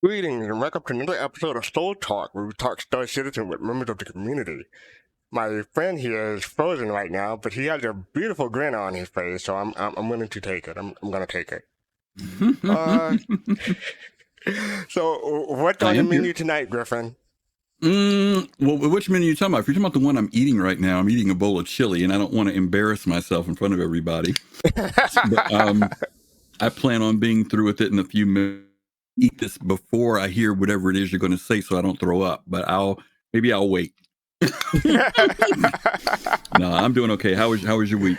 Greetings and welcome to another episode of Soul Talk, where we talk Star Citizen with members of the community. My friend here is frozen right now, but he has a beautiful grin on his face, so I'm willing to take it. I'm gonna take it. Uh, so what's I on the am menu here. tonight, Griffin? Well, which menu are you talking about? If you're talking about the one I'm eating right now, I'm eating a bowl of chili, and I don't want to embarrass myself in front of everybody. But I plan on being through with it in a few minutes. Eat this before I hear whatever it is you're going to say, so I don't throw up. But maybe I'll wait. No, I'm doing okay. How was your week?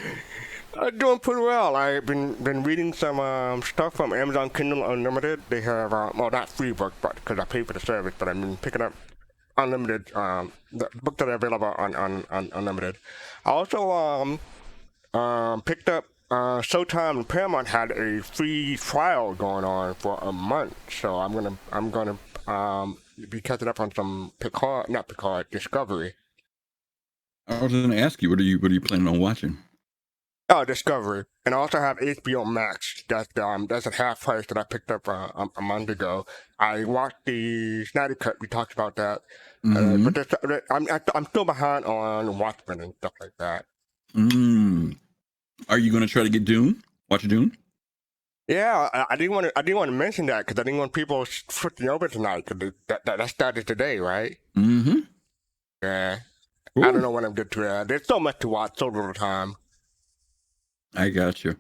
Doing pretty well. I've been reading some stuff from Amazon Kindle Unlimited. They have well, not free books, but because I pay for the service, but I've been picking up unlimited the books that are available on unlimited. I also picked up Showtime and Paramount had a free trial going on for a month, so I'm gonna be catching up on some not Picard, Discovery. I was going to ask you, what are you planning on watching? Oh, Discovery, and I also have HBO Max. That's at half price that I picked up a month ago. I watched the Snyder Cut. We talked about that, Mm-hmm. but I'm still behind on Watchmen and stuff like that. Are you going to try to get Dune? Watch Dune? Yeah, I didn't want to mention that because I didn't want people switching over tonight because that started today, right? Mm-hmm. Yeah, I don't Cool. know when I'm good to that. There's so much to watch, so little time. I got you.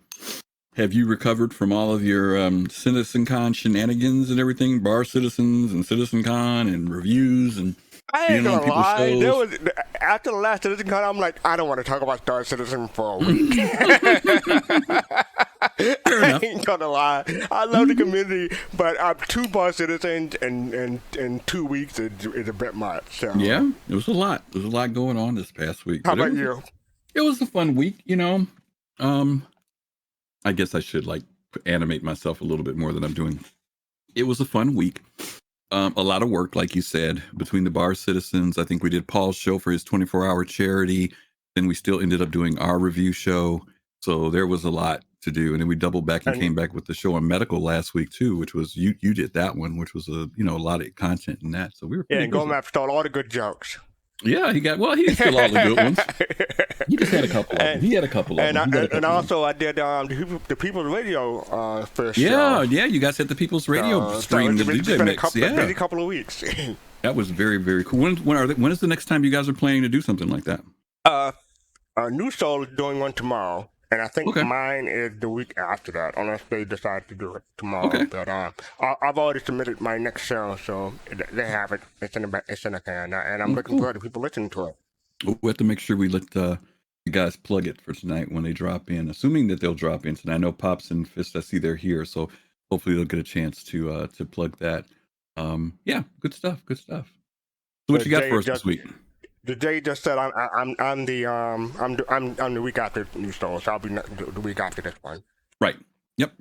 Have you recovered from all of your CitizenCon shenanigans and everything? Bar Citizens and CitizenCon and reviews and I ain't being on gonna people's lie. shows? After the last Citizen Con, I'm like, I don't want to talk about Star Citizen for a week. Fair I enough. ain't gonna lie. I love the community, but two Bar Citizens in 2 weeks is a bit much. So, Yeah, it was a lot. There was a lot going on this past week, how but about you? it was a fun week. I guess I should like animate myself a little bit more than I'm doing. It was a fun week. A lot of work, like you said, between the Bar Citizens. I think we did Paul's show for his 24-hour charity. Then we still ended up doing our review show. So there was a lot to do. And then we doubled back and And came back with the show on medical last week too, which was you did that one, which was a lot of content in that. So we were yeah, pretty and Go busy. Map stole all the good jokes. Yeah, he didn't steal all the good ones. He just had a couple of them. and He had a couple of them. He got a and couple of them. also I did the People's Radio first Yeah, show. yeah, you guys had the People's Radio So stream, the it's DJ been mix. a Yeah, busy couple of weeks. that was very, very cool. When is the next time you guys are planning to do something like that? uh, New Soul is doing one tomorrow, and I think Okay, mine is the week after that, unless they decide to do it tomorrow. okay. But I've already submitted my next show, so they have it. It's in the can, and I'm Oh, looking cool. forward to people listening to it. We have to make sure we let you guys plug it for tonight when they drop in, assuming that they'll drop in tonight. I know Pops and Fist, I see they're here, so hopefully they'll get a chance to plug that. Yeah, good stuff, good stuff. So what The you got Jay for us this just week? the Jay just said I'm the week after New Soul, so I'll be the week after this one. Right. Yep.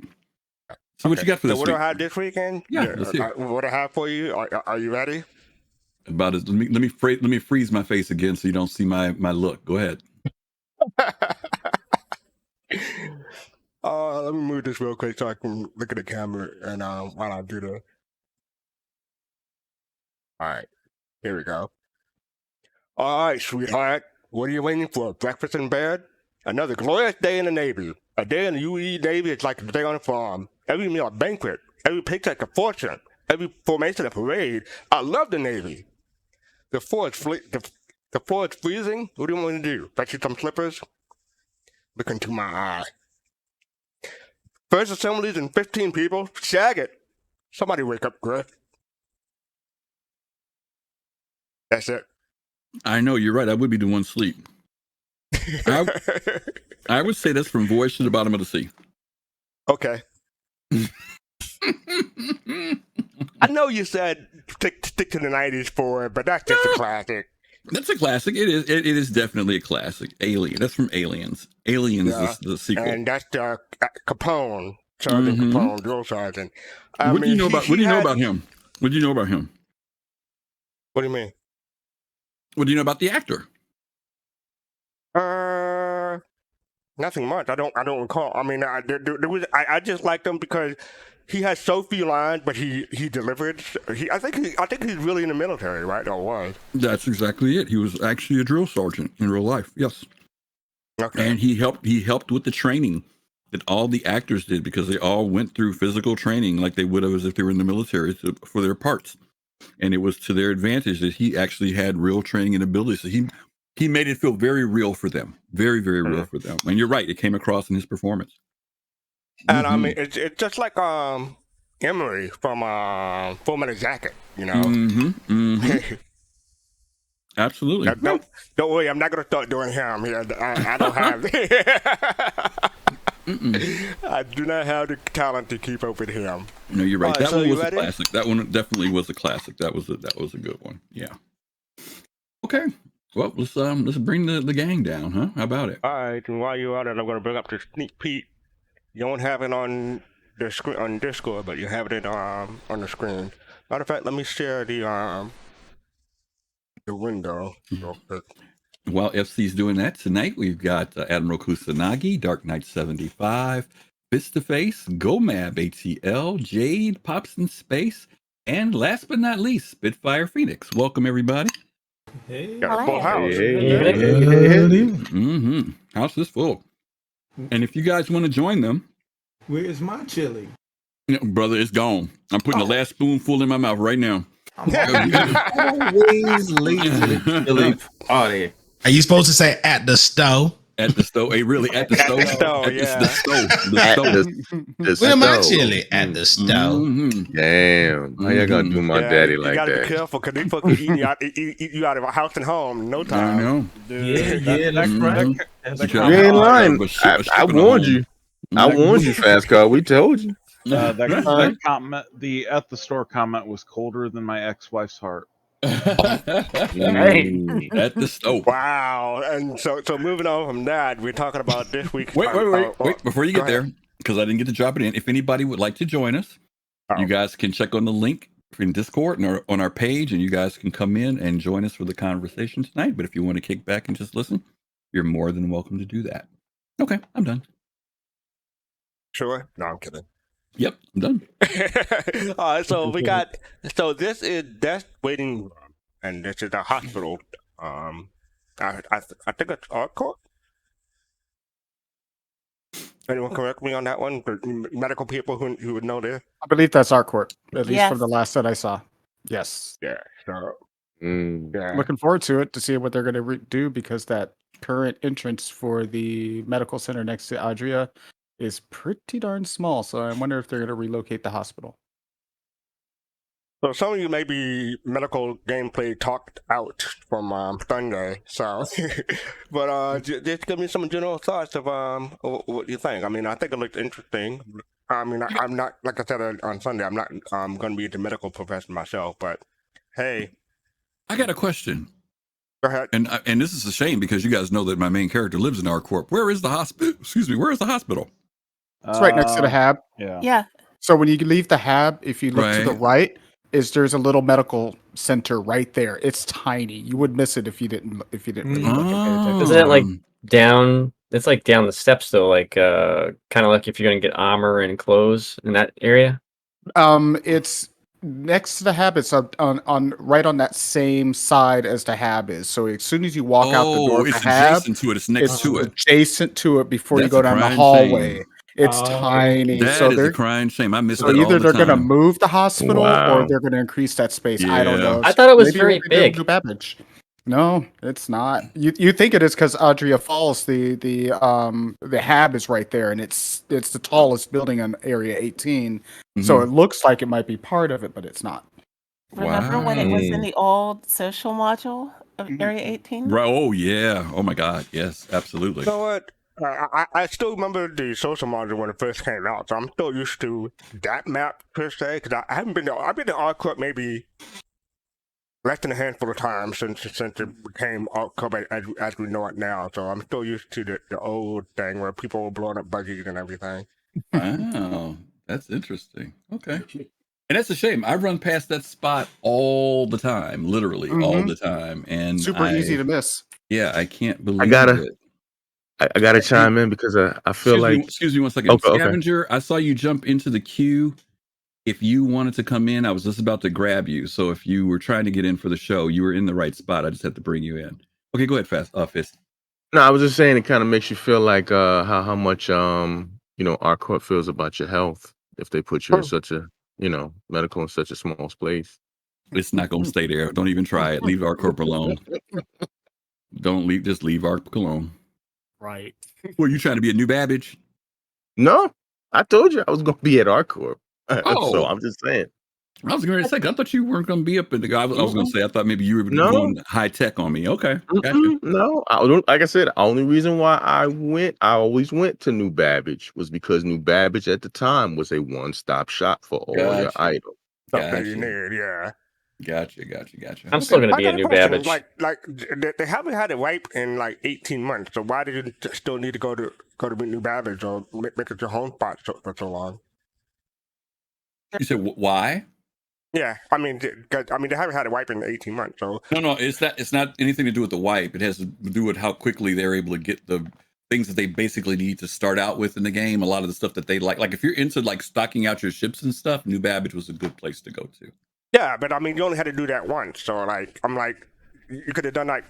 So what you got for So this what do week? I have this weekend? Yeah, let's hear. What I have for you? Are you ready? About it. Let me freeze my face again so you don't see my look. Go ahead. Let me move this real quick so I can look at the camera and while I do the. All right, here we go. All right, sweetheart, what are you waiting for? Breakfast in bed? Another glorious day in the Navy. A day in the UE Navy is like a day on a farm. Every meal a banquet. Every paycheck a fortune. Every formation a parade. I love the Navy. The floor is freezing. What do you want me to do? Fetch you some slippers? Look into my eye. First assemblies in 15 people. Shag it. Somebody wake up, Griff. That's it. I know you're right. I would be the one sleep. I would say that's from voyage to the bottom of the sea. Okay. I know you said stick to the 90s for it, but that's just a classic. That's a classic. It is. It is definitely a classic. Alien. That's from Aliens. Aliens is the sequel. And that's Capone, Sergeant Capone, drill sergeant. What do you know about him? What do you know about him? What do you mean? What do you know about the actor? Nothing much. I don't recall. I mean, I just liked him because he has so few lines, but he delivered. I think he's really in the military, right? Or was. That's exactly it. He was actually a drill sergeant in real life. Yes. Okay. And he helped with the training that all the actors did, because they all went through physical training like they would have as if they were in the military for their parts. And it was to their advantage that he actually had real training and ability. So he made it feel very real for them. Very, very real for them. And you're right, it came across in his performance. And I mean, it's just like Emery from Full Metal Jacket, you know. Absolutely. Don't worry, I'm not gonna start doing him here. I don't have. I do not have the talent to keep up with him. No, you're right. That one was a classic. That one definitely was a classic. That was a good one. Yeah. Okay. Well, let's bring the gang down, huh? How about it? All right. And while you're at it, I'm gonna bring up the sneak peek. You don't have it on the screen on Discord, but you have it on the screen. Matter of fact, let me share the window real quick. While FC's doing that, tonight we've got Admiral Kusanagi, Dark Knight 75, Fist to Face, Gomab ATL, Jade, Pops in Space, and last but not least, Spitfire Phoenix. Welcome, everybody. Hey. Got a full house. House is full. And if you guys want to join them, where's my chili? Brother, it's gone. I'm putting the last spoonful in my mouth right now. I'm always late to the chili party. Are you supposed to say at the stove? At the stove? Hey, really? At the stove? At the stove, yeah. The stove. Where am I chili? At the stove. Damn. How y'all gonna do my daddy like that? You gotta be careful, because these folks eat you out of a house and home in no time. I know. Yeah, that's right. You ain't lying. I warned you. I warned you, Fast Car. We told you. That comment, the at the store comment, was colder than my ex-wife's heart. Hey, at the stove. Wow. And so moving on from that, we're talking about this week's. Wait. Before you get there, because I didn't get to drop it in. If anybody would like to join us, you guys can check on the link in Discord and on our page, and you guys can come in and join us for the conversation tonight. But if you want to kick back and just listen, you're more than welcome to do that. Okay, I'm done. Sure? No, I'm kidding. Yep, I'm done. All right, so so this is Death Waiting Room, and this is a hospital. I think it's Arcourt. Anyone correct me on that one? The medical people who would know this. I believe that's Arcourt, at least from the last that I saw. Yes. Yeah. So, yeah. Looking forward to it to see what they're going to do, because that current entrance for the medical center next to Adria is pretty darn small. So I wonder if they're going to relocate the hospital. So some of you may be medical gameplay talked out from Sunday. So, but just give me some general thoughts of what you think. I mean, I think it looked interesting. I mean, I'm not, like I said on Sunday, I'm not going to be the medical profession myself. But hey, I got a question. Go ahead. And this is a shame, because you guys know that my main character lives in Arcourt. Where is the hospital? Excuse me. Where is the hospital? It's right next to the hab. Yeah. So when you leave the hab, if you look to the right, there's a little medical center right there. It's tiny. You would miss it if you didn't really look at it. Isn't it like down? It's like down the steps though, like kind of like if you're gonna get armor and clothes in that area. It's next to the hab. It's on right on that same side as the hab is. So as soon as you walk out the door of the hab, adjacent to it. It's next to it. Adjacent to it before you go down the hallway. Shame. It's tiny. That is a crying shame. I miss that all either the they're going to move the hospital or they're going to increase that space. I don't know. I thought it was very big. No, it's not. You think it is because Adria Falls, the hab is right there, and it's the tallest building on Area 18. So it looks like it might be part of it, but it's not. Remember when it was in the old social module of Area 18? Right. Oh yeah. Oh my God. Yes, absolutely. You know what? I still remember the social module when it first came out, so I'm still used to that map per se. Because I've been to Arcourt maybe less than a handful of times since it became Arcourt as we know it now. So I'm still used to the old thing where people were blowing up buggies and everything. Wow, that's interesting. Okay. And that's a shame. I run past that spot all the time, literally all the time, and super easy to miss. Yeah, I can't believe it. I got to chime in because I feel excuse me 1 second. Okay. Scavenger, I saw you jump into the queue. If you wanted to come in, I was just about to grab you. So if you were trying to get in for the show, you were in the right spot. I just had to bring you in. Okay, go ahead, Fist. No, I was just saying it kind of makes you feel like how much our court feels about your health if they put you in such a medical in such a small place. It's not gonna stay there. Don't even try it. Leave our corp alone. Don't leave. Just leave our alone. Right. Were you trying to be a new Babbage? No, I told you I was going to be at our corp. Oh. So I'm just saying. I was going to say, I thought you weren't going to be up in the. I was going to say, I thought maybe you were going high tech on me. Okay, gotcha. No, like I said, the only reason why I always went to New Babbage was because New Babbage at the time was a one-stop shop for all your items. Something you need, yeah. Gotcha. I'm still going to be a New Babbage. Like they haven't had it wipe in like 18 months. So why did you still need to go to New Babbage or make it your home spot for so long? You said why? Yeah, I mean, they haven't had a wipe in 18 months. So no, it's not anything to do with the wipe. It has to do with how quickly they're able to get the things that they basically need to start out with in the game. A lot of the stuff that they like if you're into like stocking out your ships and stuff, New Babbage was a good place to go to. Yeah, but I mean, you only had to do that once. So like, I'm like, you could have done like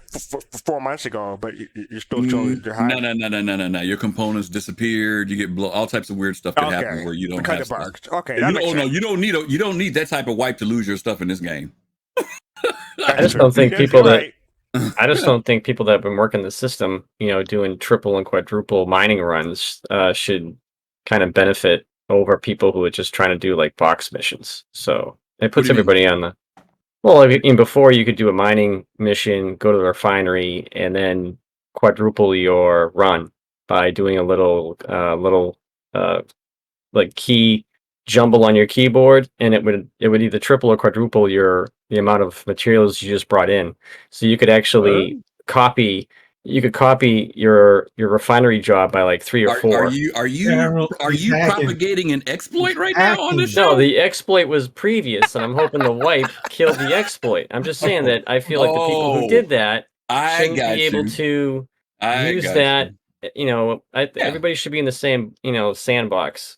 4 months ago, but you still chose to hide. No. Your components disappeared. You get all types of weird stuff that happen where you don't have stuff. Bugs. Okay, you don't need that type of wipe to lose your stuff in this game. I just don't think people that have been working the system, doing triple and quadruple mining runs, should kind of benefit over people who are just trying to do like box missions. So it puts everybody on the. Well, before you could do a mining mission, go to the refinery, and then quadruple your run by doing a little like key jumble on your keyboard, and it would either triple or quadruple the amount of materials you just brought in. So you could actually copy your refinery job by like 3 or 4. Are you propagating an exploit right now on this show? No, the exploit was previous, and I'm hoping the wipe killed the exploit. I'm just saying that I feel like the people who did that shouldn't be able to use that. Everybody should be in the same sandbox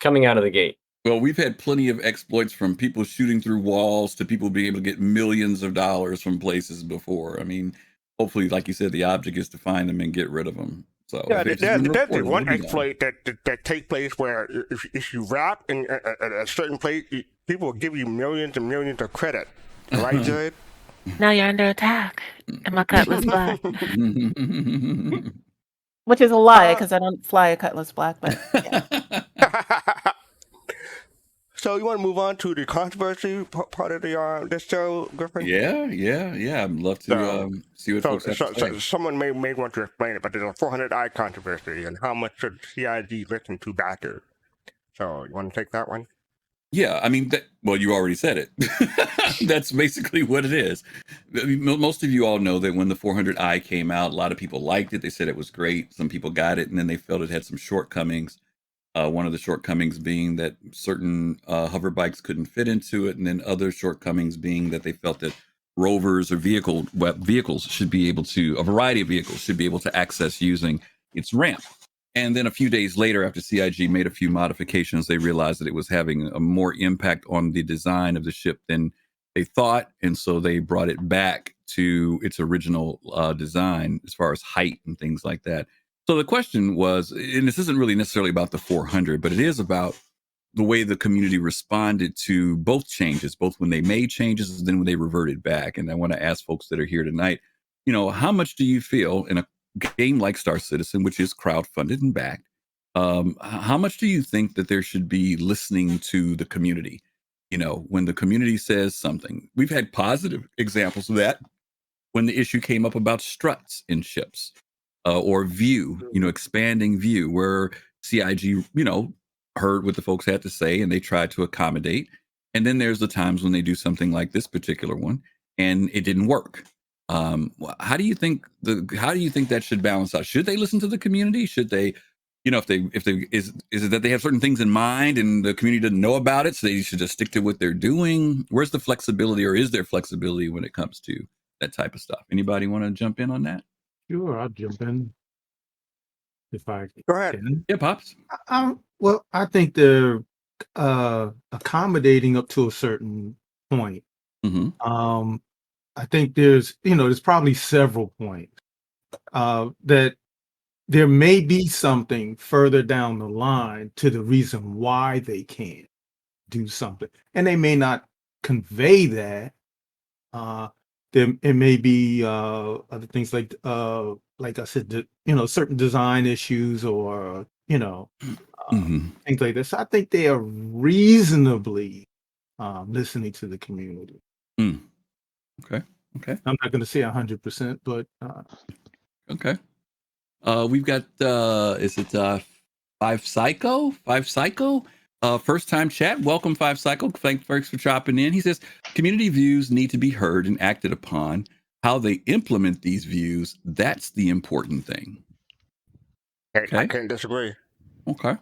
coming out of the gate. Well, we've had plenty of exploits from people shooting through walls to people being able to get millions of dollars from places before. I mean, hopefully, like you said, the object is to find them and get rid of them. So yeah, there's one exploit that takes place where if you wrap in a certain place, people will give you millions and millions of credit. Right, Jared? Now you're under attack, and my cutlass black. Which is a lie, because I don't fly a cutlass black, but yeah. So you want to move on to the controversy part of this show, Griffin? Yeah. I'd love to see what folks have to say. So someone may want to explain it, but there's a 400i controversy, and how much should CIG listen to backers? So you want to take that one? Yeah, I mean, you already said it. That's basically what it is. I mean, most of you all know that when the 400i came out, a lot of people liked it. They said it was great. Some people got it, and then they felt it had some shortcomings. One of the shortcomings being that certain hover bikes couldn't fit into it, and then other shortcomings being that they felt that rovers or vehicles should be able to, a variety of vehicles should be able to access using its ramp. And then a few days later, after CIG made a few modifications, they realized that it was having a more impact on the design of the ship than they thought. And so they brought it back to its original design as far as height and things like that. So the question was, and this isn't really necessarily about the 400, but it is about the way the community responded to both changes, both when they made changes and then when they reverted back. And I want to ask folks that are here tonight, how much do you feel in a game like Star Citizen, which is crowdfunded and backed, how much do you think that there should be listening to the community? When the community says something, we've had positive examples of that when the issue came up about struts in ships. Or view, expanding view, where CIG, heard what the folks had to say and they tried to accommodate. And then there's the times when they do something like this particular one and it didn't work. How do you think that should balance out? Should they listen to the community? Should they, is it that they have certain things in mind and the community doesn't know about it, so they should just stick to what they're doing? Where's the flexibility, or is there flexibility when it comes to that type of stuff? Anybody want to jump in on that? Sure, I'll jump in. if I Go ahead. can. Yeah, Pops. Well, I think they're accommodating up to a certain point. I think there's probably several points that there may be something further down the line to the reason why they can't do something, and they may not convey that. There it may be other things like I said, certain design issues or things like this. I think they are reasonably listening to the community. Okay. I'm not going to say 100%, but Okay. We've got is it Five Psycho? First time chat. Welcome, Five Psycho. Thanks for dropping in. He says community views need to be heard and acted upon. How they implement these views, that's the important thing. Okay. I can't disagree. Okay.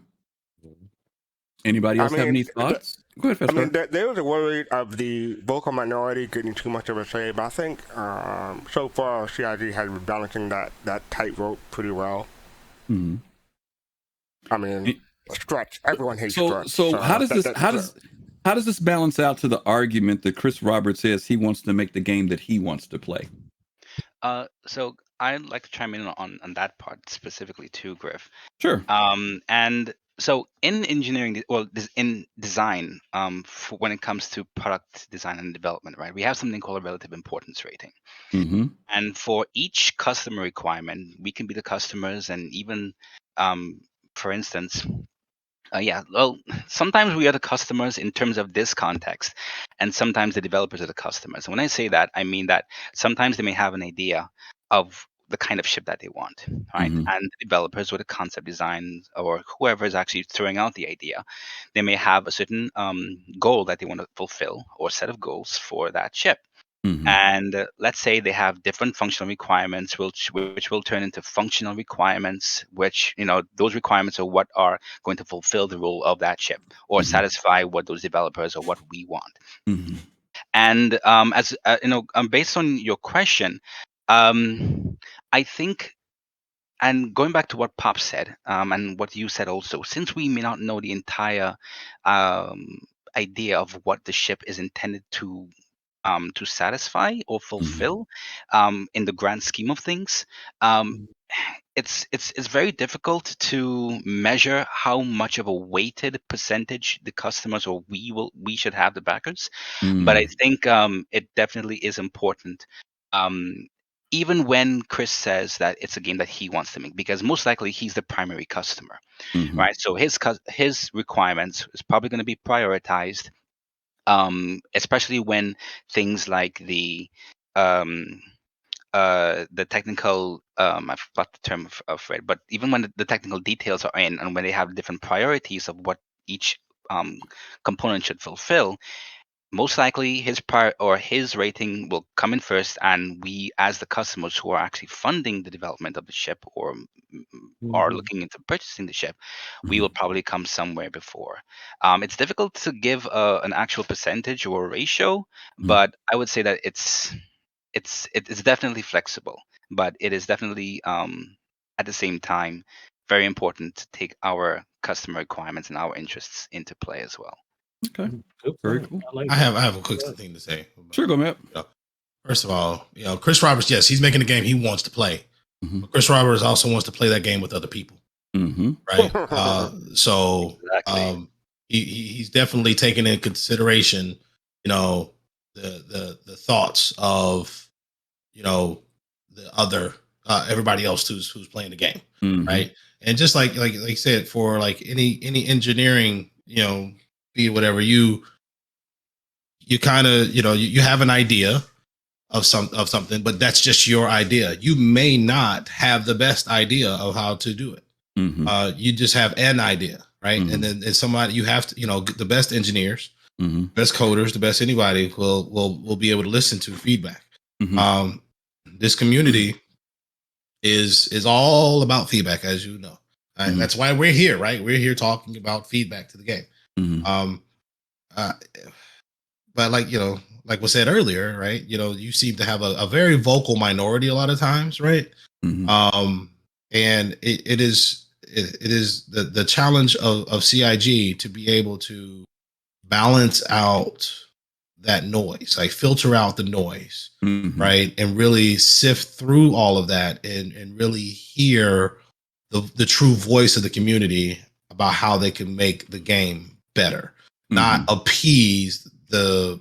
Anybody else have any thoughts? Go ahead, I mean, there was a worry of the vocal minority getting too much of a say, but I think so far CIG has been balancing that tightrope pretty well. I mean, Stretch. Everyone hates Stretch. So how does this balance out to the argument that Chris Roberts says he wants to make the game that he wants to play? So I'd like to chime in on that part specifically too, Griff. Sure. And so in engineering, in design, for when it comes to product design and development, right, we have something called a relative importance rating. And for each customer requirement, we can be the customers, and even, for instance, sometimes we are the customers in terms of this context, and sometimes the developers are the customers. And when I say that, I mean that sometimes they may have an idea of the kind of ship that they want, right? And the developers with a concept design or whoever is actually throwing out the idea, they may have a certain goal that they want to fulfill or set of goals for that ship. And let's say they have different functional requirements, which will turn into functional requirements, which, those requirements are what are going to fulfill the role of that ship or satisfy what those developers or what we want. And as based on your question, I think, and going back to what Pop said, and what you said also, since we may not know the entire idea of what the ship is intended to satisfy or fulfill, in the grand scheme of things, it's very difficult to measure how much of a weighted percentage the customers or we should have the backers. But I think it definitely is important. Even when Chris says that it's a game that he wants to make, because most likely he's the primary customer, right? So his requirements is probably going to be prioritized, especially when things like the technical, I forgot the term of it, but even when the technical details are in and when they have different priorities of what each component should fulfill, most likely his rating will come in first, and we as the customers who are actually funding the development of the ship or are looking into purchasing the ship, we will probably come somewhere before. It's difficult to give an actual percentage or ratio, but I would say that it's definitely flexible, but it is definitely at the same time very important to take our customer requirements and our interests into play as well. Okay. Very cool. I have a quick thing to say. Sure, go Matt. First of all, Chris Roberts, yes, he's making a game he wants to play. But Chris Roberts also wants to play that game with other people. Right. So he's definitely taking in consideration, the thoughts of, the other everybody else who's playing the game. Right. And just like you said, for like any engineering, be whatever, you kind of, you have an idea of something, but that's just your idea. You may not have the best idea of how to do it. You just have an idea, right? And then somebody, you have to, the best engineers, best coders, the best anybody will be able to listen to feedback. This community is all about feedback, as you know. That's why we're here, right? We're here talking about feedback to the game. But like was said earlier, right? You seem to have a very vocal minority a lot of times, right? and it is the challenge of CIG to be able to balance out that noise, like filter out the noise, right, and really sift through all of that and really hear the true voice of the community about how they can make the game better, not appease the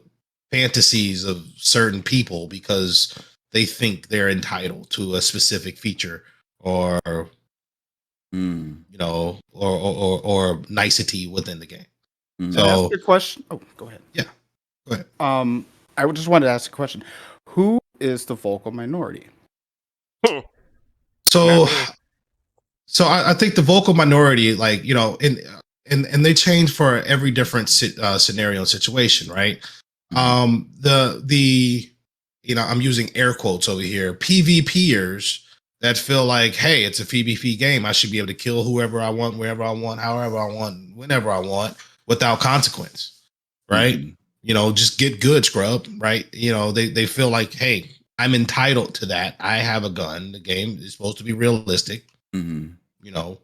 fantasies of certain people because they think they're entitled to a specific feature or you know, or nicety within the game. Can I ask you a question? Oh, go ahead. Yeah, go ahead. I just wanted to ask a question. Who is the vocal minority? So I think the vocal minority, like, you know, and they change for every different scenario and situation, right? The you know, I'm using air quotes over here, PvPers that feel like, hey, it's a PvP game. I should be able to kill whoever I want, wherever I want, however I want, whenever I want, without consequence, right? You know, just get good, scrub, right? You know, they feel like, hey, I'm entitled to that. I have a gun. The game is supposed to be realistic. You know,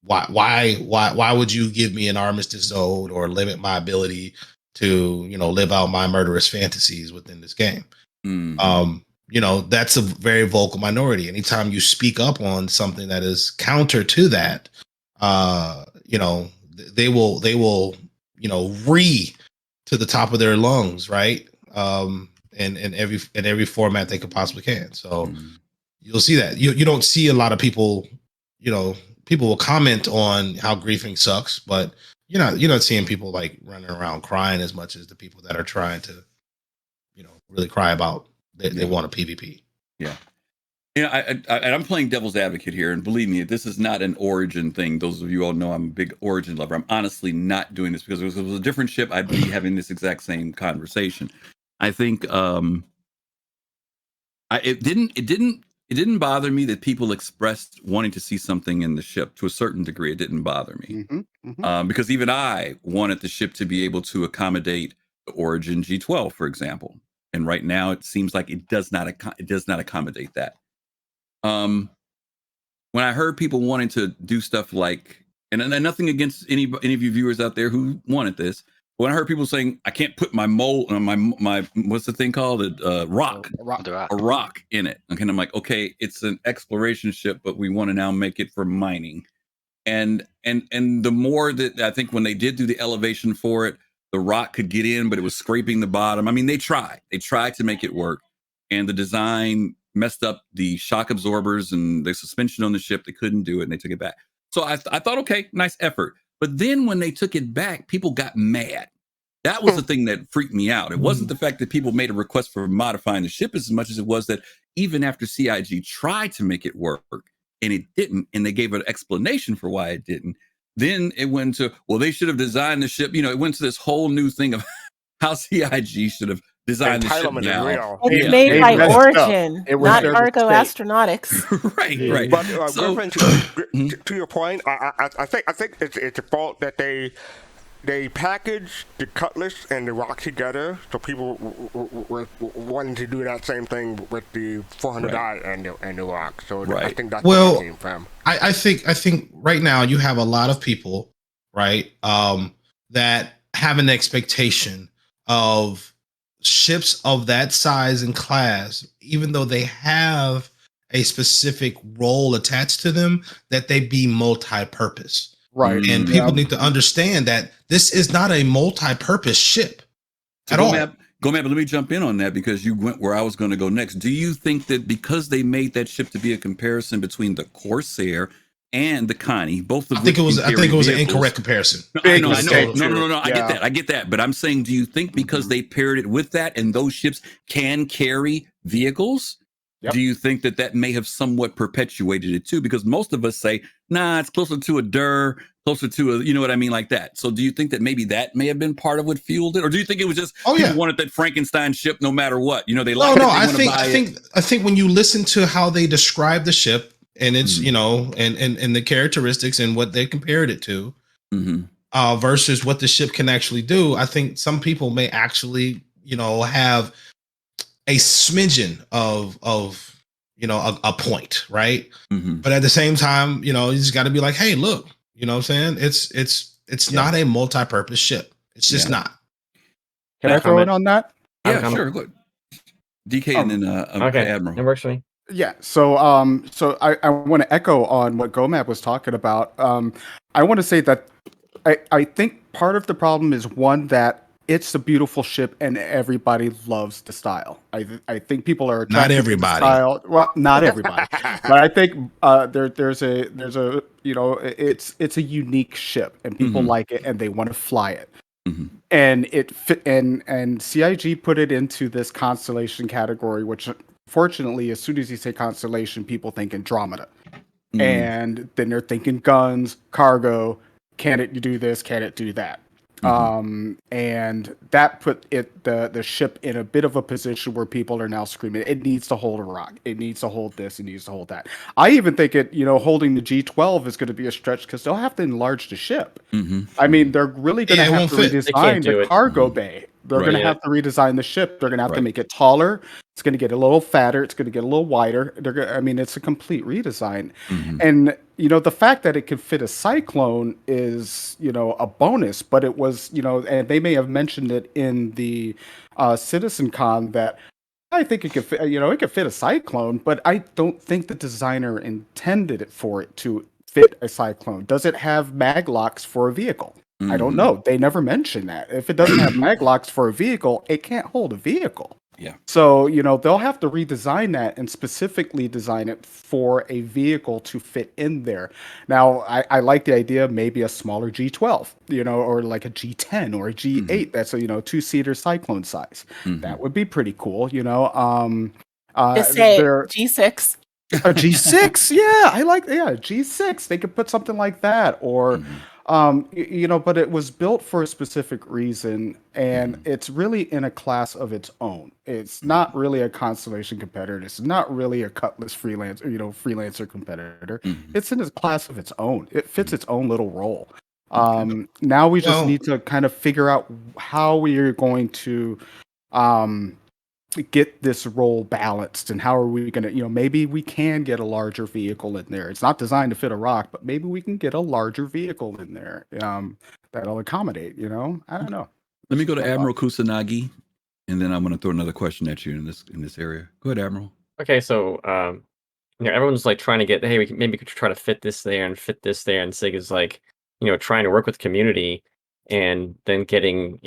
why would you give me an armistice zone or limit my ability to, you know, live out my murderous fantasies within this game? You know, that's a very vocal minority. Anytime you speak up on something that is counter to that, you know, they will, you know, to the top of their lungs, right? In every format they could possibly can. So you'll see that. You don't see a lot of people, you know, people will comment on how griefing sucks, but you're not seeing people like running around crying as much as the people that are trying to, you know, really cry about they want a PvP. Yeah. Yeah, I'm playing devil's advocate here, and believe me, this is not an Origin thing. Those of you all know I'm a big Origin lover. I'm honestly not doing this because if it was a different ship, I'd be having this exact same conversation. I think it didn't bother me that people expressed wanting to see something in the ship. To a certain degree, it didn't bother me because even I wanted the ship to be able to accommodate the Origin G12, for example. And right now, it seems like it does not accommodate that. When I heard people wanting to do stuff like, and nothing against any of you viewers out there who wanted this, but when I heard people saying I can't put my mold, my what's the thing called, a rock in it, okay, and I'm like, okay, it's an exploration ship, but we want to now make it for mining, and the more that I think when they did do the elevation for it, the rock could get in, but it was scraping the bottom. I mean, they tried to make it work, and the design messed up the shock absorbers and the suspension on the ship. They couldn't do it, and they took it back. So I thought, okay, nice effort. But then when they took it back, people got mad. That was the thing that freaked me out. It wasn't the fact that people made a request for modifying the ship as much as it was that even after CIG tried to make it work and it didn't, and they gave an explanation for why it didn't, then it went to, well, they should have designed the ship. You know, it went to this whole new thing of how CIG should have designed the ship now. It's made by Origin, not Argo Astronautics. Right. But Griffin, to your point, I think it's a fault that they packaged the Cutlass and the rock together, so people were wanting to do that same thing with the 400i and the rock. So I think that's where it came from. I think right now you have a lot of people, right, that have an expectation of ships of that size and class, even though they have a specific role attached to them, that they be multi-purpose. Right. And people need to understand that this is not a multi-purpose ship at all. Go, Matt, but let me jump in on that because you went where I was going to go next. Do you think that because they made that ship to be a comparison between the Corsair and the Connie, both of I think it was an incorrect comparison. No, I get that. But I'm saying, do you think because they paired it with that and those ships can carry vehicles, do you think that may have somewhat perpetuated it too? Because most of us say, nah, it's closer to a DUR, closer to a, you know what I mean, like that. So do you think that maybe that may have been part of what fueled it? Or do you think it was just people wanted that Frankenstein ship no matter what? You know, they like it. I think when you listen to how they describe the ship and its, you know, and the characteristics and what they compared it to, versus what the ship can actually do, I think some people may actually, you know, have a smidgen of a point, right? Mm-hmm. But at the same time, you just got to be like, hey, look, you know what I'm saying? It's not a multi-purpose ship. It's just not. Can I throw in on that? Yeah, sure. Go ahead. DK and then okay, Admiral. It works for me. Yeah, so I want to echo on what Gomab was talking about. I want to say that I think part of the problem is one that it's a beautiful ship and everybody loves the style. I think people are Not attracted to the everybody. style. Well, not everybody, but I think there's a it's a unique ship and people like it and they want to fly it. And it fit, and CIG put it into this constellation category, which fortunately, as soon as you say constellation, people think Andromeda, and then they're thinking guns, cargo. Can it do this? Can it do that? And that put the ship in a bit of a position where people are now screaming, it needs to hold a rock. It needs to hold this. It needs to hold that. I even think holding the G12 is going to be a stretch because they'll have to enlarge the ship. I mean, they're really going to have to redesign the cargo bay. They're going to have to redesign the ship. They're going to have to make it taller. It's going to get a little fatter. It's going to get a little wider. It's a complete redesign. And, the fact that it could fit a Cyclone is, a bonus, but it was, and they may have mentioned it in the CitizenCon that I think it could fit, it could fit a Cyclone, but I don't think the designer intended it for it to fit a Cyclone. Does it have mag locks for a vehicle? I don't know. They never mention that. If it doesn't have mag locks for a vehicle, it can't hold a vehicle. Yeah. So, they'll have to redesign that and specifically design it for a vehicle to fit in there. Now, I like the idea of maybe a smaller G12, or like a G10 or a G8 that's a, two-seater Cyclone size. That would be pretty cool, Just say G6. A G6, yeah, G6. They could put something like that, or but it was built for a specific reason, and it's really in a class of its own. It's not really a Constellation competitor. It's not really a Cutlass freelancer competitor. It's in a class of its own. It fits its own little role. Now we just need to kind of figure out how we are going to get this role balanced, and how are we going to, maybe we can get a larger vehicle in there. It's not designed to fit a rock, but maybe we can get a larger vehicle in there that'll accommodate, I don't know. Let me go to Admiral Kusanagi, and then I'm going to throw another question at you in this area. Go ahead, Admiral. Okay, so everyone's like trying to get, hey, maybe we could try to fit this there and fit this there, and SIG is like, trying to work with community, and then getting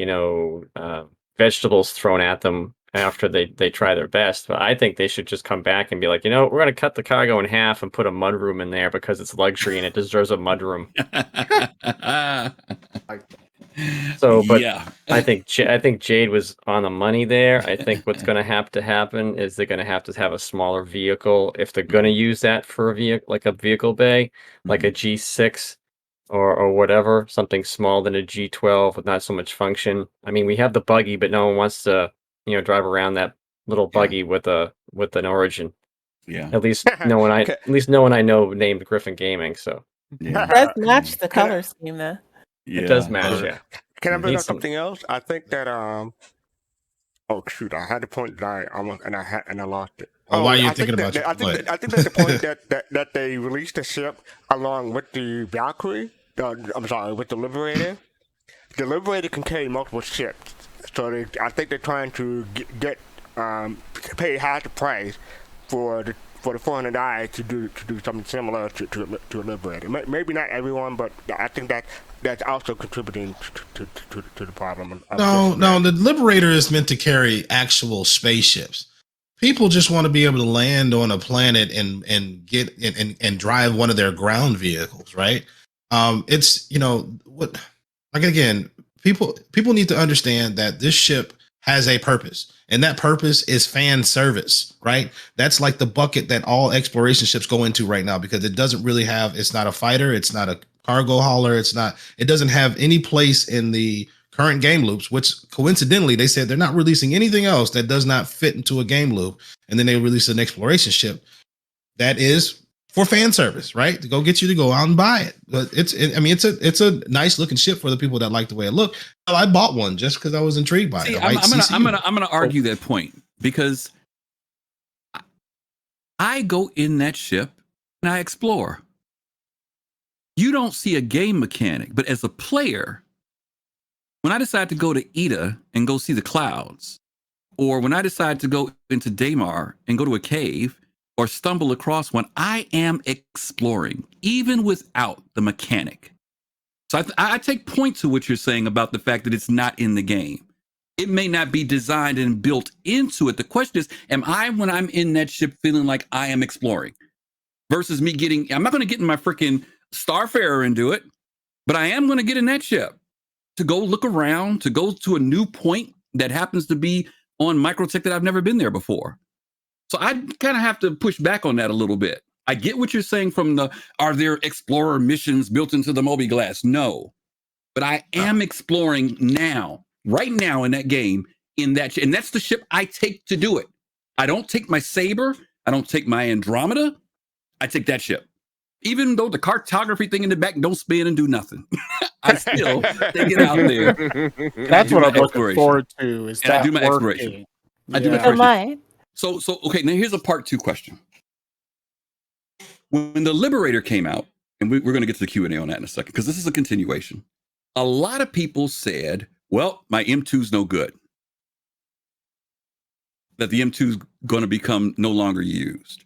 vegetables thrown at them after they try their best. But I think they should just come back and be like, we're going to cut the cargo in half and put a mudroom in there because it's luxury and it deserves a mudroom. So, but yeah. I think Jade was on the money there. I think what's going to have to happen is they're going to have a smaller vehicle if they're going to use that for a vehicle, like a vehicle bay, like a G6 or whatever, something smaller than a G12 with not so much function. I mean, we have the buggy, but no one wants to drive around that little buggy with an Origin. Yeah. At least no one I know named Griffin Gaming. So it does match the color scheme, though. Yeah. It does match. Yeah. Can I bring up something else? I think that oh shoot, I had a point that I lost it. Well, why are you thinking about it? I think that's the point that they released the ship along with the Valkyrie. With the Liberator. The Liberator can carry multiple ships. So I think they're trying to get pay half the price for the $400 to do something similar to a Liberator. Maybe not everyone, but I think that's also contributing to the problem. No, the Liberator is meant to carry actual spaceships. People just want to be able to land on a planet and get and drive one of their ground vehicles, right? It's again, people need to understand that this ship has a purpose, and that purpose is fan service, right? That's like the bucket that all exploration ships go into right now, because it doesn't really it's not a fighter, it's not a cargo hauler, it doesn't have any place in the current game loops, which coincidentally they said they're not releasing anything else that does not fit into a game loop, and then they release an exploration ship that is for fan service, right? To go get you to go out and buy it. But it's a nice looking ship for the people that like the way it looked. Well, I bought one just because I was intrigued by it. I'm gonna argue that point, because I go in that ship and I explore. You don't see a game mechanic, but as a player, when I decide to go to Ida and go see the clouds, or when I decide to go into Daymar and go to a cave or stumble across one, I am exploring, even without the mechanic. So I take point to what you're saying about the fact that it's not in the game. It may not be designed and built into it. The question is, am I, when I'm in that ship, feeling like I am exploring? Versus me I'm not going to get in my freaking Starfarer and do it, but I am going to get in that ship to go look around, to go to a new point that happens to be on Microtech that I've never been there before. So I kind of have to push back on that a little bit. I get what you're saying from are there explorer missions built into the Moby Glass? No, but I am exploring now, right now in that game, and that's the ship I take to do it. I don't take my Saber. I don't take my Andromeda. I take that ship. Even though the cartography thing in the back don't spin and do nothing, I still take it out there. That's what I'm looking forward to. Is and that I do my working. exploration. I do my Yeah. exploration. So okay. Now here's a part 2 question. When the Liberator came out, and we're going to get to the Q&A on that in a second, because this is a continuation. A lot of people said, "Well, my M2's no good. That the M2's going to become no longer used."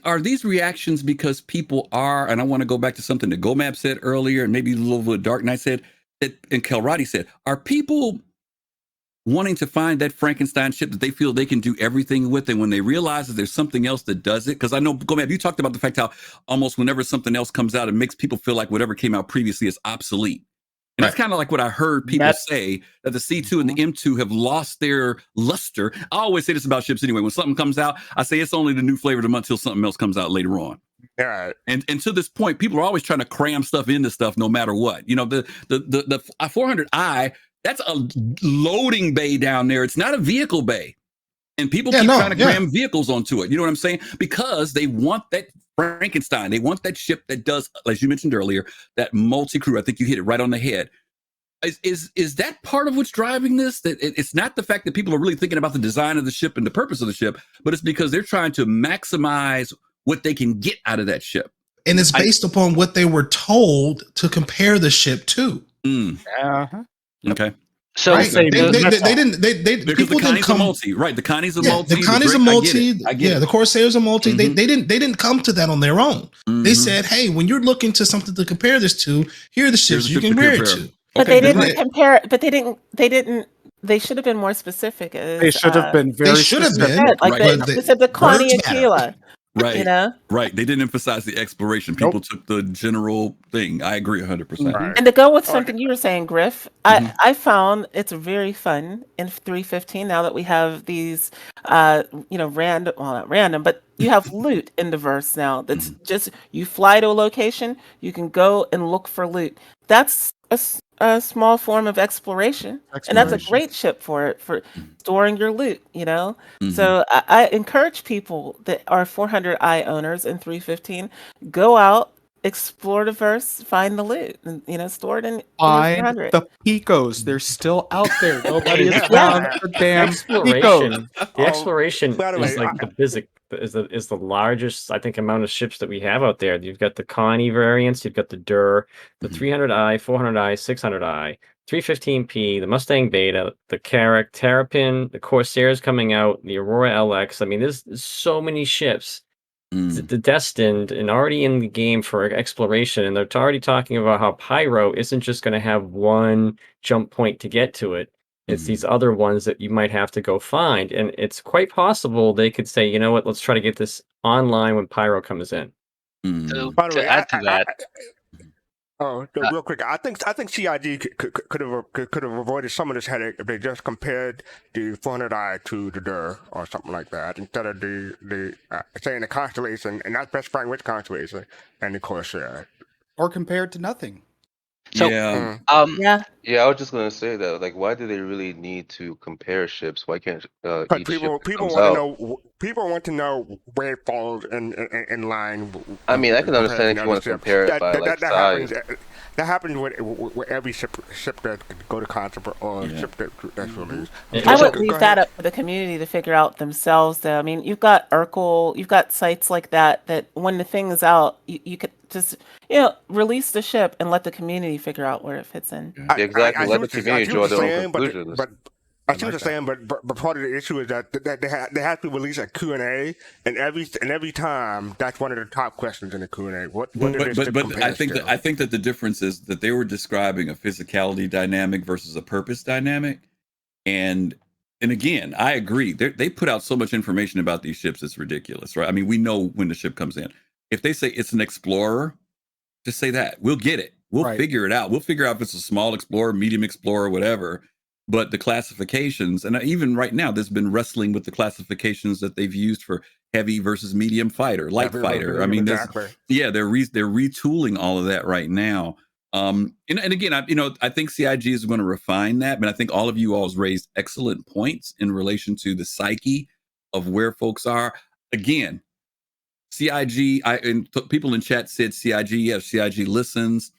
Are these reactions because people are, and I want to go back to something that Gomab said earlier, and maybe a little bit Dark Knight said, and Kelrati said, are people wanting to find that Frankenstein ship that they feel they can do everything with, and when they realize that there's something else that does it? Because I know, Gomab, you talked about the fact how almost whenever something else comes out, it makes people feel like whatever came out previously is obsolete. And that's kind of like what I heard people say, that the C2 and the M2 have lost their luster. I always say this about ships anyway. When something comes out, I say it's only the new flavor of the month until something else comes out later on. Yeah. And to this point, people are always trying to cram stuff into stuff no matter what. You know, the 400i, that's a loading bay down there. It's not a vehicle bay. And people keep trying to cram vehicles onto it. You know what I'm saying? Because they want that Frankenstein. They want that ship that does, as you mentioned earlier, that multi-crew. I think you hit it right on the head. Is that part of what's driving this? That it's not the fact that people are really thinking about the design of the ship and the purpose of the ship, but it's because they're trying to maximize what they can get out of that ship. And it's based upon what they were told to compare the ship to. Okay. So right? They didn't. Because the Connie's a multi, right? The Connie's a multi. The Connie's a multi. I get it. The Corsair's a multi. They didn't come to that on their own. They said, hey, when you're looking to something to compare this to, here are the ships you can compare it to. But they didn't compare. But they didn't. They should have been more specific. They should have been very. They should have been. Like they said, the Connie and Keela. Right. You know? Right. They didn't emphasize the exploration. People took the general thing. I agree 100%. Right. And to go with something you were saying, Griff, I found it's very fun in 315 now that we have these, random, well, not random, but you have loot in the verse now. That's just, you fly to a location, you can go and look for loot. That's a small form of exploration. And that's a great ship for storing your loot, you know? So I encourage people that are 400i owners in 315, go out, explore the verse, find the loot, and store it in 400. The Picos, they're still out there. Nobody has found the damn exploration. Picos. The exploration way, is like is the largest, I think, amount of ships that we have out there. You've got the Connie variants, you've got the Dur, the 300i, 400i, 600i, 315p, the Mustang Beta, the Carrack, Terrapin, the Corsairs coming out, the Aurora LX. I mean, there's so many ships. The destined and already in the game for exploration, and they're already talking about how Pyro isn't just going to have one jump point to get to it. It's these other ones that you might have to go find, and it's quite possible they could say, you know what, let's try to get this online when Pyro comes in. So By the way, add to that, real quick, I think CIG could have avoided some of this headache if they just compared the 400i to the Dur or something like that, instead of the saying the Constellation and not specifying which Constellation and the Corsair, or compared to nothing. So, Yeah, I was just gonna say that. Like, why do they really need to compare ships? Why can't each people ship that want comes to out know people want to know where it falls in line. I mean, I can compared understand if you want to compare it by like size. That happens with every ship that go to concept or ship that's released. I would leave that up for the community to figure out themselves, though. I mean, you've got Urkel, you've got sites like that when the thing is out, you could just release the ship and let the community figure out where it fits in. Exactly. Let the community draw their own conclusions. But I see what you're saying, but part of the issue is that they have to release a Q&A, and every time that's one of the top questions in the Q&A. But I think that the difference is that they were describing a physicality dynamic versus a purpose dynamic, and again, I agree. They put out so much information about these ships, it's ridiculous, right? I mean, we know when the ship comes in. If they say it's an explorer, just say that. We'll get it. We'll figure it out. We'll figure out if it's a small explorer, medium explorer, whatever. But the classifications, and even right now, there's been wrestling with the classifications that they've used for heavy versus medium fighter, light fighter. I mean, they're retooling all of that right now. And again, I think CIG is going to refine that, but I think all of you all raised excellent points in relation to the psyche of where folks are. Again, CIG, people in chat said CIG, yes, CIG listens,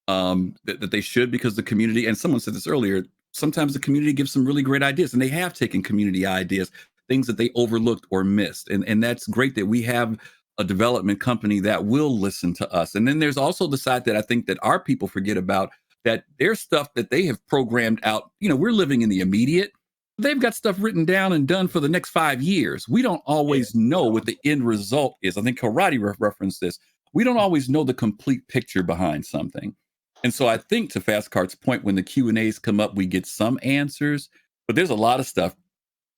that they should, because the community, and someone said this earlier, sometimes the community gives some really great ideas, and they have taken community ideas, things that they overlooked or missed. And that's great that we have a development company that will listen to us. And then there's also the side that I think that our people forget about, that there's stuff that they have programmed out. We're living in the immediate. They've got stuff written down and done for the next 5 years. We don't always know what the end result is. I think Karate referenced this. We don't always know the complete picture behind something. And so I think, to Fastcart's point, when the Q&As come up, we get some answers, but there's a lot of stuff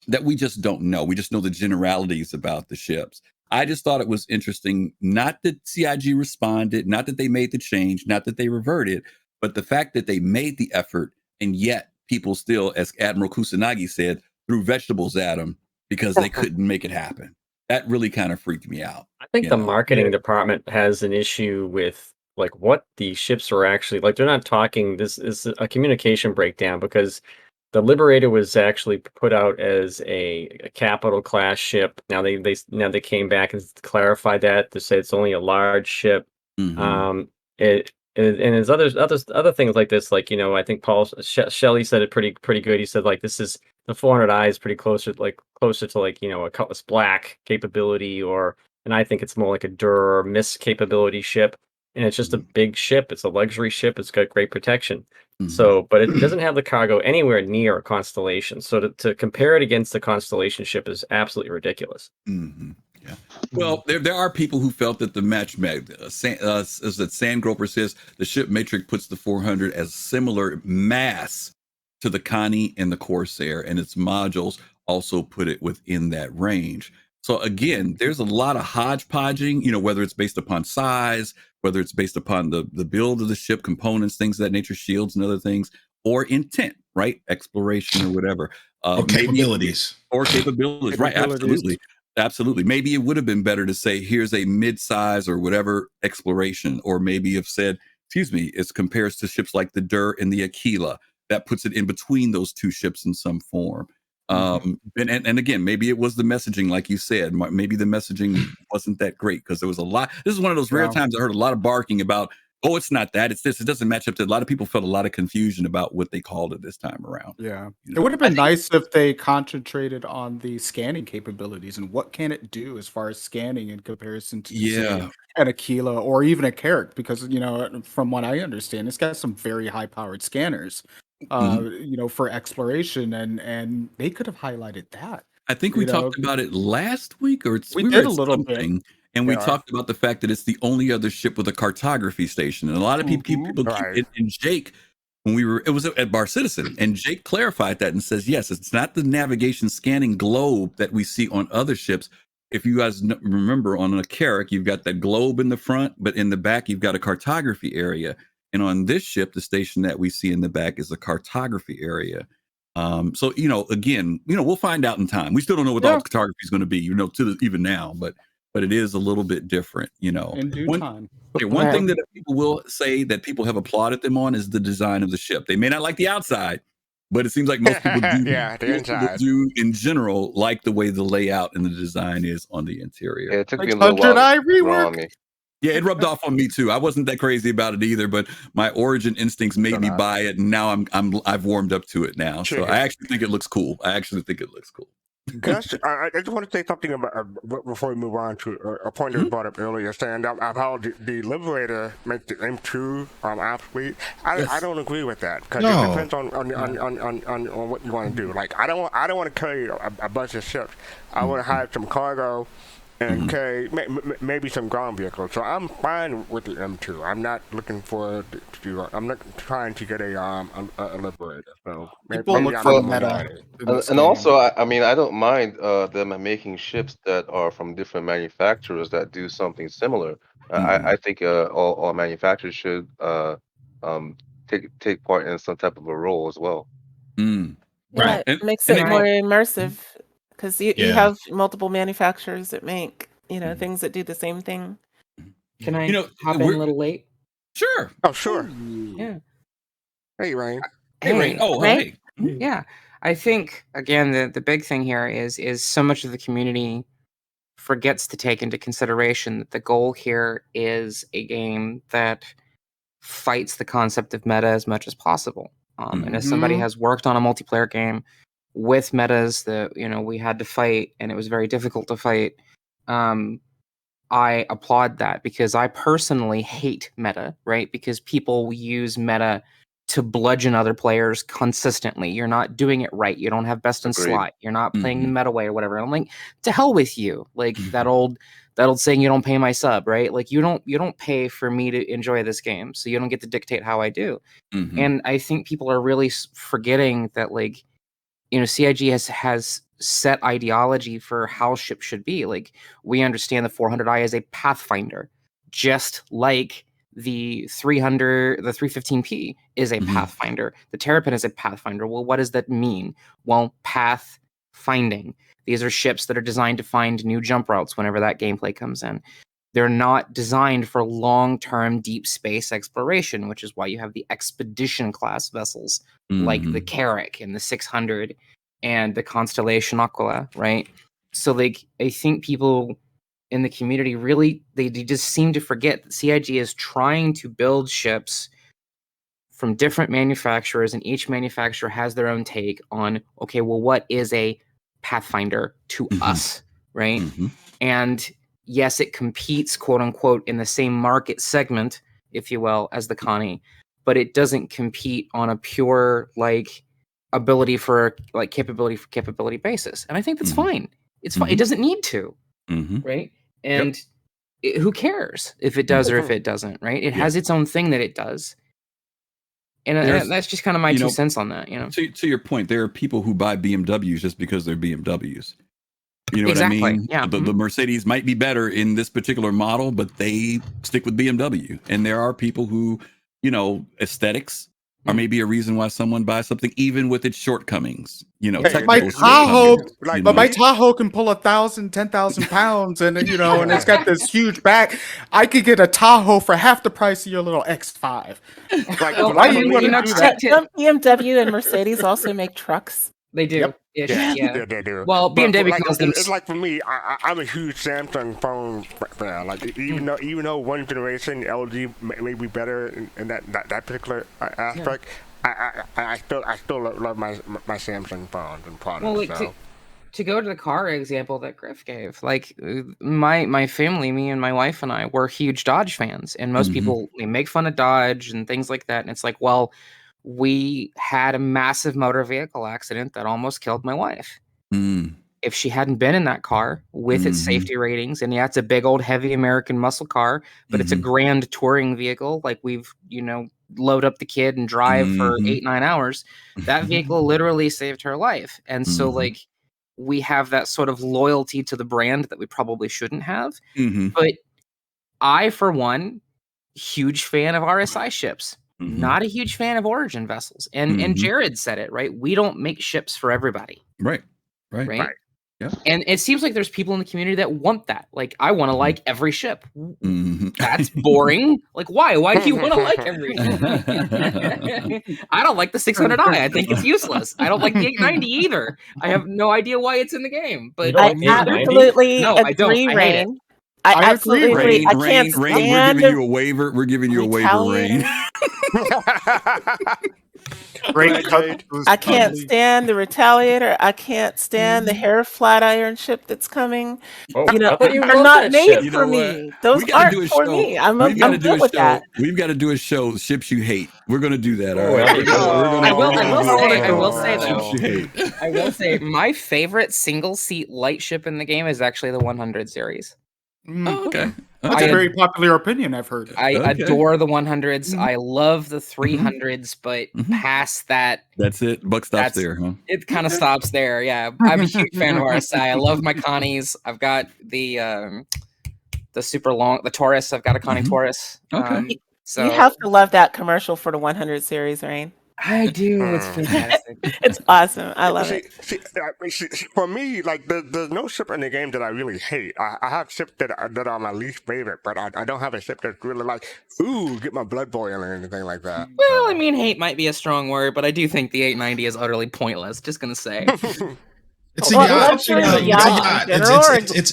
that we just don't know. We just know the generalities about the ships. I just thought it was interesting, not that CIG responded, not that they made the change, not that they reverted, but the fact that they made the effort, and yet people still, as Admiral Kusanagi said, threw vegetables at them because they couldn't make it happen. That really kind of freaked me out. I think the marketing department has an issue with like what the ships are actually like. They're not talking. This is a communication breakdown, because the Liberator was actually put out as a capital class ship. Now they came back and clarified that to say it's only a large ship. And there's other things like this, like, I think Paul Shelley said it pretty good. He said, like, this is the 400i is pretty closer to like a Cutlass Black capability, and I think it's more like a Dur Miss capability ship. And it's just a big ship. It's a luxury ship. It's got great protection. So, but it doesn't have the cargo anywhere near a Constellation. So to compare it against the Constellation ship is absolutely ridiculous. Yeah. Well, there are people who felt that the match, as that Sandgroper says, the ship matrix puts the 400 as similar mass to the Connie and the Corsair, and its modules also put it within that range. So again, there's a lot of hodgepodging, whether it's based upon size, whether it's based upon the build of the ship, components, things of that nature, shields and other things, or intent, right? Exploration or whatever. Or capabilities. Right, absolutely. Maybe it would have been better to say, here's a mid-size or whatever exploration, or maybe have said, it compares to ships like the Dur and the Aquila. That puts it in between those two ships in some form. And again, maybe it was the messaging, like you said. Maybe the messaging wasn't that great, because there was a lot. This is one of those rare times I heard a lot of barking about, oh, it's not that, it's this. It doesn't match up to. A lot of people felt a lot of confusion about what they called it this time around. Yeah, it would have been nice if they concentrated on the scanning capabilities and what can it do as far as scanning in comparison to say, an Aquila or even a Carrack, because from what I understand, it's got some very high powered scanners. For exploration, and they could have highlighted that. I think we talked about it last week, or we did a little bit, and we talked about the fact that it's the only other ship with a cartography station, and a lot of people and Jake, when it was at Bar Citizen, and Jake clarified that and says, yes, it's not the navigation scanning globe that we see on other ships. If you guys remember, on a Carrack, you've got that globe in the front, but in the back, you've got a cartography area. And on this ship, the station that we see in the back is a cartography area. So, again, we'll find out in time. We still don't know what all the cartography is going to be, even now, but it is a little bit different, In due time. One thing that people will say that people have applauded them on is the design of the ship. They may not like the outside, but it seems like most people do. Yeah, the inside. Do in general like the way the layout and the design is on the interior. Yeah, it took me a little while. rework. On me. Yeah, it rubbed off on me too. I wasn't that crazy about it either, but my origin instincts made me buy it, and now I've warmed up to it now. So I actually think it looks cool. Gus, I just want to say something about before we move on to a point that was brought up earlier, saying how the Liberator makes the M2 obsolete. I don't agree with that because it depends on what you want to do. Like I don't want to carry a bunch of ships. I want to hide some cargo and carry maybe some ground vehicles. So I'm fine with the M2. I'm not looking for I'm not trying to get a Liberator. So people look for meta. And also, I mean, I don't mind them making ships that are from different manufacturers that do something similar. I think all manufacturers should take part in some type of a role as well. Yeah, it makes it more immersive because you have multiple manufacturers that make things that do the same thing. Can I hop in a little late? Sure. Oh, sure. Yeah. Hey, Ryan. Hey, Ryan. Oh, hey. Yeah. I think again the big thing here is so much of the community forgets to take into consideration that the goal here is a game that fights the concept of meta as much as possible. And as somebody has worked on a multiplayer game with metas that we had to fight, and it was very difficult to fight, I applaud that because I personally hate meta, right? Because people use meta to bludgeon other players consistently. You're not doing it right. You don't have best in slot. You're not playing the meta way or whatever. I'm like, to hell with you. Like that old saying, you don't pay my sub, right? Like you don't pay for me to enjoy this game, so you don't get to dictate how I do. And I think people are really forgetting that, like, CIG has set ideology for how ships should be. Like, we understand the 400i as a pathfinder, just like the 315p is a pathfinder. The Terrapin is a pathfinder. Well, what does that mean? Well, path finding. These are ships that are designed to find new jump routes whenever that gameplay comes in. They're not designed for long-term deep space exploration, which is why you have the expedition class vessels like the Carrack and the 600 and the Constellation Aquila, right? So, like, I think people in the community really, they just seem to forget that CIG is trying to build ships from different manufacturers, and each manufacturer has their own take on, okay, well, what is a pathfinder to us, right? And yes, it competes, quote unquote, in the same market segment, if you will, as the Connie, but it doesn't compete on a pure ability for capability basis. And I think that's fine. It's fine. It doesn't need to, right? And who cares if it does or if it doesn't, right? It has its own thing that it does. And that's just kind of my 2 cents on that, To your point, there are people who buy BMWs just because they're BMWs. You know what I mean? Yeah. The Mercedes might be better in this particular model, but they stick with BMW. And there are people who, aesthetics are maybe a reason why someone buys something, even with its shortcomings. My Tahoe can pull 1,000, 10,000 pounds, and and it's got this huge back. I could get a Tahoe for half the price of your little X5. Why do you want to do that? Some BMW and Mercedes also make trucks. They do. Yeah, they do. Well, BMW calls them. It's like for me, I'm a huge Samsung phone fan. Like even though one generation LG may be better in that particular aspect, I still love my Samsung phones and products. Well, to go to the car example that Griff gave, like my family, me and my wife and I, were huge Dodge fans, and most people make fun of Dodge and things like that, and it's like, well, we had a massive motor vehicle accident that almost killed my wife. If she hadn't been in that car with its safety ratings, and it's a big old heavy American muscle car, but it's a grand touring vehicle, like we've, load up the kid and drive for 8-9 hours, that vehicle literally saved her life. And so, like, we have that sort of loyalty to the brand that we probably shouldn't have. But I, for one, huge fan of RSI ships. Not a huge fan of Origin vessels. And Jared said it, right? We don't make ships for everybody. Right. Yeah. And it seems like there's people in the community that want that. Like, I want to like every ship. That's boring. Like, why? Why do you want to like every ship? I don't like the 600i. I think it's useless. I don't like the 890 either. I have no idea why it's in the game. But I absolutely no, I don't. agree, I hate it. Rain. I absolutely agree. I can't Rain, we're stand giving you a waiver. We're giving you a waiver, Rain. I can't stand the Retaliator. I can't stand the hair flat iron ship that's coming. You know, thought you they're loved not that made ship. for me. Those aren't for me. I'm good with that. We've got to do a show, ships you hate. We're going to do that. Oh, All right. I will say though. Ships you hate. I will say my favorite single seat light ship in the game is actually the 100 series. Oh, okay. That's a very popular opinion I've heard. I adore the 100s. I love the 300s, but past that, that's it. Buck stops there, huh? It kind of stops there. Yeah, I'm a huge fan of RSI. I love my Connies. I've got the super long, the Taurus. I've got a Connie Taurus. Okay. So you have to love that commercial for the 100 series, Rain. I do. It's fantastic. It's awesome. I love it. See, for me, like there's no ship in the game that I really hate. I have ships that are my least favorite, but I don't have a ship that's really like, ooh, get my blood boiling or anything like that. Well, I mean, hate might be a strong word, but I do think the 890 is utterly pointless. Just gonna say. It's a yacht. It's a yacht.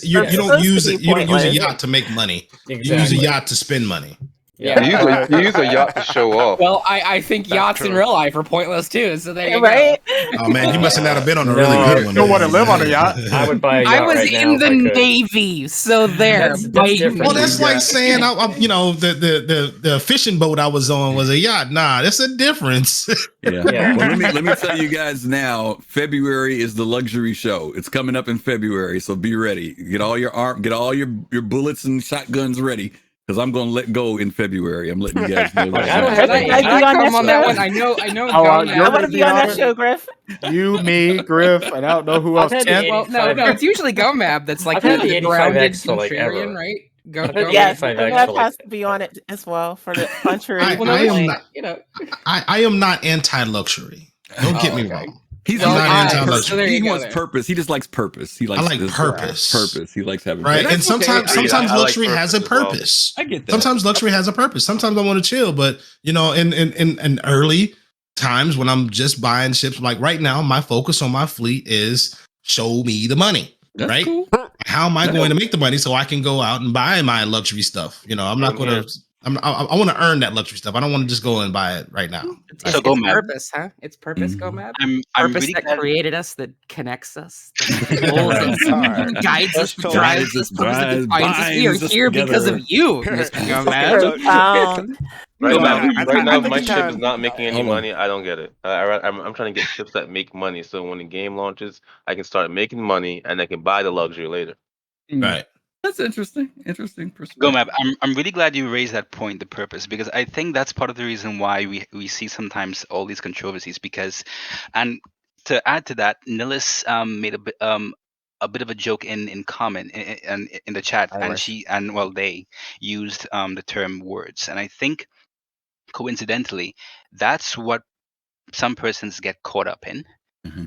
You don't use a yacht to make money. Exactly. You use a yacht to spend money. Yeah. You use a yacht to show off. Well, I think yachts in real life are pointless too. So there you go. Oh man, you must not have been on a really good one. You don't want to live on a yacht. I would buy a yacht. I was right in now the Navy, so there. That's different. Well, that's like saying, the fishing boat I was on was a yacht. Nah, that's a difference. Yeah. Well, let me tell you guys now. February is the luxury show. It's coming up in February, so be ready. Get all your bullets and shotguns ready. Because I'm going to let go in February. I'm letting you guys know. I don't have any. I come on that one. I know. I want to be on that show, Griff. You, me, Griff, and I don't know who else. Well, no, it's usually Gomab that's like the grounded Centurion, right? Yes, Gomab has to be on it as well for the puncher. I am not anti-luxury. Don't get me wrong. He's not anti-luxury. He wants purpose. He just likes purpose. He likes purpose. Purpose. He likes having right. Purpose. And sometimes luxury has a purpose. I get that. Sometimes luxury has a purpose. Sometimes I want to chill, but in early times when I'm just buying ships, like right now, my focus on my fleet is show me the money. That's right? Cool. How am I going to make the money so I can go out and buy my luxury stuff? I'm not going to. I want to earn that luxury stuff. I don't want to just go and buy it right now. It's purpose, huh? It's purpose, Gomab. Purpose really that created us, that connects us, that guides us, drives us, we are here because of you, Mr. Gomab. Right now, if my ship is not making any money, I don't get it. I'm trying to get ships that make money, so when the game launches, I can start making money and I can buy the luxury later. Right. That's interesting. Interesting perspective. Gomab, I'm really glad you raised that point, the purpose, because I think that's part of the reason why we see sometimes all these controversies. Because, and to add to that, Nilis made a bit of a joke in comment in the chat, and they used the term words, and I think coincidentally that's what some persons get caught up in,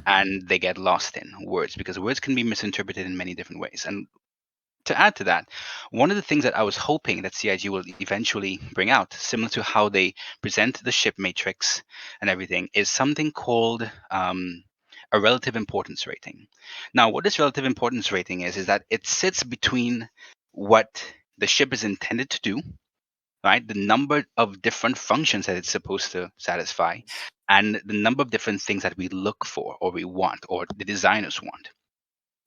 and they get lost in words, because words can be misinterpreted in many different ways. And to add to that, one of the things that I was hoping that CIG will eventually bring out, similar to how they present the ship matrix and everything, is something called a relative importance rating. Now, what this relative importance rating is that it sits between what the ship is intended to do, right? The number of different functions that it's supposed to satisfy, and the number of different things that we look for or we want or the designers want.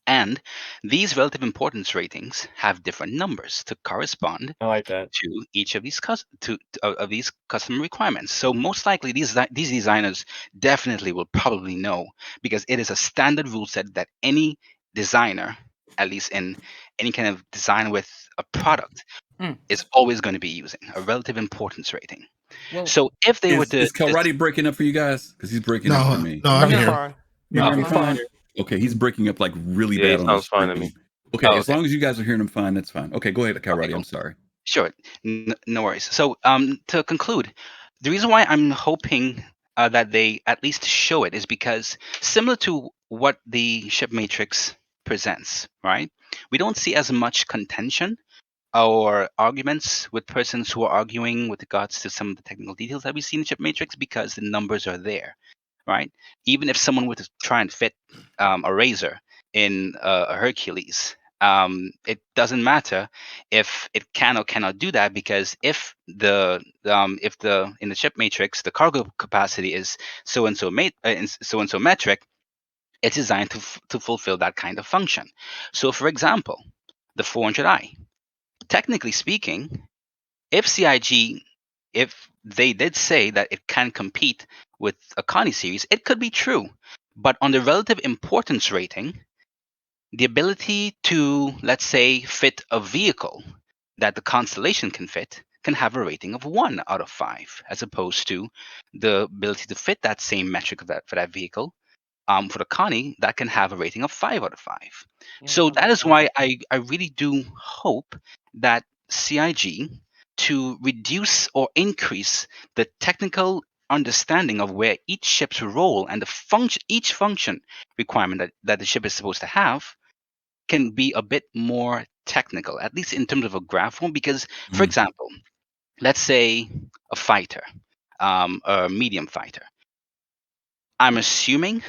And these relative importance ratings have different numbers to correspond to each of these these customer requirements. So most likely these designers definitely will probably know, because it is a standard rule set that any designer, at least in any kind of design with a product, is always going to be using a relative importance rating. Well, so if they were to... Is Kalrati breaking up for you guys? Because he's breaking up for me. No, I'm here. You're fine. Okay, he's breaking up like really bad on the fine to me. Okay, as long as you guys are hearing him fine, that's fine. Okay, go ahead, Kalrati. Okay, I'm sorry. Sure, no worries. So to conclude, the reason why I'm hoping that they at least show it is because, similar to what the ship matrix presents, right? We don't see as much contention or arguments with persons who are arguing with regards to some of the technical details that we see in chip matrix because the numbers are there, right? Even if someone were to try and fit a razor in a Hercules, it doesn't matter if it can or cannot do that, because if the in the chip matrix the cargo capacity is so and so metric, it's designed to fulfill that kind of function. So, for example, the 400i. Technically speaking, if CIG, if they did say that it can compete with a Connie series, it could be true. But on the relative importance rating, the ability to, let's say, fit a vehicle that the Constellation can fit can have a rating of 1 out of 5, as opposed to the ability to fit that same metric for that vehicle for the Connie that can have a rating of 5 out of 5. So that is why I really do hope that CIG, to reduce or increase the technical understanding of where each ship's role and each function requirement that the ship is supposed to have, can be a bit more technical, at least in terms of a graph form. Because, for example, let's say a fighter, a medium fighter. I'm assuming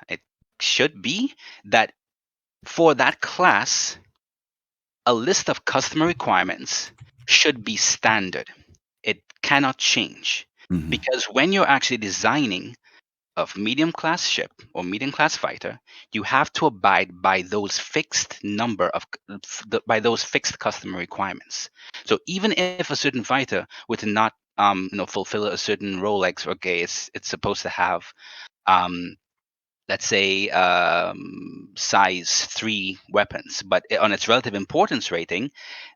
it should be that for that class, a list of customer requirements should be standard. It cannot change, because when you're actually designing a medium class ship or medium class fighter, you have to abide by those fixed by those fixed customer requirements. So even if a certain fighter were to not fulfill a certain role, like, okay, it's supposed to have let's say size 3 weapons, but on its relative importance rating,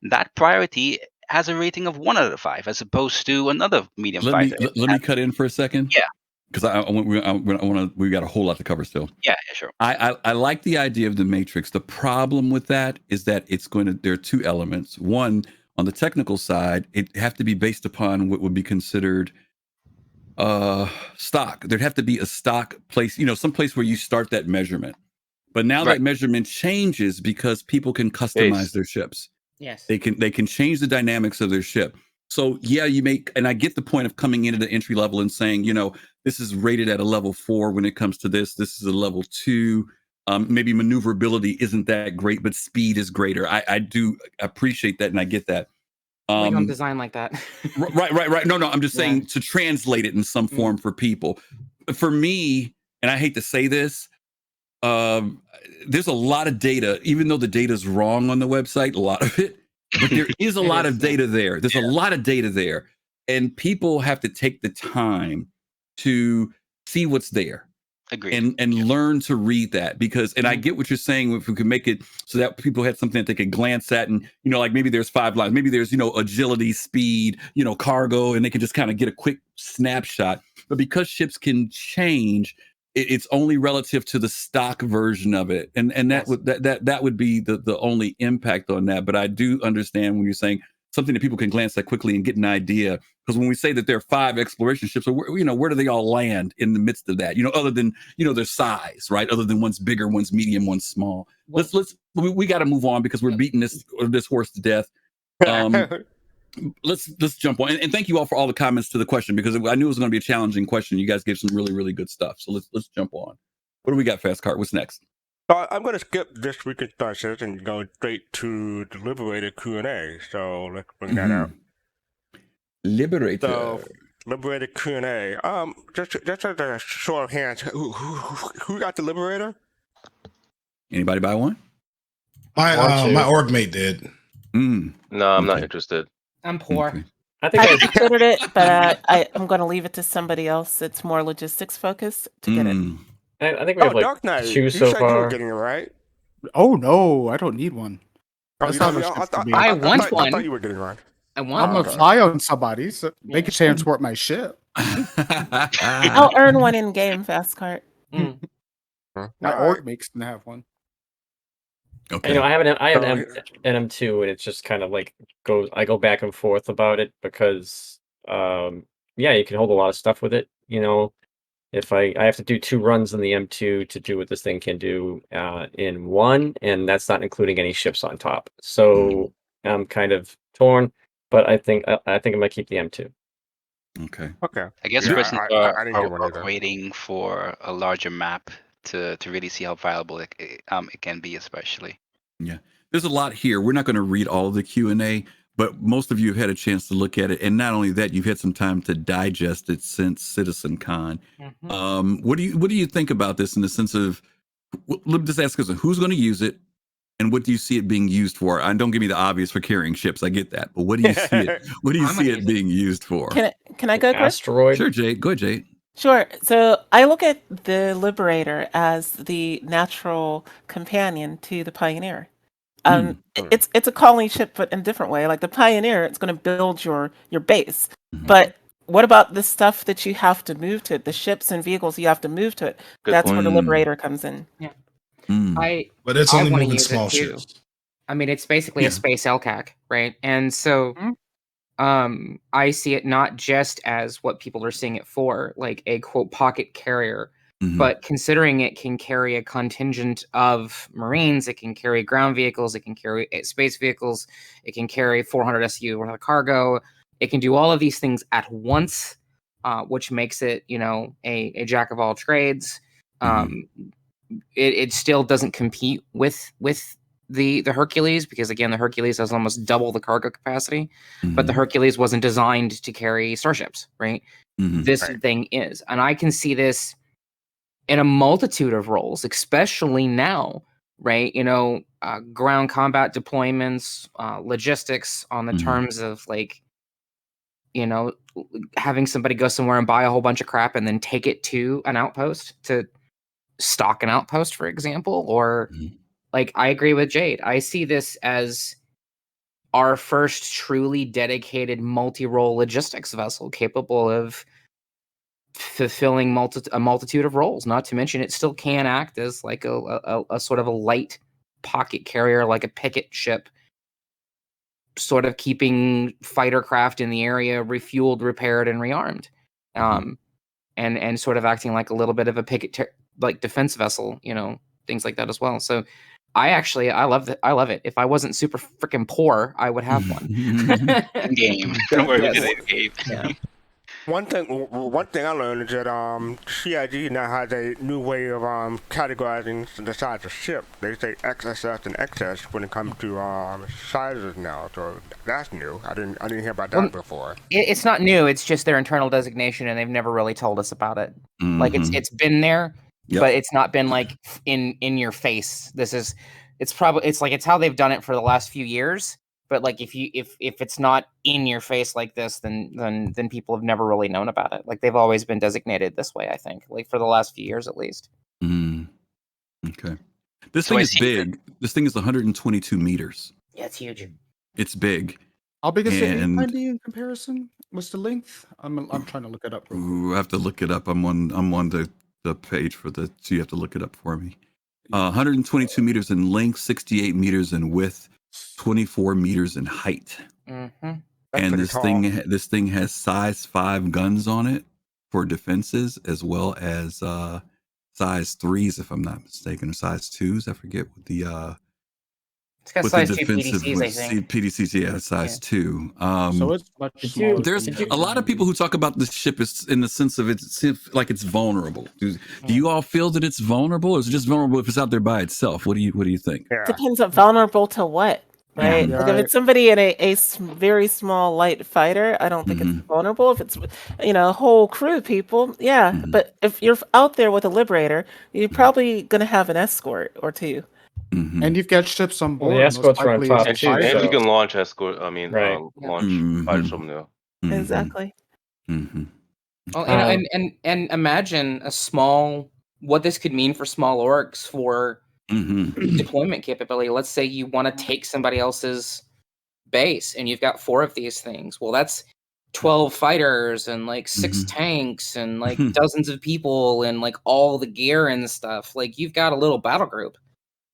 that priority has a rating of 1 out of 5, as opposed to another medium fighter. Let me cut in for a second. Yeah. Because we got a whole lot to cover still. Yeah, sure. I like the idea of the matrix. The problem with that is that there are two elements. One, on the technical side, it have to be based upon what would be considered stock. There'd have to be a stock place, some place where you start that measurement. But now that measurement changes because people can customize their ships. Yes. They can change the dynamics of their ship. So yeah, and I get the point of coming into the entry level and saying, this is rated at a level 4 when it comes to this. This is a level 2. Maybe maneuverability isn't that great, but speed is greater. I do appreciate that, and I get that. We don't design like that. Right. No, I'm just saying to translate it in some form for people. For me, and I hate to say this, there's a lot of data, even though the data is wrong on the website, a lot of it, but there is a lot of data there. There's a lot of data there, and people have to take the time to see what's there. Agreed. And learn to read that, because, and I get what you're saying, if we could make it so that people had something that they could glance at, and like maybe there's 5 lines, maybe there's agility, speed, cargo, and they can just kind of get a quick snapshot. But because ships can change, it's only relative to the stock version of it, and that would be the only impact on that. But I do understand when you're saying something that people can glance at quickly and get an idea. Because when we say that there are 5 exploration ships, where do they all land in the midst of that? Other than their size, right? Other than one's bigger, one's medium, one's small. We got to move on because we're beating this horse to death. Let's jump on, and thank you all for all the comments to the question, because I knew it was going to be a challenging question. You guys gave some really, really good stuff. So let's jump on. What do we got, Fast Cart? What's next? I'm going to skip this week in Star Citizen and go straight to the Liberator Q&A. So let's bring that out. Liberator. So, Liberator Q&A. Just as a show of hands, who got the Liberator? Anybody buy one? My org mate did. No, I'm not interested. I'm poor. Okay. I considered it, but I'm going to leave it to somebody else. It's more logistics focused to get it. I think we have like Dark Knight, 2 you so said you were far. getting it, right? Oh no, I don't need one. Oh, That's you not don't- a shift for me. I want one. I thought you were getting one. I I'm want gonna one. fly on somebody, so they can transport my ship. I'll earn one in game, Fast Cart. My All org right. makes them have one. Okay. I have an So- M2, and it's just kind of like I go back and forth about it because you can hold a lot of stuff with it. if I have to do 2 runs in the M2 to do what this thing can do in 1, and that's not including any ships on top. So I'm kind of torn, but I think I might keep the M2. Okay. I guess Yeah, persons I didn't get one are either. waiting for a larger map to really see how viable it can be, especially. Yeah, there's a lot here. We're not going to read all of the Q&A, but most of you have had a chance to look at it, and not only that, you've had some time to digest it since CitizenCon. What do you think about this in the sense of? Let me just ask us: who's going to use it, and what do you see it being used for? And don't give me the obvious for carrying ships. I get that, but what do you see it? What do you see it being used for? Can I go, Chris? Asteroid. Sure, Jade. Go ahead, Jade. Sure. So I look at the Liberator as the natural companion to the Pioneer. It's a colony ship, but in a different way. Like the Pioneer, it's going to build your base. But what about the stuff that you have to move to it? The ships and vehicles you have to move to it. That's where the Liberator comes in. Yeah. But it's I only wanna moving use it small too. ships. I mean, it's basically a space LCAC, right? And so I see it not just as what people are seeing it for, like a quote pocket carrier, but considering it can carry a contingent of Marines, it can carry ground vehicles, it can carry space vehicles, it can carry 400 SU worth of cargo, it can do all of these things at once, which makes it, a jack of all trades. It still doesn't compete with the Hercules, because again, the Hercules has almost double the cargo capacity, but the Hercules wasn't designed to carry starships, right? This thing is, and I can see this in a multitude of roles, especially now, right? Ground combat deployments, logistics on the terms of like, having somebody go somewhere and buy a whole bunch of crap and then take it to an outpost to stock an outpost, for example, or like I agree with Jade. I see this as our first truly dedicated multi-role logistics vessel capable of fulfilling a multitude of roles. Not to mention, it still can act as like a sort of a light pocket carrier, like a picket ship, sort of keeping fighter craft in the area refueled, repaired, and rearmed, and sort of acting like a little bit of a picket like defense vessel, things like that as well. So I love it. If I wasn't super freaking poor, I would have one. Game. Don't worry, Yes. game. Yeah. One thing I learned is that CIG now has a new way of categorizing the size of ship. They say XSS and XS when it comes to sizes now. So that's new. I didn't hear about that before. It's not new. It's just their internal designation, and they've never really told us about it. Like it's been there, but it's not been like in your face. It's how they've done it for the last few years. But like if it's not in your face like this, then people have never really known about it. Like they've always been designated this way, I think, like for the last few years at least. Okay. This thing is big. This thing is 122 meters. Yeah, it's huge. It's big. How big is the 890 in comparison? What's the length? I'm trying to look it up. Ooh, I have to look it up. I'm on the page for so you have to look it up for me. 122 meters in length, 68 meters in width, 24 meters in height. That's And this tall. this thing has size 5 guns on it for defenses, as well as size 3s, if I'm not mistaken, or size 2s. I forget what the It's got size 2 PDCs, I think. PDCs, yeah, size 2. So it's much smaller. There's a lot of people who talk about this ship is in the sense of it's like it's vulnerable. Do you all feel that it's vulnerable, or is it just vulnerable if it's out there by itself? What do you think? Yeah. Depends on vulnerable to what, right? Yeah. Like if it's somebody in a very small light fighter, I don't think it's vulnerable. If it's a whole crew of people, yeah. But if you're out there with a Liberator, you're probably gonna have an escort or two. And you've got ships on board. Well, the escorts most are on likely top it's too, And fire. you can launch escort. I mean, Right. launch fighters from there. Exactly. Well, and imagine what this could mean for small orgs for deployment capability. Let's say you want to take somebody else's base and you've got 4 of these things. Well, that's 12 fighters and like 6 tanks and like dozens of people and like all the gear and stuff. Like you've got a little battle group.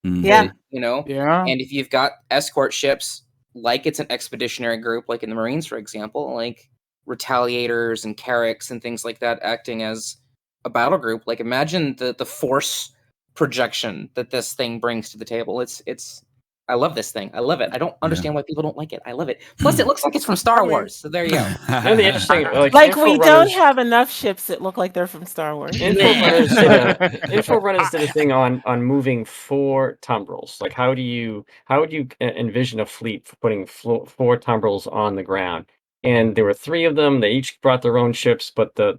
Yeah. Yeah. And if you've got escort ships, like it's an expeditionary group, like in the Marines, for example, like retaliators and carracks and things like that, acting as a battle group, like imagine the force projection that this thing brings to the table. It's I love this thing. I love it. I don't understand why people don't like it. I love it. Plus, it looks like it's from Star Wars. So there you go. Really interesting. Like we don't have enough ships that look like they're from Star Wars. Info Runners did a thing on moving 4 tumbrels. Like, how would you envision a fleet for putting 4 tumbrels on the ground? And there were 3 of them. They each brought their own ships, but the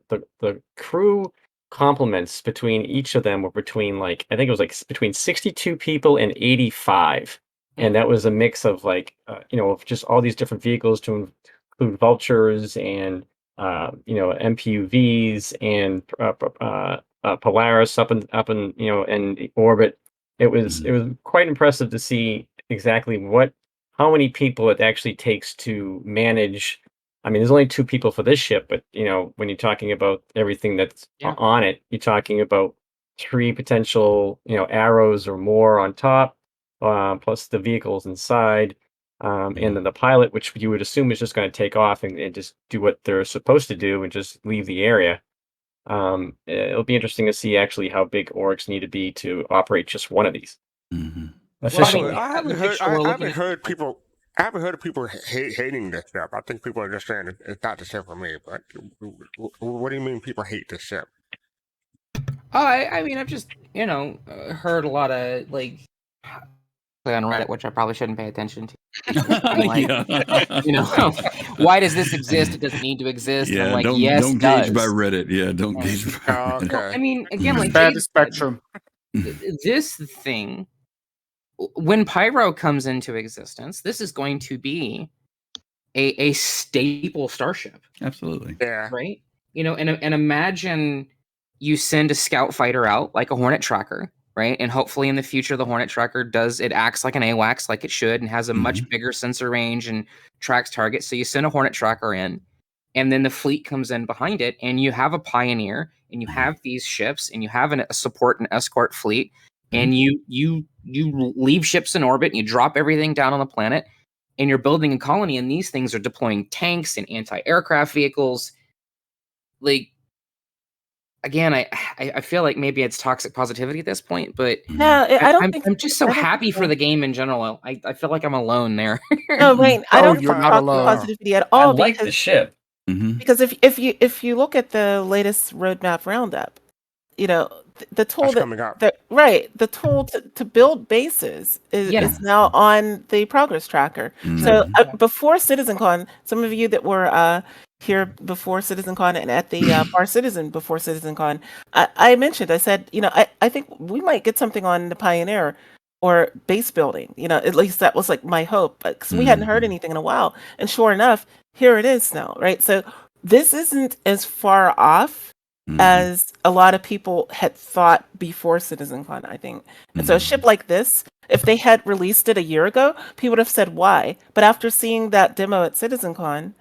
crew complements between each of them were between, like, I think it was like between 62 people and 85. And that was a mix of like, of just all these different vehicles to include vultures and, MPUVs and Polaris up in in orbit. It was quite impressive to see exactly how many people it actually takes to manage. I mean, there's only 2 people for this ship, but when you're talking about everything that's on it, you're talking about 3 potential arrows or more on top. Plus the vehicles inside, and then the pilot, which you would assume is just going to take off and just do what they're supposed to do and just leave the area. It'll be interesting to see actually how big orgs need to be to operate just one of these. Efficiently. Well, I haven't heard people hating this ship. I think people are just saying it's not the ship for me. But what do you mean people hate this ship? I mean, I've just heard a lot of like on Reddit, which I probably shouldn't pay attention to. Why does this exist? It doesn't need to exist. Yeah, I'm like, don't gauge by Reddit. Yeah, don't gauge by Reddit. Okay. Well, I mean, again, like bad spectrum. This thing, when Pyro comes into existence, this is going to be a staple starship. Absolutely. Yeah. Right. And imagine you send a scout fighter out like a Hornet tracker. Right. And hopefully in the future, the Hornet tracker acts like an AWACS like it should and has a much bigger sensor range and tracks targets. So you send a Hornet tracker in and then the fleet comes in behind it and you have a Pioneer and you have these ships and you have a support and escort fleet and you leave ships in orbit and you drop everything down on the planet and you're building a colony and these things are deploying tanks and anti-aircraft vehicles. Like, again, I feel like maybe it's toxic positivity at this point, but I'm just so happy for the game in general. I feel like I'm alone there. No, Wayne, I don't you're think not toxic alone. positivity at all. I like the ship. Because if you look at the latest roadmap roundup, the tool the tool to build bases is now on the progress tracker. So before CitizenCon, some of you that were here before CitizenCon and at the Bar Citizen before CitizenCon, I said, I think we might get something on the Pioneer or base building. At least that was like my hope, because we hadn't heard anything in a while. And sure enough, here it is now, right? So this isn't as far off as a lot of people had thought before CitizenCon, I think. And so a ship like this, if they had released it a year ago, people would have said why. But after seeing that demo at CitizenCon,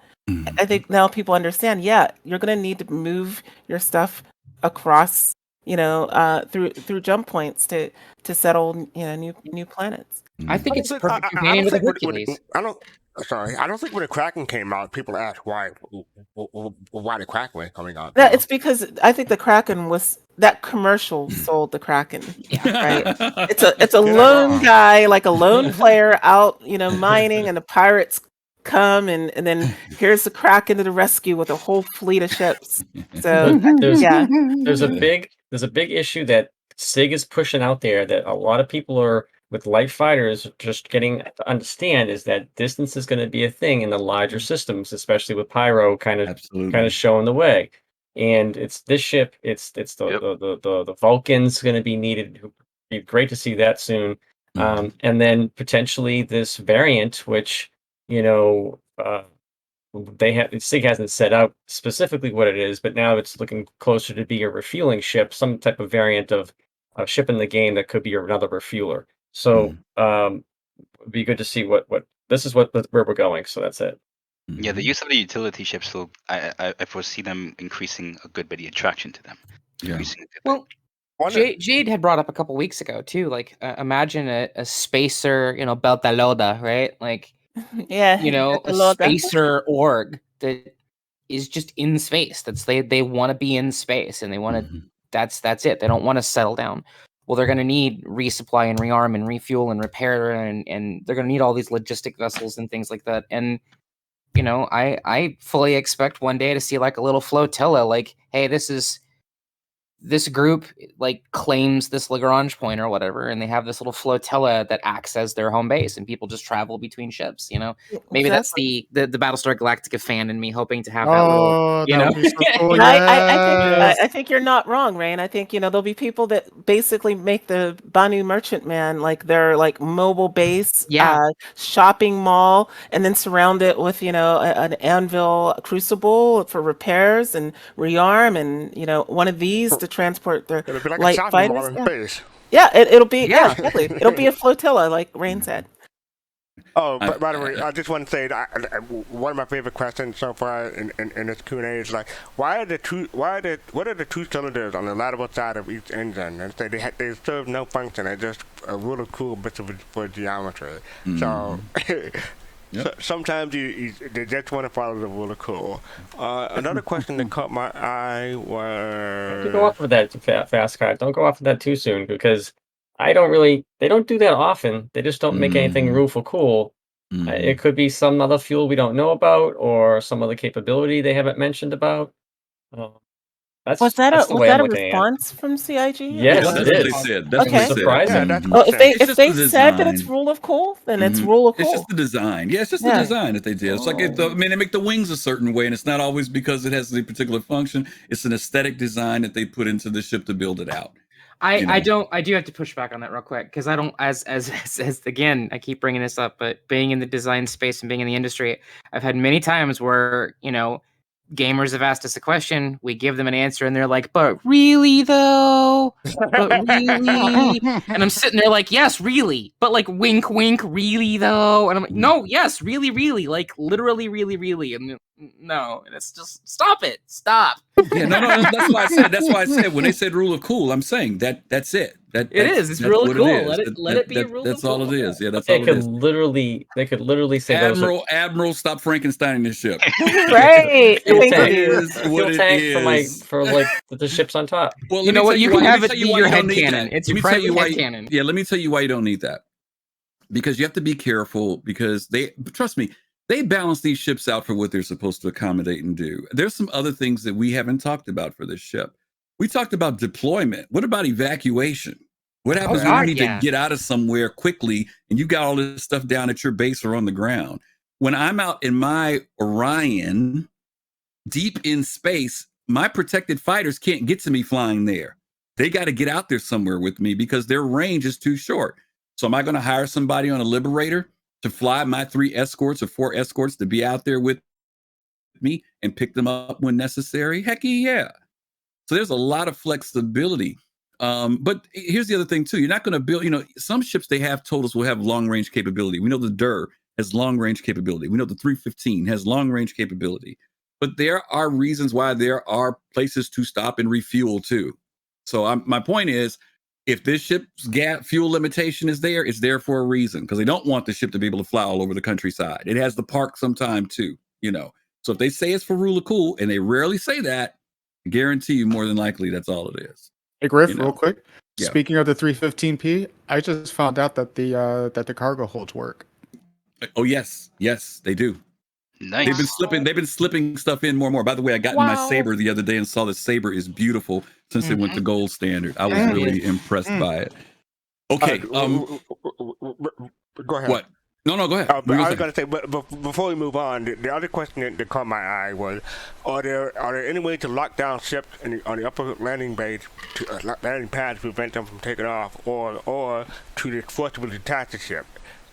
I think now people understand, you're going to need to move your stuff across, through jump points to settle, new planets. I think it's perfect companion with a Hercules. I don't think when the Kraken came out, people asked why the Kraken was coming out. Yeah, it's because I think the Kraken that commercial sold the Kraken. Right? It's a lone guy, like a lone player out, mining, and the pirates come and then here's the Kraken to the rescue with a whole fleet of ships. So there's a big issue that SIG is pushing out there that a lot of people are with light fighters just getting to understand, is that distance is going to be a thing in the larger systems, especially with Pyro kind of showing the way. And it's this ship, it's the Vulcans going to be needed. It'd be great to see that soon. And then potentially this variant, which SIG hasn't set out specifically what it is, but now it's looking closer to be a refueling ship, some type of variant of a ship in the game that could be another refueler. So it'd be good to see what this is where we're going. So that's it. Yeah, the use of the utility ships will I foresee them increasing a good bit of attraction to them. Well, Jade had brought up a couple weeks ago too. Like, imagine a spacer, Beltalowda, right? Like, a spacer org that is just in space. They want to be in space and they want to that's it. They don't want to settle down. Well, they're going to need resupply and rearm and refuel and repair, and they're going to need all these logistic vessels and things like that. And you know, I fully expect one day to see like a little flotilla, like, hey, this group like claims this Lagrange point or whatever, and they have this little flotilla that acts as their home base, and people just travel between ships. You know, maybe Exactly. that's the Battlestar Galactica fan in me hoping to have that little, you that know. would be so cool. And Yes. I think you're not wrong, Rain. I think, you know, there'll be people that basically make the Banu Merchantman like their like mobile base, shopping mall, and then surround it with, you know, an Anvil crucible for repairs and rearm, and you know, one of these to transport their It'll be like a light shopping fighters. mall in space. Yeah, it'll be exactly. It'll be a flotilla, like Rain said. Oh, but by the way, I just want to say that one of my favorite questions so far in this Q&A is like, what are the two cylinders on the lateral side of each engine? And say they serve no function. They're just a really cool bits for geometry. So. Yep. So sometimes they just want to follow the rule of cool. Another question that caught my eye was... Don't go off of that fast, Scott. Don't go off of that too soon, because they don't do that often. They just don't make anything rule for cool. It could be some other fuel we don't know about, or some other capability they haven't mentioned about. Was that a response from CIG? Yes, that's it what is. they said. That's Okay. what they Surprising. said. Yeah, that's Well, if they the said that it's design. rule of cool, then it's rule of cool. It's just the design. Yeah, it's just the design that they did. It's like, they make the wings a certain way, and it's not always because it has a particular function. It's an aesthetic design that they put into the ship to build it out. I do have to push back on that real quick, because I don't, as again, I keep bringing this up, but being in the design space and being in the industry, I've had many times where, you know, gamers have asked us a question, we give them an answer, and they're like, but really though? But really? And I'm sitting there like, yes, really. But like, wink, wink, really though? And I'm like, no, yes, really, really. Like, literally, really, really. And no. And it's just, stop it. Stop. Yeah, no, that's why I said when they said rule of cool, I'm saying that's it. It's rule of cool. Let it be a rule of cool. That's all it is. Yeah, that's They all it could is. they could literally say Admiral, stop Frankensteining this ship. Right. fuel tank for the ships on top. Well, you know what? You can have it be your head cannon. It's your private head cannon. Yeah, let me tell you why you don't need that. Because you have to be careful, because trust me, they balance these ships out for what they're supposed to accommodate and do. There's some other things that we haven't talked about for this ship. We talked about deployment. What about evacuation? What happens when you need to get out of somewhere quickly and you got all this stuff down at your base or on the ground? When I'm out in my Orion, deep in space, my protected fighters can't get to me flying there. They got to get out there somewhere with me because their range is too short. So am I going to hire somebody on a Liberator to fly my 3 escorts or 4 escorts to be out there with me and pick them up when necessary? Heck yeah. So there's a lot of flexibility. But here's the other thing too. You're not going to build, some ships they have totals will have long range capability. We know the DUR has long range capability. We know the 315 has long range capability. But there are reasons why there are places to stop and refuel too. So my point is, if this ship's fuel limitation is there, it's there for a reason, because they don't want the ship to be able to fly all over the countryside. It has to park sometime too, So if they say it's for rule of cool, and they rarely say that, I guarantee you more than likely that's all it is. Hey Griff, real quick. Yeah. Speaking of the 315P, I just found out that the cargo holds work. Oh yes, they do. Nice. They've been slipping stuff in more and more. By the way, I got in my Saber the other day and saw the Saber is beautiful since it went to gold standard. I was really impressed by it. Okay. Go ahead. What? No, go ahead. I was going to say, but before we move on, the other question that caught my eye was: Are there any way to lock down ships on the upper landing pad to prevent them from taking off, or to forcibly detach the ship?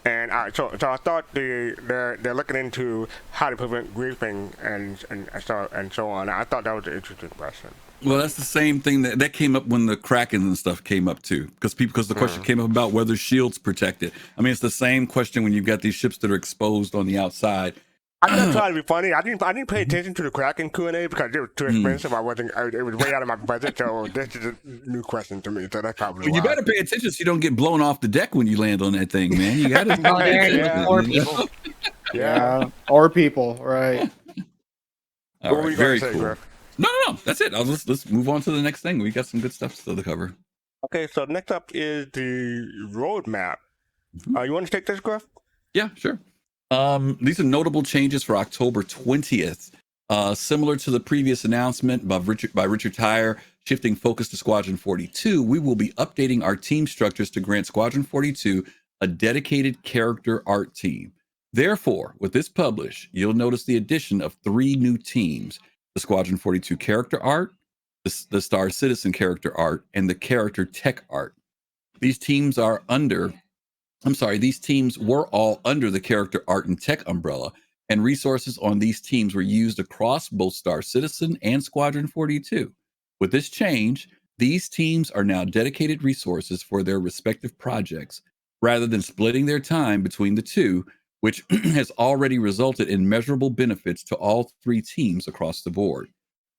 And so I thought they're looking into how to prevent griefing and so on. I thought that was an interesting question. Well, that's the same thing that came up when the Kraken and stuff came up too, because the question came up about whether shields protect it. I mean, it's the same question when you've got these ships that are exposed on the outside. I'm not trying to be funny. I didn't pay attention to the Kraken Q&A because it was too expensive. It was way out of my budget. So this is a new question to me. So that's probably why. You better pay attention so you don't get blown off the deck when you land on that thing, man. You got to. Or people. Yeah, or people, right? All right, very cool. Griff? No. that's it. Let's move on to the next thing. We got some good stuff still to cover. Okay, so next up is the roadmap. You want to take this, Griff? Yeah, sure. These are notable changes for October 20th. Similar to the previous announcement by Richard Tyre, shifting focus to Squadron 42, we will be updating our team structures to grant Squadron 42 a dedicated character art team. Therefore, with this publish, you'll notice the addition of 3 new teams: the Squadron 42 character art, the Star Citizen character art, and the character tech art. These teams were all under the character art and tech umbrella, and resources on these teams were used across both Star Citizen and Squadron 42. With this change, these teams are now dedicated resources for their respective projects, rather than splitting their time between the two, which has already resulted in measurable benefits to all 3 teams across the board.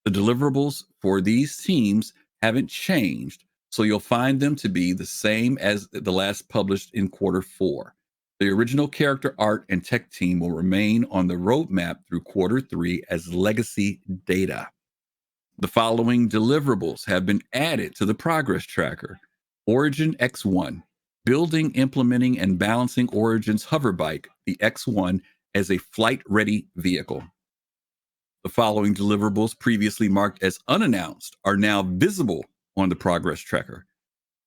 The deliverables for these teams haven't changed, so you'll find them to be the same as the last published in Q4. The original character art and tech team will remain on the roadmap through Q3 as legacy data. The following deliverables have been added to the progress tracker: Origin X1, building, implementing, and balancing Origin's hoverbike, the X1, as a flight-ready vehicle. The following deliverables, previously marked as unannounced, are now visible on the progress tracker: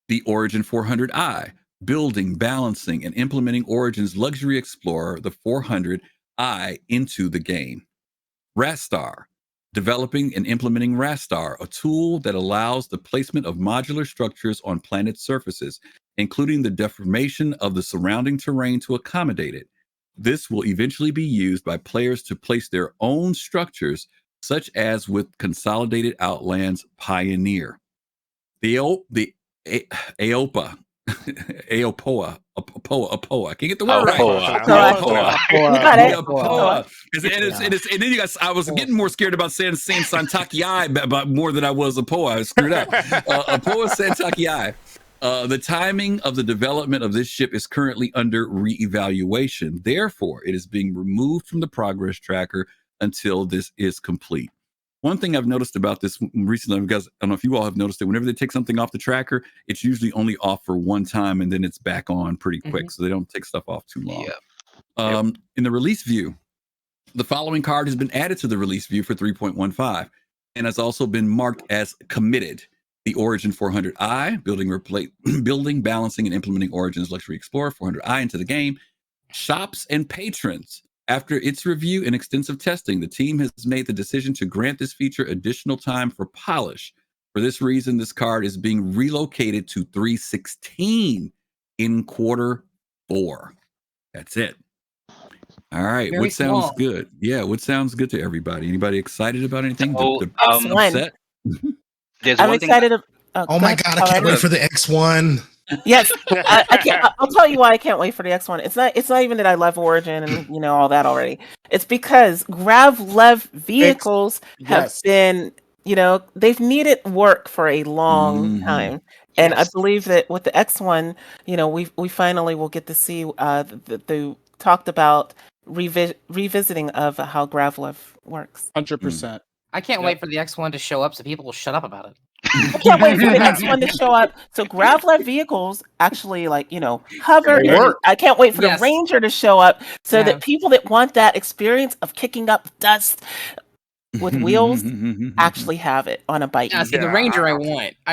the Origin 400i, building, balancing, and implementing Origin's luxury explorer, the 400i, into the game. Rastar, developing and implementing Rastar, a tool that allows the placement of modular structures on planet surfaces, including the deformation of the surrounding terrain to accommodate it. This will eventually be used by players to place their own structures, such as with Consolidated Outlands Pioneer. The AOPA, I can't get the word right. You got it. And then you guys, I was getting more scared about saying Santakiai about more than I was APOA. I screwed up. APOA Santakiai. The timing of the development of this ship is currently under re-evaluation. Therefore, it is being removed from the progress tracker until this is complete. One thing I've noticed about this recently, because I don't know if you all have noticed it, whenever they take something off the tracker, it's usually only off for one time and then it's back on pretty quick. So they don't take stuff off too long. In the release view, the following card has been added to the release view for 3.15 and has also been marked as committed: the Origin 400i, building, balancing, and implementing Origin's Luxury Explorer 400i into the game. Shops and patrons. After its review and extensive testing, the team has made the decision to grant this feature additional time for polish. For this reason, this card is being relocated to 316 in Q4. That's it. All right. Very what sounds small. good? Yeah. What sounds good to everybody? Anybody excited about anything? There's I'm one thing excited. Oh my God, I can't wait for the X1. Yes, I can't. I'll tell you why I can't wait for the X1. It's not even that I love Origin and all that already. It's because Gravlev vehicles have been, they've needed work for a long time. And I believe that with the X1, we finally will get to see the talked about revisiting of how Gravlev works. 100%. I can't wait for the X1 to show up so people will shut up about it. I can't wait for the X1 to show up. So Gravlev vehicles actually hover. And I can't wait for the Ranger to show up so that people that want that experience of kicking up dust with wheels actually have it on a bike. Yeah, see, the Ranger I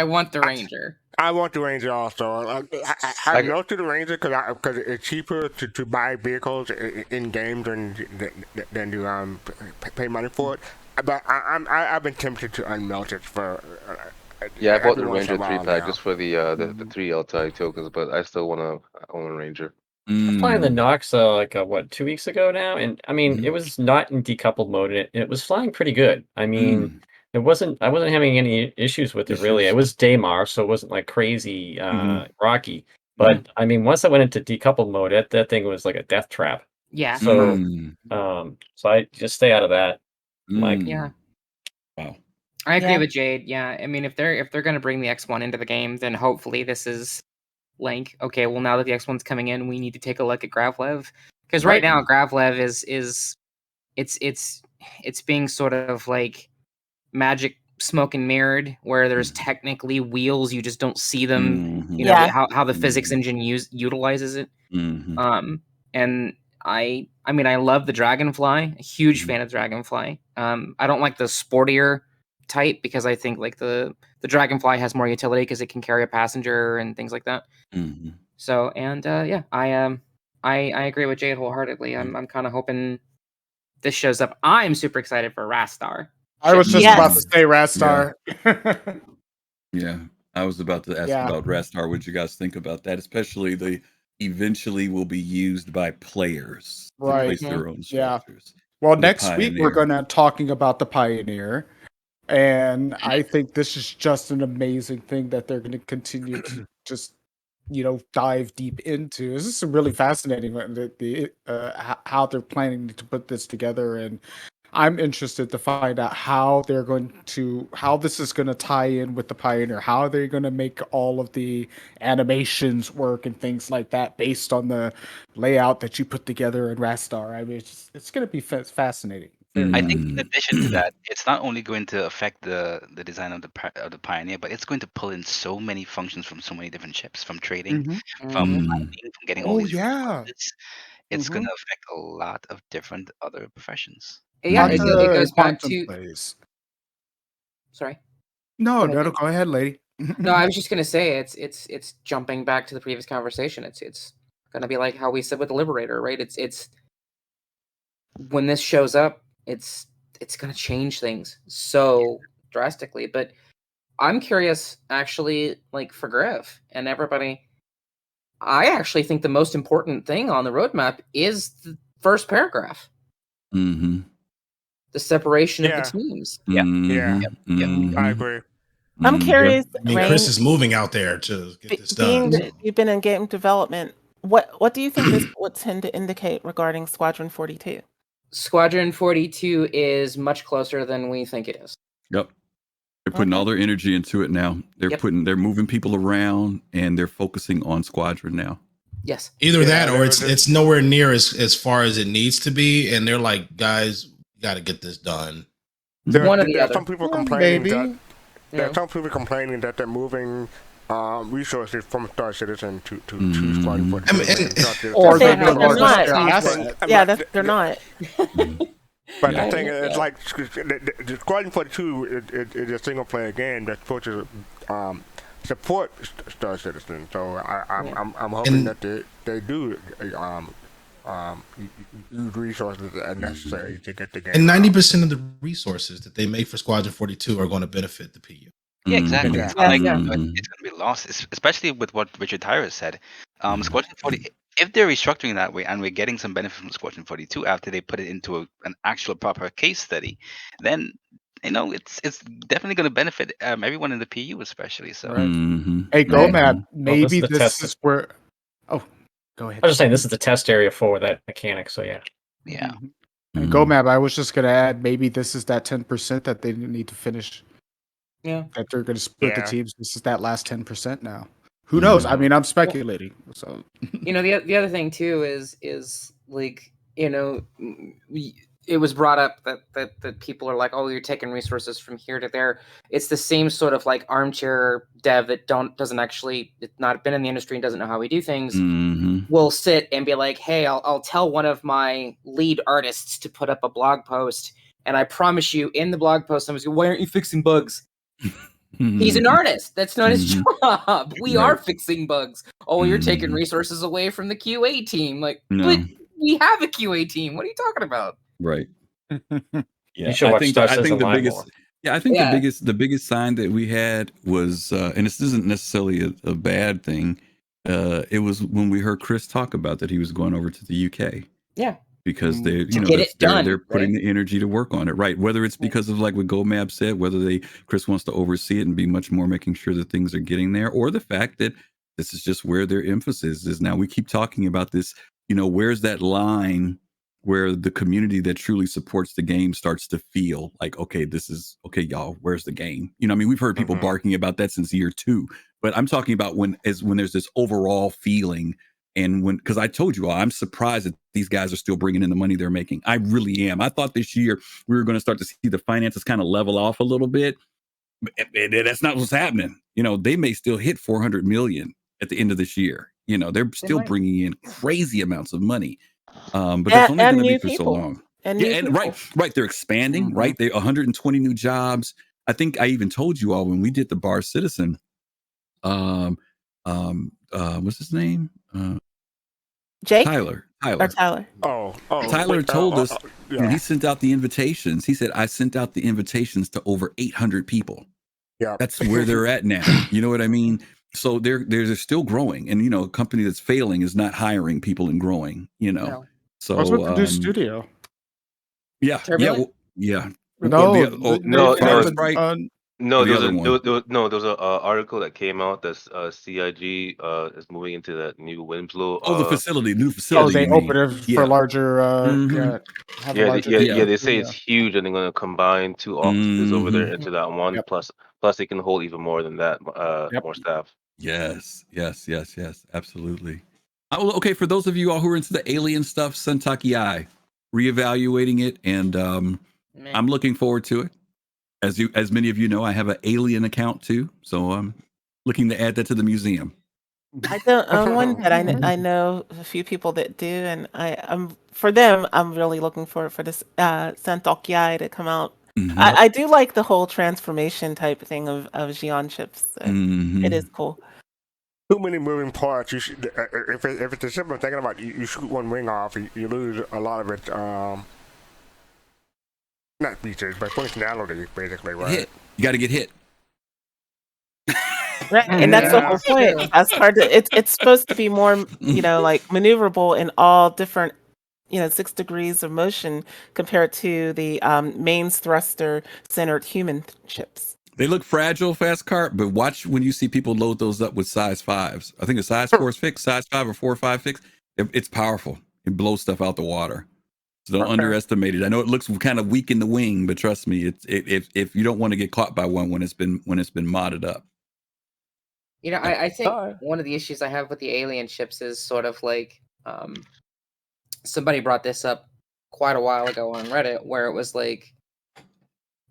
want the Ranger. I want the Ranger also. I go to the Ranger because it's cheaper to buy vehicles in games than to pay money for it. But I've been tempted to unmelt it for. I bought the Ranger 3-pack just for the 3 LTI tokens, but I still want to own a Ranger. I was flying the Nox 2 weeks ago now, and I mean it was not in decoupled mode, and it was flying pretty good. I mean, I wasn't having any issues with it really. It was Daymar, so it wasn't like crazy rocky. But I mean, once I went into decoupled mode, that thing was like a death trap. Yeah. So so I just stay out of that. Yeah. Wow. I agree with Jade. Yeah, I mean, if they're going to bring the X1 into the game, then hopefully this is okay. Well, now that the X1's coming in, we need to take a look at Gravlev, because right now Gravlev is it's being sort of like magic smoke and mirrored, where there's technically wheels, you just don't see them. You know Yeah. how the physics engine utilizes it. And I mean, I love the Dragonfly. A huge fan of Dragonfly. I don't like the sportier type because I think like the Dragonfly has more utility because it can carry a passenger and things like that. So and yeah, I agree with Jade wholeheartedly. I'm kind of hoping this shows up. I'm super excited for Rastar. I was just about to say Rastar. Yeah, I was about to ask about Rastar. What you guys think about that? Especially the eventually will be used by players to place their own structures. Well, next week we're going to talking about the Pioneer, and I think this is just an amazing thing that they're going to continue to just dive deep into. This is really fascinating how they're planning to put this together, and I'm interested to find out how this is going to tie in with the Pioneer. How they're going to make all of the animations work and things like that based on the layout that you put together in Rastar. I mean, it's going to be fascinating. I think in addition to that, it's not only going to affect the design of the Pioneer, but it's going to pull in so many functions from so many different ships, from trading, from mining, from getting all these resources. It's going to affect a lot of different other professions. Yeah, it goes back to. Sorry. No, go ahead, lady. No, I was just gonna say it's jumping back to the previous conversation. It's gonna be like how we said with the Liberator, right? It's when this shows up, it's gonna change things so drastically. But I'm curious, actually, like for Griff and everybody. I actually think the most important thing on the roadmap is the first paragraph. The separation of the teams. I agree. I'm curious. I mean, Chris is moving out there to get this done. You've been in game development. What do you think this would tend to indicate regarding Squadron 42? Squadron 42 is much closer than we think it is. Yep. They're putting all their energy into it now. They're moving people around and they're focusing on Squadron now. Yes. Either that or it's nowhere near as far as it needs to be. And they're like, guys, you got to get this done. There One or are the other. some people complaining there are some people complaining that they're moving resources from Star Citizen to Squadron 42. Or they're not. They're not. But the thing is, like, the Squadron 42 is a single player game that's supposed to support Star Citizen. So I'm hoping that they do use resources as necessary to get the game. And 90% of the resources that they make for Squadron 42 are going to benefit the PU. Yeah, exactly. It's not like it's going to be lost, especially with what Richard Tyrus said. Squadron 40, if they're restructuring that way and we're getting some benefit from Squadron 42 after they put it into an actual proper case study, then it's definitely going to benefit everyone in the PU, especially. So, hey, GoMap, maybe this is where. Oh, go ahead. I was just saying this is the test area for that mechanic. So yeah. And GoMap, I was just going to add, maybe this is that 10% that they need to finish. Yeah. That they're going to split the teams. This is that last 10% now. Who knows? I mean, I'm speculating. So the other thing too is like, it was brought up that people are like, oh, you're taking resources from here to there. It's the same sort of like armchair dev that doesn't actually, it's not been in the industry and doesn't know how we do things. Will sit and be like, hey, I'll tell one of my lead artists to put up a blog post, and I promise you, in the blog post, someone's going, why aren't you fixing bugs? He's an artist. That's not his job. We are fixing bugs. Oh, you're taking resources away from the QA team. Like, but we have a QA team. What are you talking about? Right. You should watch I think the biggest. Yeah, I think the biggest sign that we had was, and this isn't necessarily a bad thing. It was when we heard Chris talk about that he was going over to the UK. Yeah. Because they're putting the energy to work on it, right? Whether it's because of like what GoMap said, whether Chris wants to oversee it and be much more making sure that things are getting there, or the fact that this is just where their emphasis is now. We keep talking about this, where's that line where the community that truly supports the game starts to feel like, okay, y'all, where's the game? We've heard people barking about that since year 2, but I'm talking about when there's this overall feeling. And because I told you all, I'm surprised that these guys are still bringing in the money they're making. I really am. I thought this year we were going to start to see the finances kind of level off a little bit. That's not what's happening. They may still hit 400 million at the end of this year. They're still bringing in crazy amounts of money. But that's only going to be for so long. Right. They're expanding, right? They 120 new jobs. I think I even told you all when we did the Bar Citizen. What's his name? Jake? Tyler. Or Tyler. Tyler told us when he sent out the invitations. He said, I sent out the invitations to over 800 people. Yeah, that's where they're at now. You know what I mean? So they're still growing, and a company that's failing is not hiring people and growing. So what's with the new studio? Yeah. No, there was an article that came out that CIG is moving into that new Winslow. New facility. They open it for larger. They say it's huge, and they're going to combine 2 offices over there into that one. Yep. Plus they can hold even more than that, more staff. Yes, absolutely. Okay, for those of you all who are into the alien stuff, Sentaki Eye, reevaluating it, and I'm looking forward to it. As many of you know, I have an alien account too, so I'm looking to add that to the museum. I don't own one, but I know a few people that do, and I'm for them. I'm really looking for this Sentaki Eye to come out. I do like the whole transformation type thing of Xion ships. So it is cool. Too many moving parts. You should, if it's a simple thinking about you shoot one wing off, you lose a lot of it. Not features, but functionality, basically, right? Hit. You got to get hit. Right, and that's the whole point. That's hard to. It's supposed to be more, like maneuverable in all different, 6 degrees of motion compared to the mains thruster centered human ships. They look fragile, Fast Cart, but watch when you see people load those up with size 5s. I think the size 4 is fixed, size 5 or 4 or 5 fixed. It's powerful. It blows stuff out the water. So don't underestimate it. I know it looks kind of weak in the wing, but trust me, if you don't want to get caught by one when it's been modded up. I think one of the issues I have with the alien ships is sort of like somebody brought this up quite a while ago on Reddit, where it was like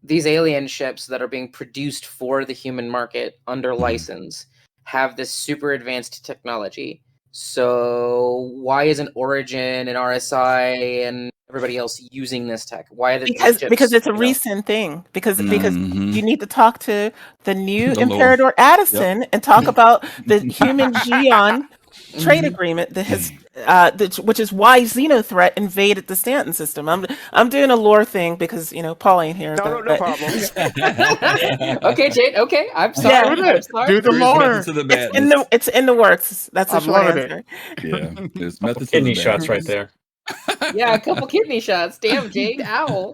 these alien ships that are being produced for the human market under license have this super advanced technology. So why isn't Origin and RSI and everybody else using this tech? Why are because it's a recent thing. Because you need to talk to the new Imperator Addison and talk about the human Xion trade agreement that has which is why Xenothreat invaded the Stanton system. I'm doing a lore thing because Paul ain't here. No problem. Okay, Jade. Okay, I'm sorry. I'm sorry. Do the lore. It's in the works. That's the short answer. Yeah, there's methods kidney shots right there. Yeah, a couple kidney shots. Damn, Jade. Ow.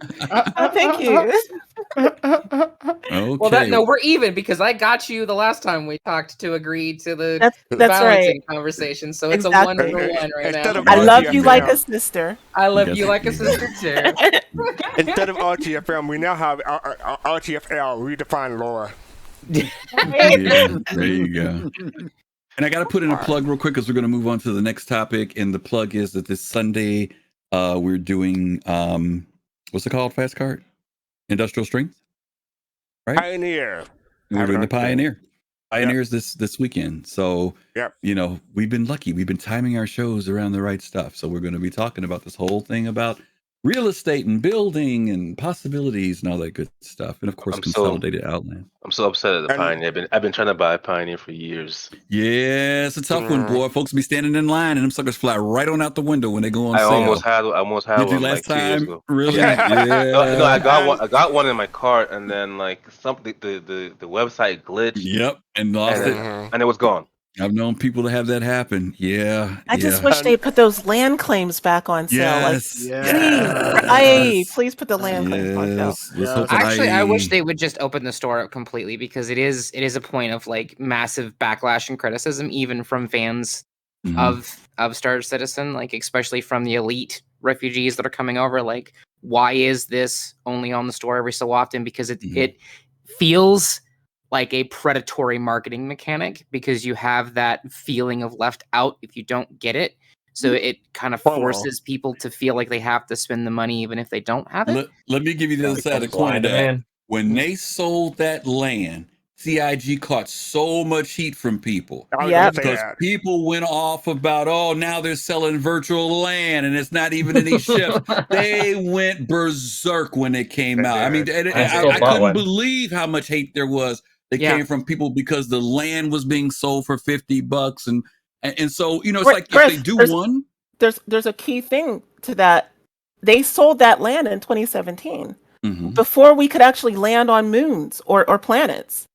Thank you. Okay. Well, we're even because I got you the last time we talked to agree to the that's balancing right. conversation. So it's a 1-for-1 right now. I love you like a sister. I love you like a sister too. Instead of RTFM, we now have RTFL, redefined lore. Yeah, there you go. And I got to put in a plug real quick because we're going to move on to the next topic. And the plug is that this Sunday we're doing what's it called? Fast Cart? Industrial Strength, right? Pioneer. We're doing the Pioneer. Pioneers this weekend. So we've been lucky. We've been timing our shows around the right stuff. So we're going to be talking about this whole thing about real estate and building and possibilities and all that good stuff. And of course, consolidated Outland. I'm so upset at the Pioneer. I've been trying to buy a Pioneer for years. Yeah, it's a tough one, boy. Folks be standing in line and them suckers fly right on out the window when they go on sale. I almost had Did one you last like 2 years ago. Really? No, I got one in my cart, and then like something the website glitched. Yep, and lost it, and it was gone. I've known people to have that happen. Yeah. I just wish they put those land claims back on sale. Yes. Please put the land claims on sale. Actually, I wish they would just open the store up completely because it is a point of like massive backlash and criticism, even from fans of Star Citizen, like especially from the elite refugees that are coming over. Like, why is this only on the store every so often? Because it feels like a predatory marketing mechanic because you have that feeling of left out if you don't get it. So it kind of forces people to feel like they have to spend the money even if they don't have it. Let me give you the other side of the coin. When they sold that land, CIG caught so much heat from people. Because people went off about, oh, now they're selling virtual land and it's not even any ships. They went berserk when it came out. I mean, I couldn't believe how much hate there was that came from people because the land was being sold for $50. And so, you know, it's like Chris, if they do one. There's a key thing to that. They sold that land in 2017 before we could actually land on moons or planets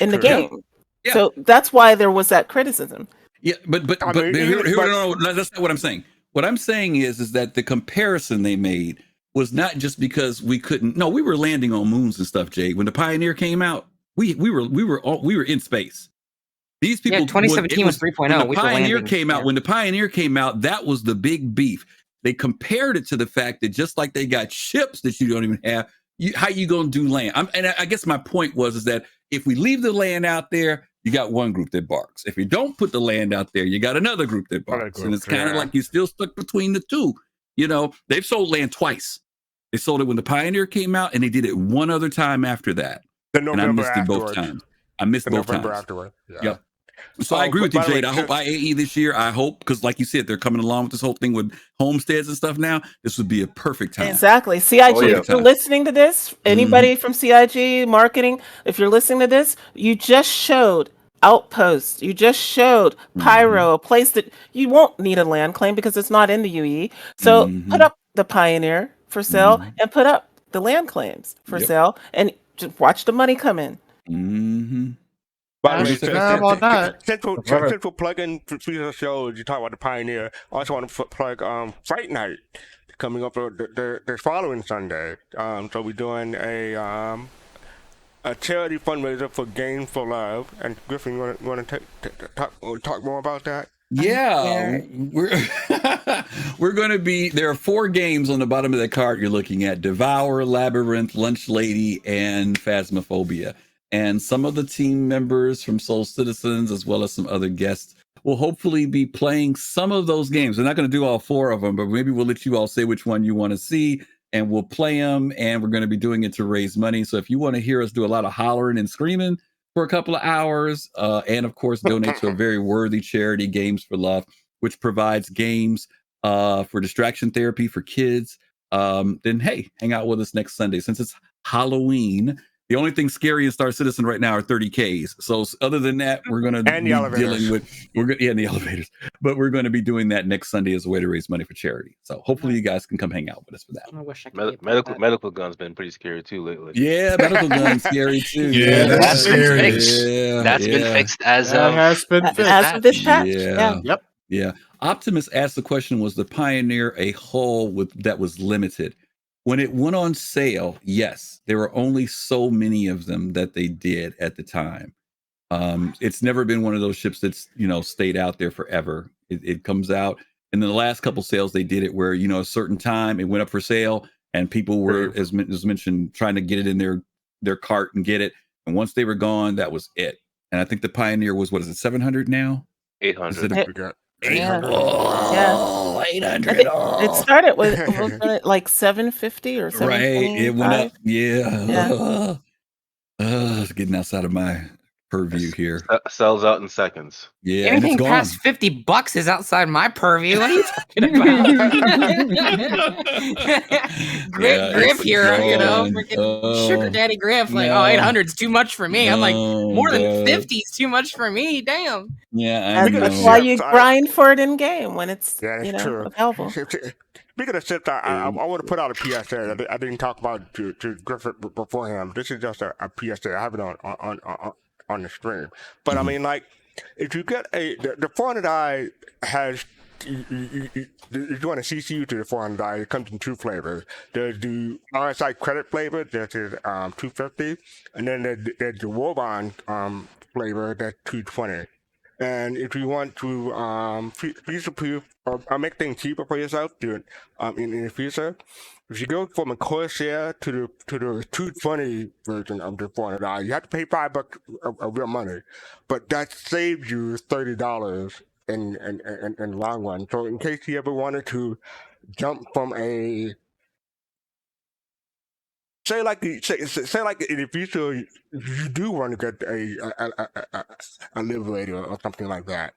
in the game. Yeah. So that's why there was that criticism. Yeah, but no, that's not what I'm saying. What I'm saying is that the comparison they made was not just because we couldn't. No, we were landing on moons and stuff, Jay. When the Pioneer came out, we were in space. These people. Yeah, 2017 was 3.0. When the Pioneer came out, when the Pioneer came out, that was the big beef. They compared it to the fact that just like they got ships that you don't even have, how you gonna do land? And I guess my point is that if we leave the land out there, you got one group that barks. If you don't put the land out there, you got another group that barks. And it's kind of like you're still stuck between the two. You know, they've sold land twice. They sold it when the Pioneer came out, and they did it one other time after that. And I missed it both times. I missed both times. Afterward. Yeah. Yep. So I agree with you, Jade. I hope IAE this year. I hope, because like you said, they're coming along with this whole thing with homesteads and stuff now. This would be a perfect time. Exactly. CIG, if you're listening to this, anybody from CIG marketing, if you're listening to this, you just showed Outposts. You just showed Pyro, a place that you won't need a land claim because it's not in the UE. So put up the Pioneer for sale and put up the land claims for sale and just watch the money come in. By the way, central plug-in for the show, you talk about the Pioneer. I also want to plug Fright Night coming up the following Sunday. So we're doing a charity fundraiser for Games for Love. And Griffin, you want to talk more about that? Yeah, we're going to be. There are 4 games on the bottom of the card you're looking at: Devour, Labyrinth, Lunch Lady, and Phasmophobia. And some of the team members from Soul Citizens, as well as some other guests, will hopefully be playing some of those games. We're not going to do all 4 of them, but maybe we'll let you all say which one you want to see, and we'll play them. And we're going to be doing it to raise money. So if you want to hear us do a lot of hollering and screaming for a couple of hours, and of course donate to a very worthy charity, Games for Love, which provides games for distraction therapy for kids, then hey, hang out with us next Sunday. Since it's Halloween, the only thing scary in Star Citizen right now are 30Ks. So other than that, we're going to be dealing with, in the elevators, but we're going to be doing that next Sunday as a way to raise money for charity. So hopefully you guys can come hang out with us for that. I wish I could medical guns been pretty scary too lately. Yeah, medical guns scary too. Yeah, that's scary. That's been fixed as of this patch. Yeah. Optimus asked the question: was the Pioneer a hull that was limited? When it went on sale, yes, there were only so many of them that they did at the time. It's never been one of those ships that's, stayed out there forever. It comes out, and then the last couple sales they did it where, a certain time it went up for sale, and people were, as mentioned, trying to get it in their cart and get it. And once they were gone, that was it. And I think the Pioneer was, what is it, 700 now? 800. 800. Oh, 800. It started with like 750 or 725. Right. It went up. Yeah. It's getting outside of my purview here. Sells out in seconds. Yeah. Anything past $50 is outside my purview. What are you talking about? Griff here, freaking sugar daddy Griff. Like, 800 is too much for me. I'm like, more than 50 is too much for me. Damn. Yeah, that's why you grind for it in game when it's available. Speaking of ships, I want to put out a PSA. I didn't talk about to Griffith beforehand. This is just a PSA. I have it on the stream. But I mean, like, if you get the 400i has, if you want to CCU to the 400i, it comes in 2 flavors. There's the RSI credit flavor, that is $250, and then there's the Warbond flavor, that's $220. And if you want to future-proof or make things cheaper for yourself, do it in the future. If you go from a Corsair to the 220 version of the 400i, you have to pay $5 of real money, but that saves you $30 in the long run. So in case you ever wanted to jump from a say like in the future you do want to get a Liberator or something like that.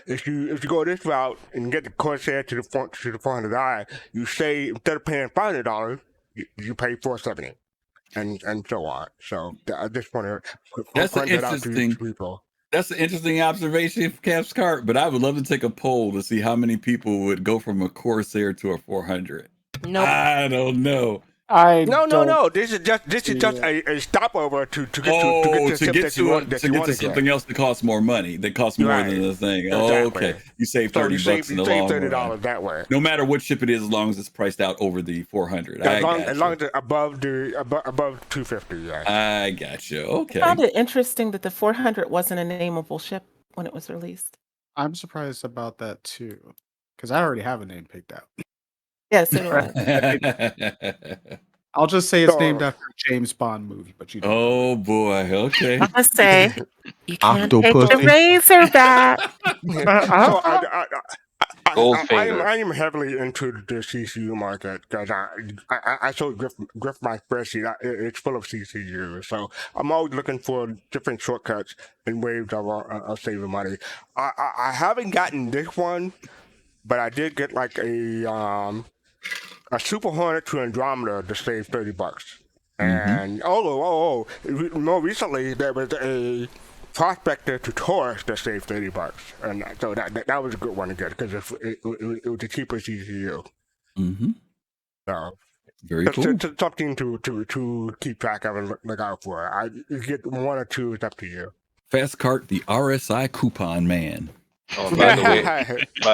If you go this route and get the Corsair to the $400, you say instead of paying $500, you pay $470, and so on. So I just want to point that out to people. That's an interesting observation, Cap's Cart. But I would love to take a poll to see how many people would go from a Corsair to a 400. Nope. I don't know. No. This is just a stopover to get to something else that costs more money. That costs more than the thing. Exactly. Oh, okay. You save $30 in the long run. $30 that way. No matter what ship it is, as long as it's priced out over the 400. As long as it's above 250. Yeah. I got you. Okay. I found it interesting that the 400 wasn't a nameable ship when it was released. I'm surprised about that too, because I already have a name picked out. Yes, it was. I'll just say it's named after a James Bond movie, but you don't. Oh boy, okay. I must say, you can't take the razor back. I am heavily into the CCU market because I showed Griff my spreadsheet. It's full of CCU, so I'm always looking for different shortcuts and ways of saving money. I haven't gotten this one, but I did get like a Super Hornet to Andromeda to save $30. And more recently there was a Prospector to Taurus that saved $30, and so that was a good one to get because it was the cheapest ECU. So very cool. Something to keep track of and look out for. You get one or two, it's up to you. Fast Cart, the RSI coupon man. Oh, by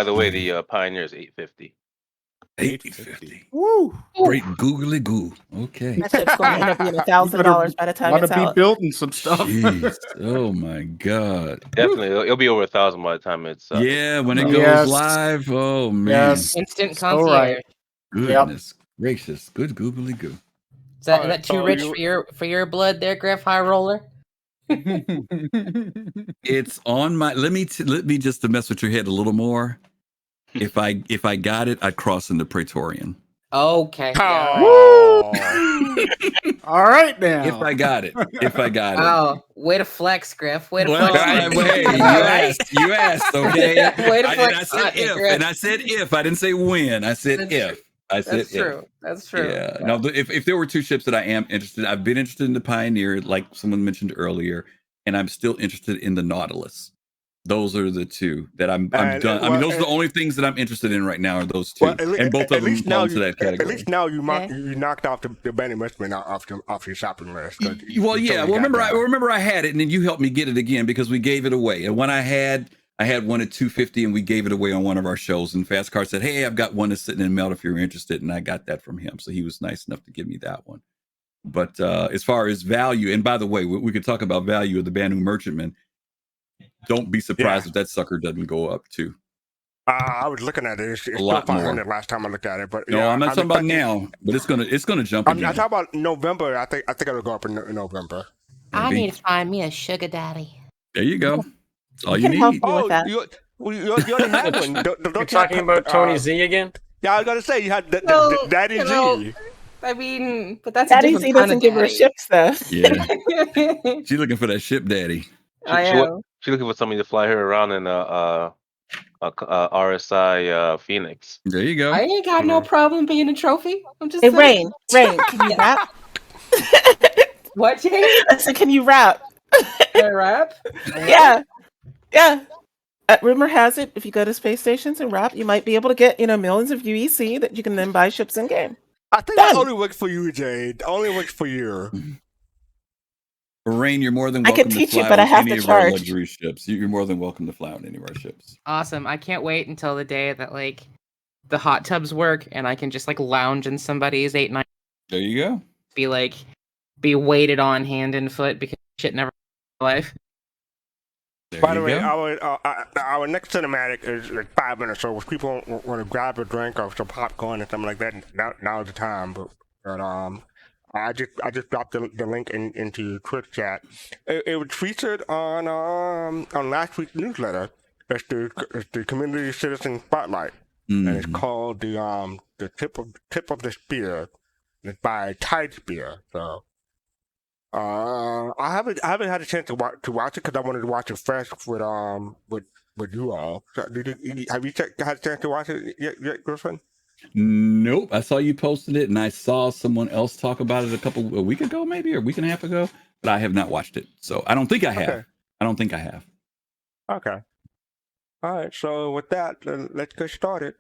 the way, the Pioneer is $850. $850. Woo! Great googly goo. Okay. That ship's going to end up being $1,000 by the time it's out. Want to be building some stuff. Jeez. Oh my God. Definitely, it'll be over 1,000 by the time it's. Yeah, when it goes live. Oh man. Yes. Instant concierge. Goodness gracious. Good googly goo. Is that too rich for your blood, there, Griff High Roller? It's on my. Let me just to mess with your head a little more. If I got it, I'd cross into Praetorian. Okay. Oh. All right now. If I got it. Oh, way to flex, Griff. Way to flex. You asked, okay? Way to flex. I said if, and I said if. I didn't say when. I said if. I said That's true. That's true. Yeah. Now, if there were two ships that I am interested in, I've been interested in the Pioneer, like someone mentioned earlier, and I'm still interested in the Nautilus. Those are the two that I'm done. I mean, those are the only things that I'm interested in right now are those two, and both of them fall into that category. At least now you knocked off the Benny Westman off your shopping list. Well, yeah. Well, remember I had it, and then you helped me get it again because we gave it away. And when I had one at $250, and we gave it away on one of our shows. And Fast Car said, "Hey, I've got one that's sitting in Melt if you're interested," and I got that from him. So he was nice enough to give me that one. But as far as value, and by the way, we could talk about value of the Banu Merchantman. Don't be surprised if that sucker doesn't go up too. I was looking at it. It's a lot still 500 more. last time I looked at it, but no, I'm not talking about now. But it's gonna jump. I'm talking about November. I think it'll go up in November. I need to find me a sugar daddy. There you go. That's all you need. Help you with that. You already had one. You're talking about Tony Z again? Yeah, I was gonna say you had Daddy Z. I mean, but that's Daddy Z doesn't give her ships though. Yeah, she's looking for that ship daddy. She's looking for somebody to fly her around in a RSI Phoenix. There you go. I ain't got no problem being a trophy. I'm just saying. Rain, can you rap? What, Jane? I said, can you rap? Can I rap? Yeah. Rumor has it, if you go to space stations and rap, you might be able to get millions of UEC that you can then buy ships in game. I think that only works for you, Jade. Only works for you. Rain, you're more than welcome I can teach to fly you, but I have any to of our charge. luxury ships. You're more than welcome to fly on any of our ships. Awesome. I can't wait until the day that the hot tubs work and I can just lounge in somebody's 8-9. There you go. Be weighted on hand and foot because shit never in my life. By the way, our next cinematic is like 5 minutes, so if people want to grab a drink or some popcorn or something like that, now's the time. But I just dropped the link into Twitch chat. It was featured on last week's newsletter. It's the Community Citizen Spotlight, and it's called the tip of the spear. It's by Tide Spear. So I haven't had a chance to watch it because I wanted to watch it fresh with you all. So have you had a chance to watch it yet, Griffin? Nope. I saw you posted it, and I saw someone else talk about it a week ago, maybe, or a week and a half ago. But I have not watched it, so I don't think I have. Okay. I don't think I have. Okay. All right. So with that, let's get started.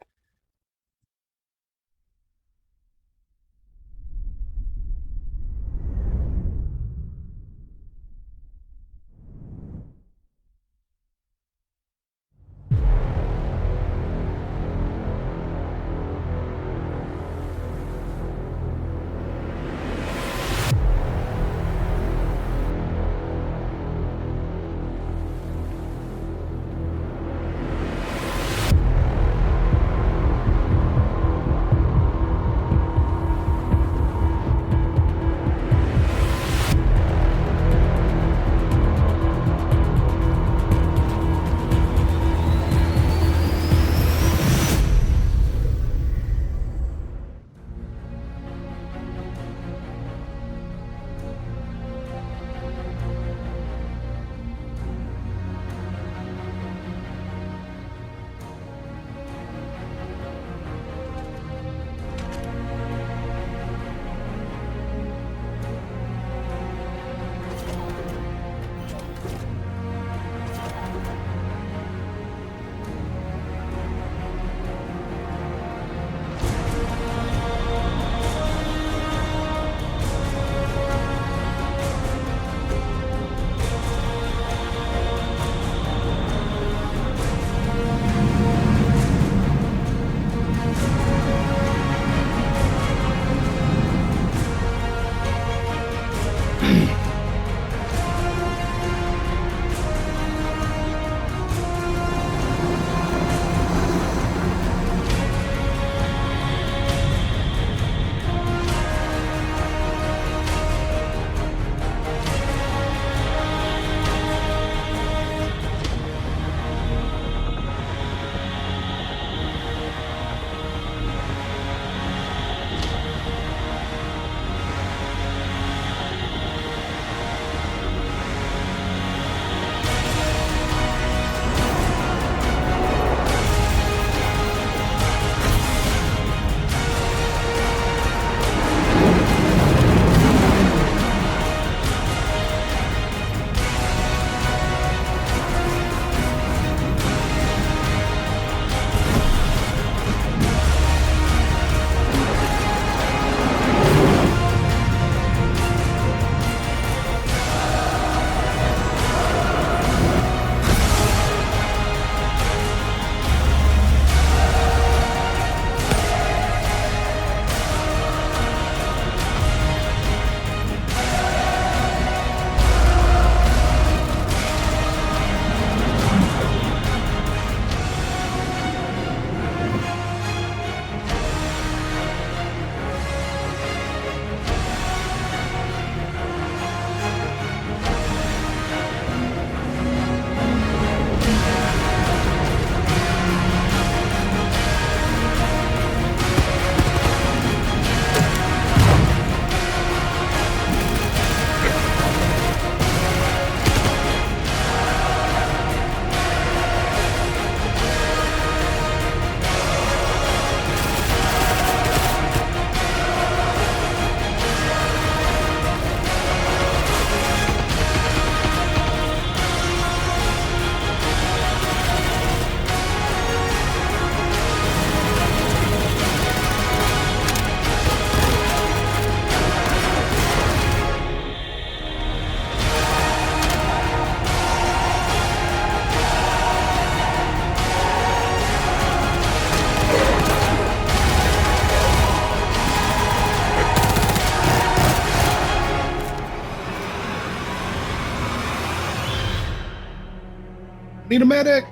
Need a medic.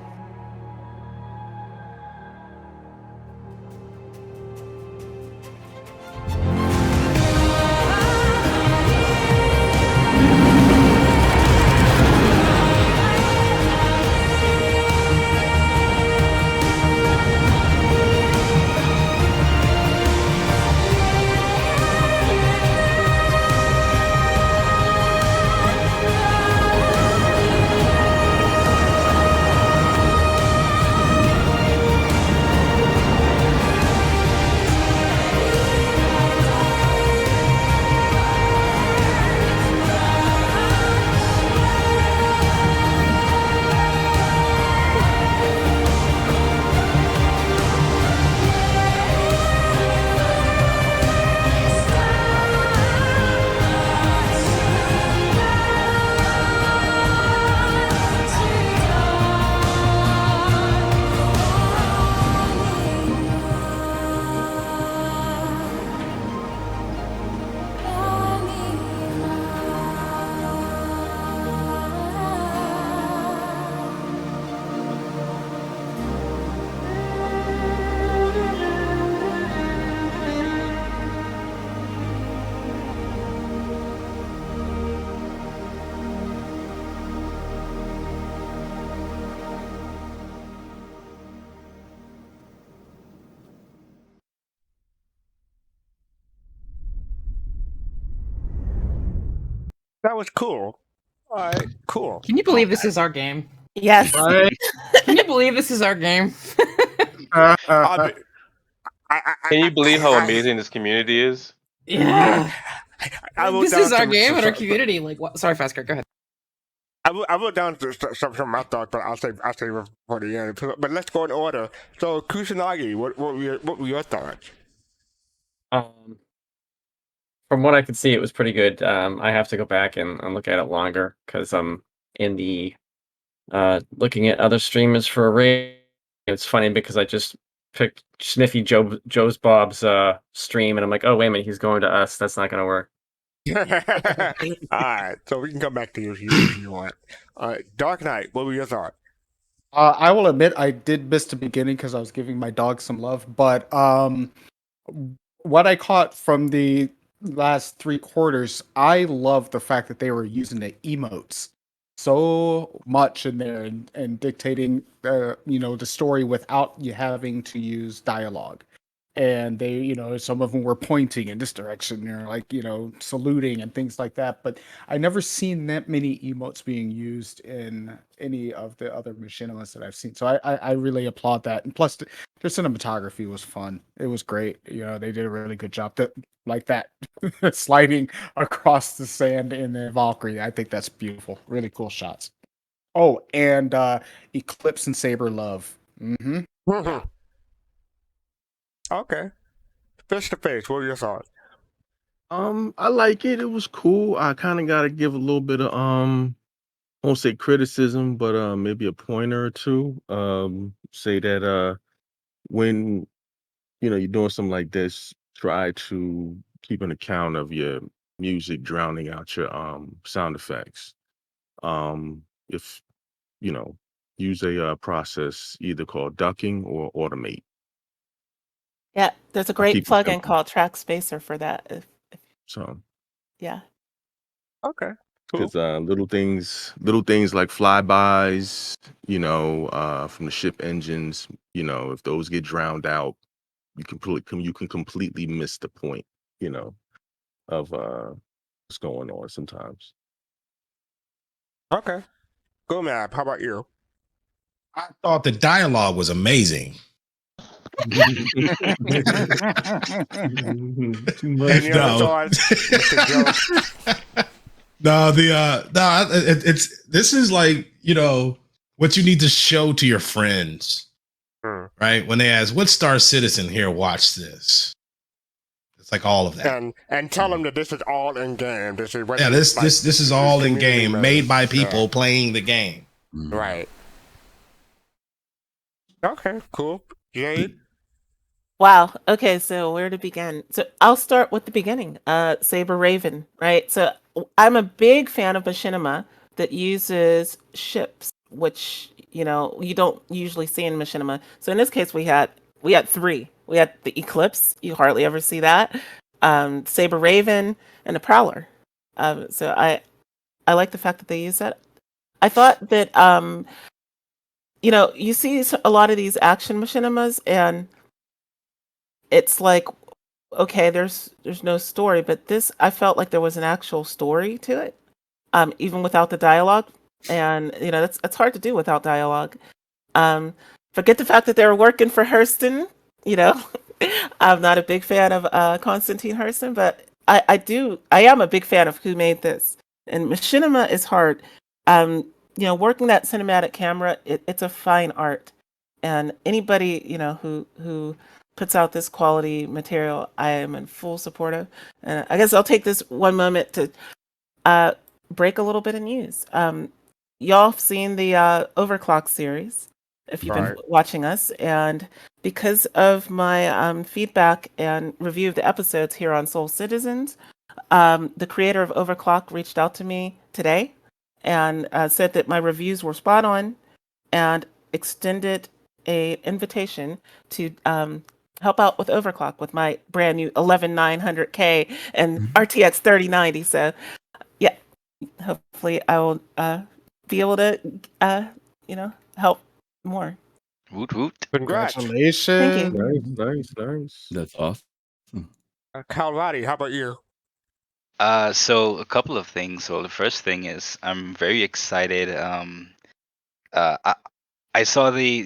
That was cool. All right, cool. Can you believe this is our game? Yes. Right? Can you believe this is our game? Can you believe how amazing this community is? Yeah. wrote This down is our some- game some- and our some- community. Like, what? Sorry, Fasker, go ahead. I wrote down some of my thoughts, but I'll save it for the end. But let's go in order. So, Kusanagi, what were your thoughts? From what I could see, it was pretty good. I have to go back and look at it longer because I'm in the looking at other streamers for a raid. It's funny because I just picked Sniffy Joe's Bob's stream, and I'm like, oh wait a minute, he's going to us. That's not going to work. All right, so we can come back to you if you want. Dark Knight, what were your thoughts? I will admit I did miss the beginning because I was giving my dog some love, but what I caught from the last 3/4, I love the fact that they were using the emotes so much in there and dictating the story without you having to use dialogue. And they, some of them were pointing in this direction, or like, saluting and things like that. But I never seen that many emotes being used in any of the other machinimas that I've seen. So I really applaud that. And plus, their cinematography was fun. It was great. They did a really good job. Like that sliding across the sand in the Valkyrie. I think that's beautiful. Really cool shots. Oh, and Eclipse and Saber Love. Mm-hmm. Okay. Face to face, what were your thoughts? I like it. It was cool. I kind of got to give a little bit of I won't say criticism, but maybe a pointer or two. Say that when you're doing something like this, try to keep an account of your music drowning out your sound effects. If use a process either called ducking or automate. Yeah, there's a I'll keep great it plugin simple. called Track Spacer for that. So Yeah. Okay. Cool. because little things like flybys, from the ship engines, if those get drowned out, you can completely miss the point, of what's going on sometimes. Okay. Go, Map. How about you? I thought the dialogue was amazing. Too much. Any other thoughts, Mr. Joe? No, this is like, what you need to show to your friends, right? When they ask, what Star Citizen here watch this? It's like all of that. And tell them that this is all in game. This is all in game, made by people playing the game. Right. Okay, cool. Jade? Wow. Okay, so where to begin? So I'll start with the beginning. Saber Raven, right? So I'm a big fan of Machinima that uses ships, which you don't usually see in Machinima. So in this case, we had 3. We had the Eclipse. You hardly ever see that. Saber Raven and a Prowler. So I like the fact that they use that. I thought that you see a lot of these action Machinimas and it's like, okay, there's no story, but this, I felt like there was an actual story to it, even without the dialogue. And that's hard to do without dialogue. Forget the fact that they were working for Hurston. I'm not a big fan of Konstantin Hurston, but I am a big fan of who made this. And Machinima is hard. Working that cinematic camera, it's a fine art. And anybody who puts out this quality material, I am in full support of. And I guess I'll take this one moment to break a little bit of news. Y'all have seen the Overclock series, if you've been watching us. And because of my feedback and review of the episodes here on Soul Citizens, the creator of Overclock reached out to me today and said that my reviews were spot on and extended an invitation to help out with Overclock with my brand new 11900K and RTX 3090. So, yeah, hopefully I will be able to, help more. Woot woot. Congratulations. Thank you. Nice. That's awesome. Kalrati, how about you? So a couple of things. Well, the first thing is I'm very excited. I, I saw the,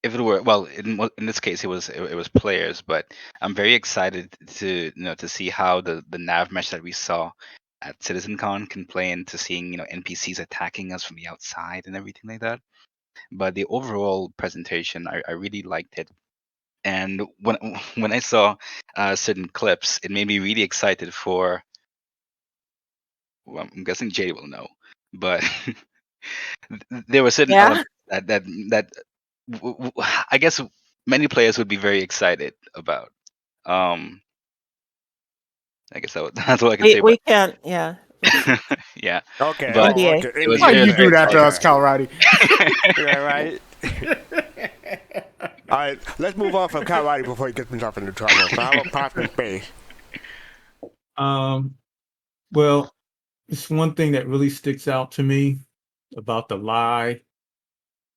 if it were, well, in this case it was players, but I'm very excited to see how the nav mesh that we saw at CitizenCon can play into seeing NPCs attacking us from the outside and everything like that. But the overall presentation, I really liked it. And when when I saw certain clips, it made me really excited for. Well, I'm guessing Jay will know, but there were certain Yeah. elements that I guess many players would be very excited about. Um, I guess that's all I can say We about. can't. Yeah. Yeah, Okay. but Oh, NDA. okay. it was Why NDA it you was then. do very that to exciting. us, Okay. Cal Roddy? Yeah, right. All right. Let's move on from Kawhi before he gets himself into trouble. So how about Pop in Space? Well, it's one thing that really sticks out to me about the lie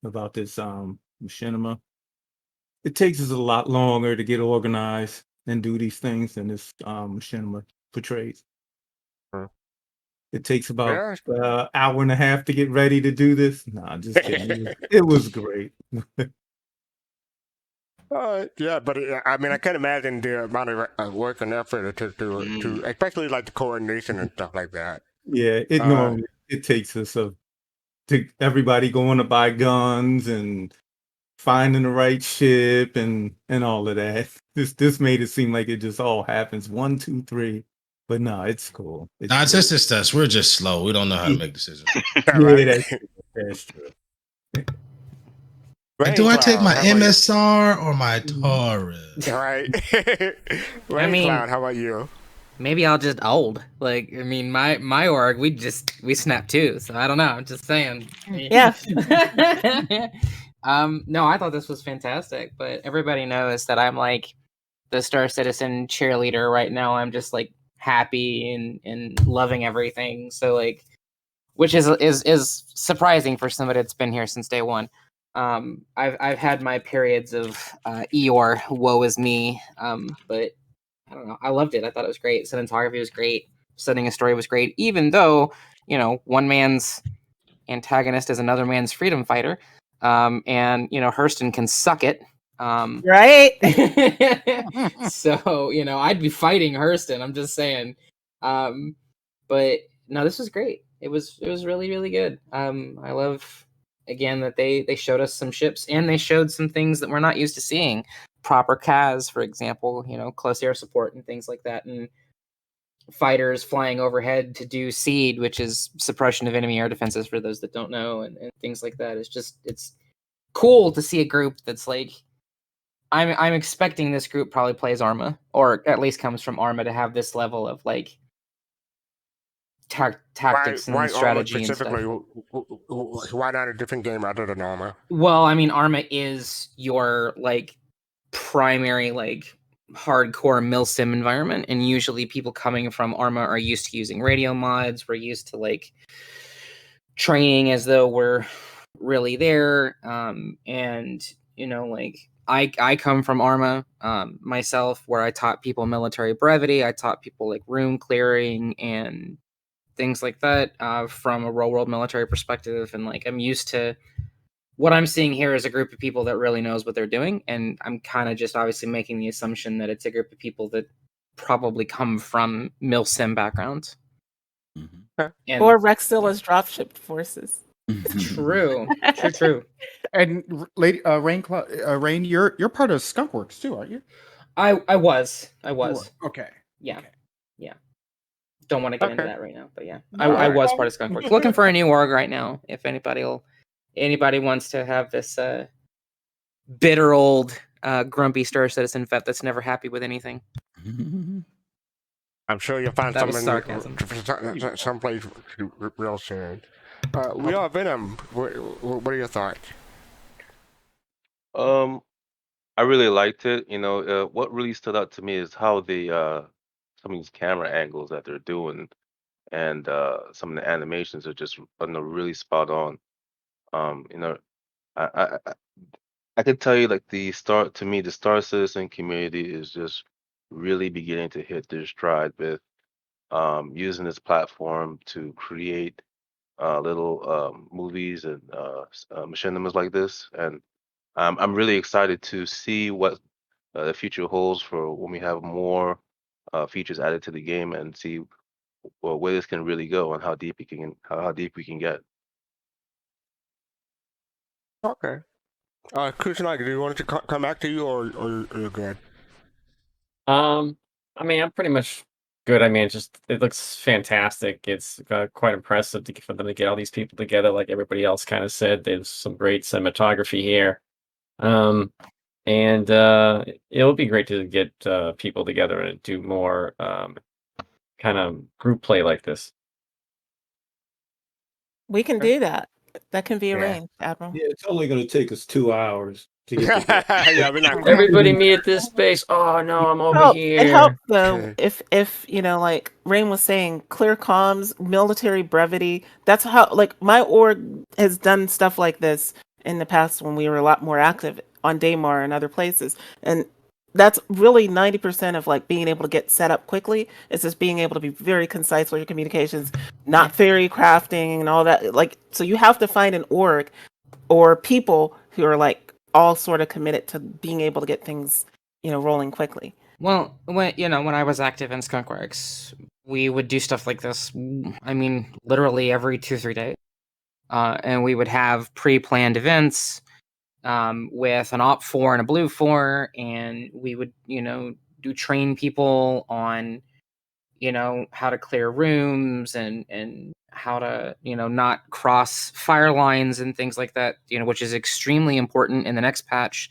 about this machinima. It takes us a lot longer to get organized and do these things than this machinima portrays. It takes about Yeah. hour and a half to get ready to do this. Nah, just kidding. It was great. Yeah, but I mean, I can't imagine the amount of work and effort to especially like the coordination and stuff like that. Yeah, it normally it takes us to everybody going to buy guns and finding the right ship and all of that. This made it seem like it just all happens 1, 2, 3. But no, it's cool. Nah, it's just us. We're just slow. We don't know how to make decisions. Yeah, that's true. Like, do I take Cloud, my how about you? MSR or my Taurus? Right. I mean, Cloud, how about you? maybe I'll just old. Like, I mean, my org, we snap too. So I don't know. I'm just saying. Yeah. No, I thought this was fantastic, but everybody knows that I'm like the Star Citizen cheerleader right now. I'm just like happy and loving everything. So like, which is surprising for somebody that's been here since day one. I've had my periods of Eeyore, woe is me. But I don't know. I loved it. I thought it was great. Cinematography was great. Setting a story was great. Even though, one man's antagonist is another man's freedom fighter. And Hurston can suck it. Right. So, I'd be fighting Hurston. I'm just saying. But no, this was great. It was really, really good. I love again that they showed us some ships and they showed some things that we're not used to seeing. Proper CAS, for example, close air support and things like that, and fighters flying overhead to do SEED, which is suppression of enemy air defenses for those that don't know, and things like that. It's cool to see a group that's like I'm expecting this group probably plays Arma, or at least comes from Arma, to have this level of like tactics Why and Arma strategy and specifically? stuff. Why not a different game other than Arma? Well, I mean, Arma is your like primary like hardcore milsim environment, and usually people coming from Arma are used to using radio mods. We're used to like training as though we're really there, and like I come from Arma myself, where I taught people military brevity. I taught people like room clearing and things like that from a real world military perspective, and like I'm used to what I'm seeing here is a group of people that really knows what they're doing, and I'm kind of just obviously making the assumption that it's a group of people that probably come from milsim backgrounds. And Or Rexilla's dropship forces. True. And lady, Rain, you're part of Skunkworks too, aren't you? I was. Okay. Yeah. Okay. Yeah. Don't want to get into that right now, but yeah, No, I was no. part of Skunkworks. Looking for a new org right now. If anybody wants to have this bitter old grumpy Star Citizen vet that's never happy with anything. I'm sure you'll find That was someone sarcasm. someplace real soon. We are Venom. What are your thoughts? I really liked it. What really stood out to me is how some of these camera angles that they're doing, and some of the animations are just really spot on. Um, you know, I I I I can tell you, like, the Star Citizen community is just really beginning to hit their stride with using this platform to create little movies and machinimas like this. And I'm really excited to see what the future holds for when we have more features added to the game and see where this can really go and how deep we can get. Okay. Chris and I, do you want to come back to you, or you're good? I mean, I'm pretty much good. I mean, it looks fantastic. It's quite impressive for them to get all these people together. Like everybody else kind of said, there's some great cinematography here. And it'll be great to get people together and do more kind of group play like this. We can do that. That can be arranged, Admiral. Yeah, it's only going to take us 2 hours to get Yeah, we're not. Everybody meet at this space. Oh no, I'm over It helps here. though if like Rain was saying, clear comms, military brevity. That's how like my org has done stuff like this in the past when we were a lot more active on Daymar and other places, and that's really 90% of like being able to get set up quickly. Is just being able to be very concise with your communications, not theory crafting and all that. Like, so you have to find an org or people who are like all sort of committed to being able to get things, rolling quickly. Well, when I was active in Skunkworks, we would do stuff like this. I mean, literally every 2-3 days, and we would have pre-planned events with an Op 4 and a Blue 4, and we would do train people on how to clear rooms and how to not cross fire lines and things like that, which is extremely important in the next patch,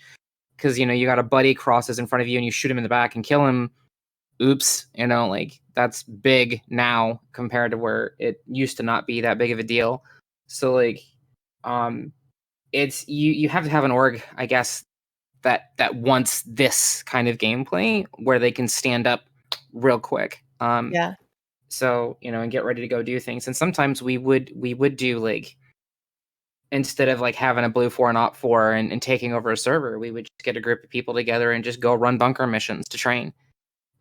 because you got a buddy crosses in front of you and you shoot him in the back and kill him. Oops, like that's big now compared to where it used to not be that big of a deal. So like it's you have to have an org, I guess, that wants this kind of gameplay where they can stand up real quick. Yeah. So, and get ready to go do things. And sometimes we would do like, instead of like having a Blue 4 and Op 4 and taking over a server, we would just get a group of people together and just go run bunker missions to train.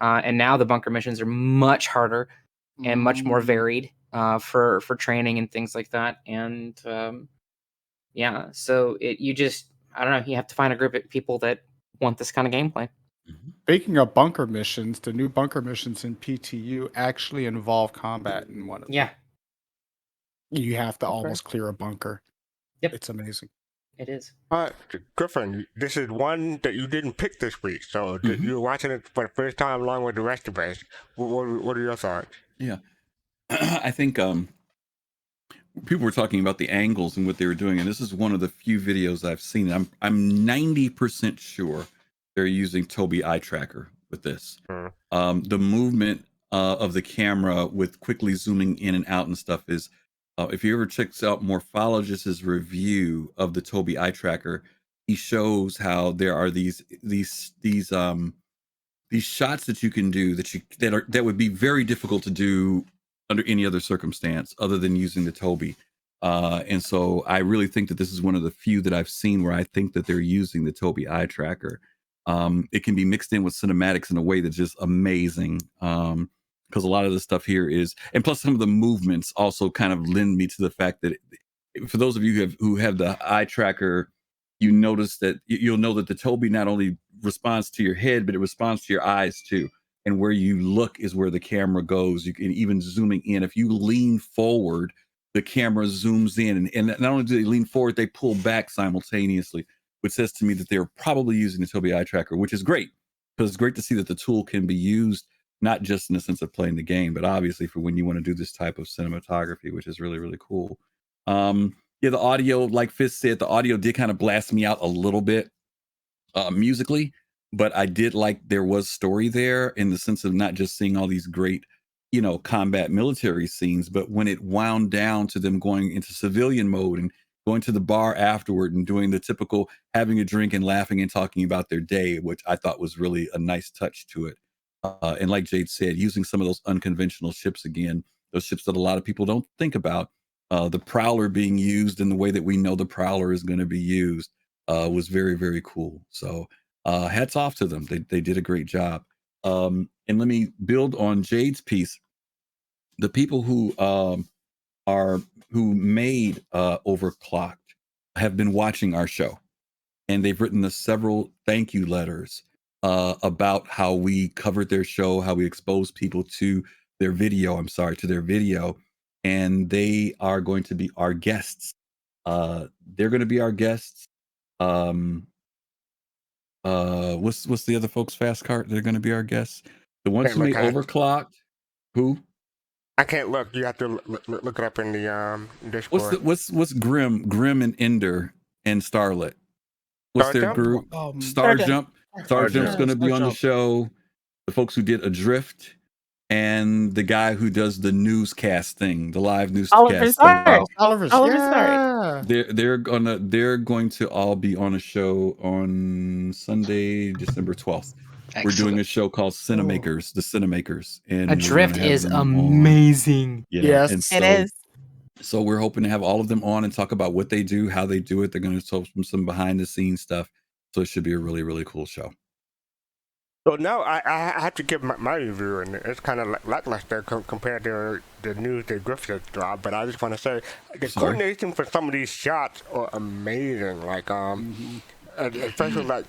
And now the bunker missions are much harder and much more varied for training and things like that. And yeah, so I don't know, you have to find a group of people that want this kind of gameplay. Speaking of bunker missions, the new bunker missions in PTU actually involve combat in one of them. Yeah. You have to almost clear a bunker. Yep. It's amazing. It is. Griffin, this is one that you didn't pick this week, so you're watching it for the first time along with the rest of us. What are your thoughts? Yeah. I think people were talking about the angles and what they were doing, and this is one of the few videos I've seen. I'm 90% sure they're using Tobii eye tracker with this. The movement of the camera with quickly zooming in and out and stuff is, if you ever checks out Morphologist's review of the Tobii eye tracker, he shows how there are these shots that you can do that would be very difficult to do under any other circumstance other than using the Tobii. And so I really think that this is one of the few that I've seen where I think that they're using the Tobii eye tracker. It can be mixed in with cinematics in a way that's just amazing. Because a lot of the stuff here is, and plus some of the movements also kind of lend me to the fact that for those of you who have the eye tracker, you notice that you'll know that the Tobii not only responds to your head, but it responds to your eyes too. And where you look is where the camera goes. You can even zooming in. If you lean forward, the camera zooms in, and not only do they lean forward, they pull back simultaneously, which says to me that they're probably using the Tobii eye tracker, which is great, because it's great to see that the tool can be used not just in the sense of playing the game, but obviously for when you want to do this type of cinematography, which is really, really cool. Yeah, the audio, like Fizz said, the audio did kind of blast me out a little bit musically, but I did like there was story there in the sense of not just seeing all these great, combat military scenes, but when it wound down to them going into civilian mode and going to the bar afterward and doing the typical having a drink and laughing and talking about their day, which I thought was really a nice touch to it. And like Jade said, using some of those unconventional ships again, those ships that a lot of people don't think about, the Prowler being used in the way that we know the Prowler is going to be used was very, very cool. So hats off to them. They did a great job. And let me build on Jade's piece. the people who made Overclocked have been watching our show, and they've written us several thank you letters about how we covered their show, how we exposed people to their video. To their video, and they are going to be our guests. They're going to be our guests. What's the other folks? Fast Cart. They're going to be our guests. The ones who made Overclocked. Who? I can't look. You have to look it up in the Discord. What's Grim and Ender and Starlet? What's their group? Star Jump. Star Jump's going to be on the show. The folks who did Adrift, and the guy who does the newscast thing, the live newscast thing. Oliver's yeah. They're going to all be on a show on Sunday, December 12th. Excellent. We're doing a show called Cinemakers, the Cinemakers, and Adrift is amazing. Yes, and so, it is. So we're hoping to have all of them on and talk about what they do, how they do it. They're going to talk some behind the scenes stuff. So it should be a really, really cool show. So now I have to give my review, and it's kind of lackluster compared to the news that Griffith dropped. But I just want to say the coordination for some of these shots are amazing. Like especially like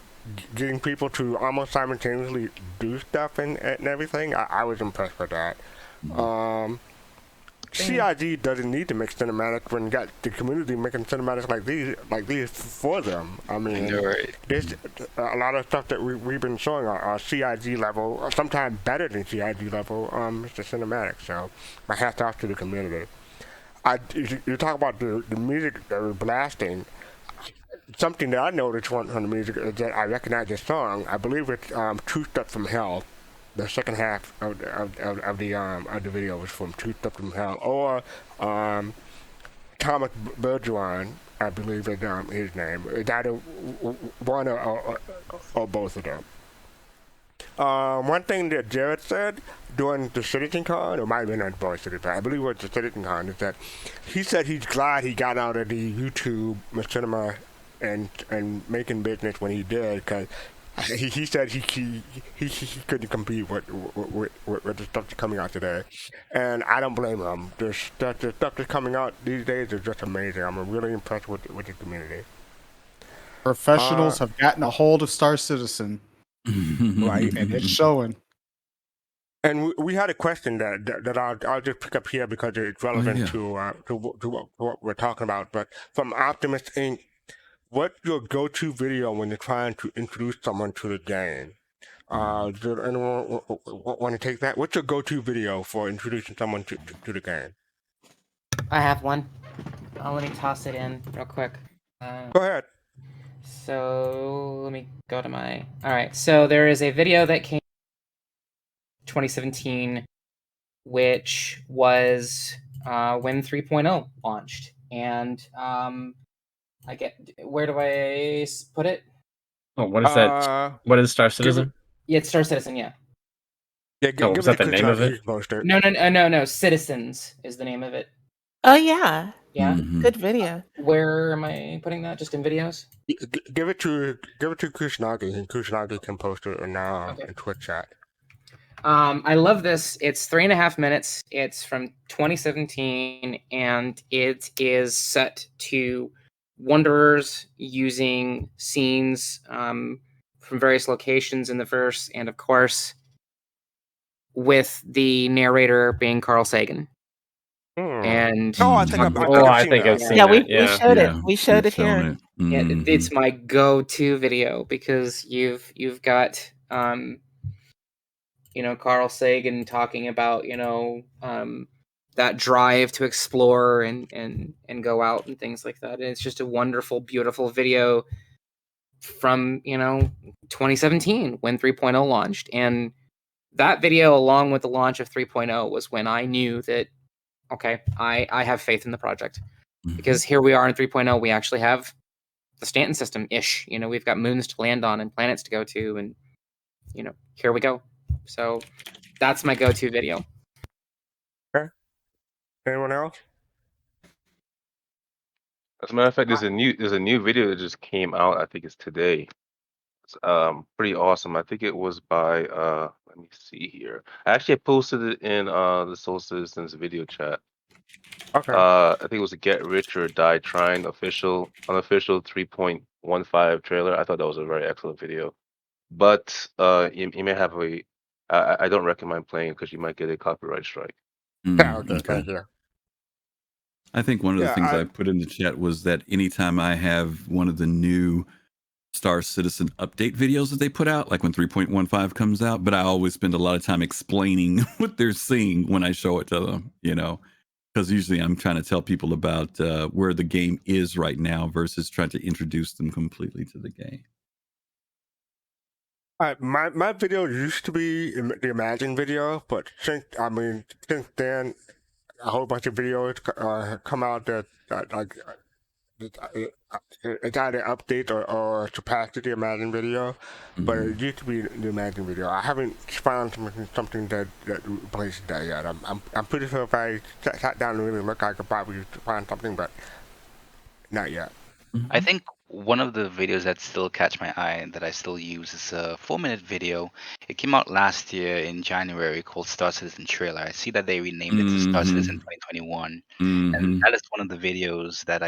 getting people to almost simultaneously do stuff and everything. I was impressed with that. CIG doesn't need to make cinematics when you got the community making cinematics like these for them. I mean, there's a lot of stuff that we've been showing are CIG level, or sometimes better than CIG level. It's the cinematics. So my hats off to the community. You talk about the music that was blasting. Something that I noticed from the music is that I recognize the song. I believe it's Two Steps from Hell. The second half of the video was from Two Steps from Hell, or Thomas Bergeron, I believe is his name. It's either one or both of them. One thing that Jared said during the CitizenCon, or might have been on Voice of the I believe it was the CitizenCon, is that he said he's glad he got out of the YouTube Machinima and making business when he did, because he said he couldn't compete with the stuff that's coming out today, and I don't blame him. The stuff that's coming out these days is just amazing. I'm really impressed with the community. Professionals have gotten a hold of Star Citizen, right, and it's showing. And we had a question that I'll just pick up here because it's relevant to what we're talking about. But from Optimist Inc., what's your go-to video when you're trying to introduce someone to the game? Does anyone want to take that? What's your go-to video for introducing someone to the game? I have one. Let me toss it in real quick. Go ahead. So let me go to my... All right, so there is a video that came 2017, which was when 3.0 launched. And I get... Where do I put it? Oh, what is that? What is Star Citizen? Yeah, it's Star Citizen, yeah. Was that the name of it? No. Citizens is the name of it. Oh, yeah. Yeah. Good video. Where am I putting that? Just in videos? Give it to Kusanagi, and Kusanagi can post it now in Twitch chat. I love this. It's 3.5 minutes. It's from 2017, and it is set to Wanderers using scenes from various locations in the verse, and of course, with the narrator being Carl Sagan. And I think I've seen that. Yeah, we showed it. We showed it here. It's my go-to video because you've got Carl Sagan talking about that drive to explore and go out and things like that. And it's just a wonderful, beautiful video from 2017 when 3.0 launched. And that video, along with the launch of 3.0, was when I knew that okay, I have faith in the project. Because here we are in 3.0, we actually have the Stanton system-ish. We've got moons to land on and planets to go to, and here we go. So that's my go-to video. Okay. Anyone else? As a matter of fact, there's a new video that just came out. I think it's today. It's pretty awesome. I think it was by Let me see here. I actually posted it in the Soul Citizens video chat. Okay. I think it was a Get Rich or Die Trying unofficial 3.15 trailer. I thought that was a very excellent video. But you may have I don't recommend playing because you might get a copyright strike. Okay, thank you. I think one of the things I put in the chat was that anytime I have one of the new Star Citizen update videos that they put out, like when 3.15 comes out, but I always spend a lot of time explaining what they're seeing when I show it to them, because usually I'm trying to tell people about where the game is right now versus trying to introduce them completely to the game. My video used to be the Imagine video, but since then, a whole bunch of videos come out that like it's either update or surpass the Imagine video, but it used to be the Imagine video. I haven't found something that replaces that yet. I'm pretty sure if I sat down and really look, I could probably find something, but not yet. I think one of the videos that still catch my eye that I still use is a 4-minute video. It came out last year in January called Star Citizen Trailer. I see that they renamed it to Star Citizen 2021. And that is one of the videos that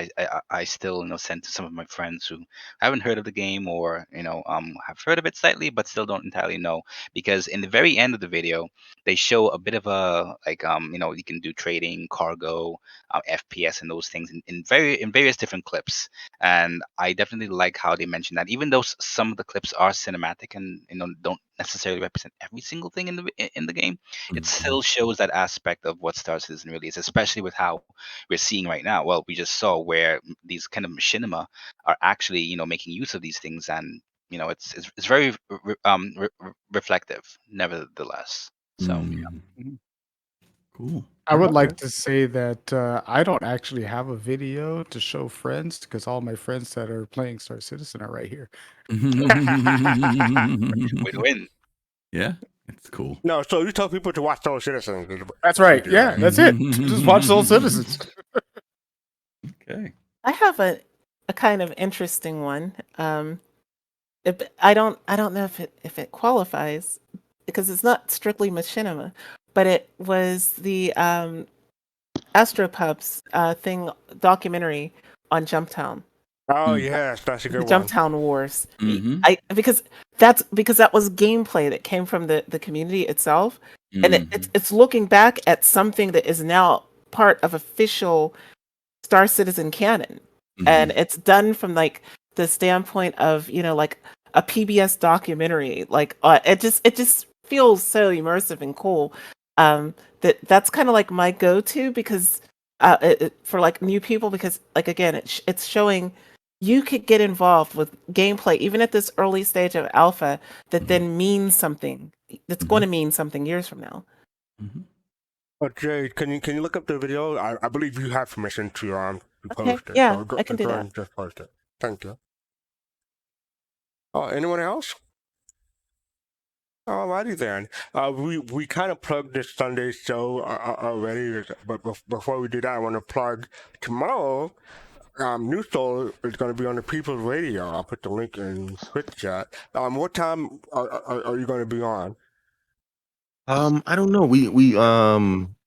I still send to some of my friends who haven't heard of the game or have heard of it slightly but still don't entirely know, because in the very end of the video they show a bit of a you can do trading, cargo, FPS and those things in various different clips. And I definitely like how they mention that, even though some of the clips are cinematic and don't necessarily represent every single thing in the game, it still shows that aspect of what Star Citizen really is, especially with how we're seeing right now. Well, we just saw where these kind of machinima are actually making use of these things, and it's very reflective, nevertheless. So yeah. Cool. I would like to say that I don't actually have a video to show friends because all my friends that are playing Star Citizen are right here. Win-win. Yeah, it's cool. No, so you tell people to watch Soul Citizens. That's right. Yeah, that's it. Just watch Soul Citizens. Okay. I have a kind of interesting one. I don't know if it qualifies because it's not strictly machinima, but it was the Astropubs documentary on Jumptown. Oh yes, that's a good The one. Jumptown Wars. Because that was gameplay that came from the community itself, and it's looking back at something that is now part of official Star Citizen canon, and it's done from like the standpoint of like a PBS documentary. Like it just feels so immersive and cool. That's kind of like my go-to because for like new people, because like again it's showing you could get involved with gameplay even at this early stage of alpha that then means something, that's going to mean something years from now. Oh, Jade, can you look up the video? I believe you have permission to post it. Yeah, So I can do go that. ahead and just post it. Thank you. Anyone else? Alrighty then. We kind of plugged this Sunday show already, but before we do that, I want to plug tomorrow. New Soul is going to be on the People's Radio. I'll put the link in Twitch chat. What time are you going to be on? I don't know. We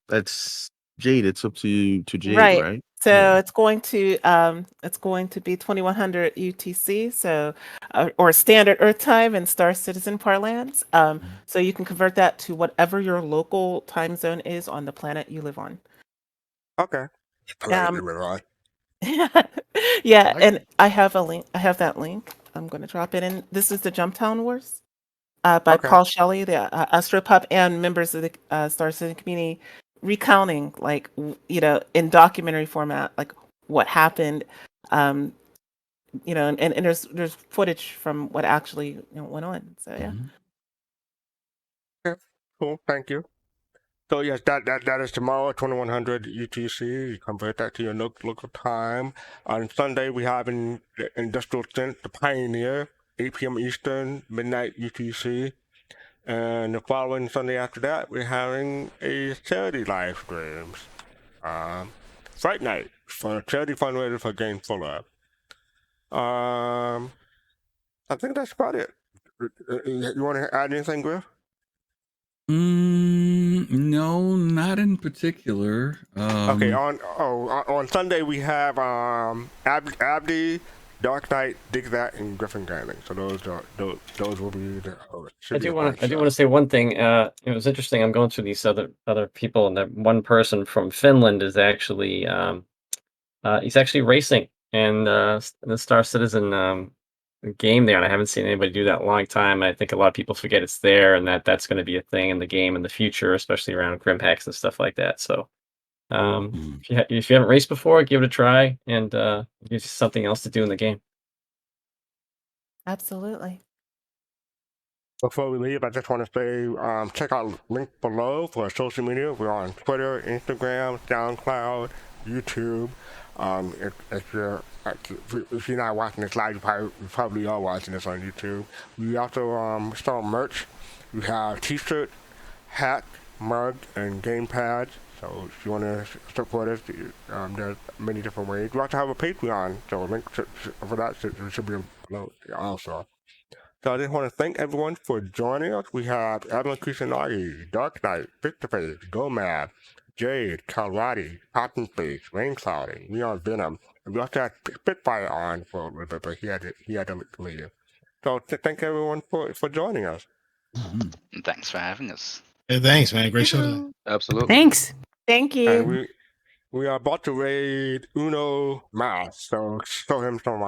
that's Jade. It's up to Jade, right? So it's going to be 2100 UTC, so or standard Earth time in Star Citizen parlance. So you can convert that to whatever your local time zone is on the planet you live on. Okay. Yeah, and I have a link. I have that link. I'm going to drop it in. This is the Jumptown Wars by Paul Shelley, the Astropub, and members of the Star Citizen community, recounting, like, in documentary format, like what happened, and there's footage from what actually went on. So yeah. Okay, cool. Thank you. So yes, that is tomorrow, 2100 UTC. You convert that to your local time. On Sunday, we have in the Industrial Tent, the Pioneer, 8 p.m. Eastern, midnight UTC. And the following Sunday after that, we're having a charity live streams. Fright night for a charity fundraiser for Game Full Up. I think that's about it. You want to add anything, Griff? No, not in particular. Okay, on Sunday we have Abdi, Dark Knight, Dig That, and Griffin Gaming. So those will be the. I do want to say one thing. It was interesting. I'm going through these other people, and that one person from Finland is actually he's actually racing and the Star Citizen game there, and I haven't seen anybody do that in a long time. I think a lot of people forget it's there, and that's going to be a thing in the game in the future, especially around Grim Hacks and stuff like that. So, if you haven't raced before, give it a try, and it gives you something else to do in the game. Absolutely. Before we leave, I just want to say, check out link below for social media. We're on Twitter, Instagram, SoundCloud, YouTube. If you're not watching this live, you probably are watching this on YouTube. We also sell merch. We have T-shirt, hat, mug, and game pads. So if you want to support us, there's many different ways. We also have a Patreon, so a link for that should be below also. So I just want to thank everyone for joining us. We have Evan Kusanagi, Dark Knight, Face, Gomad, Jade, Kalwadi, Cotton Face, Rain Cloudy, Neon Venom, and we also had Spitfire on for a little bit, but he had to leave. So thank everyone for joining us. Thanks for having us. Hey, thanks, man. Great show today. Absolutely. Thanks. Thank you. And we are about to raid Uno Mas, so show him some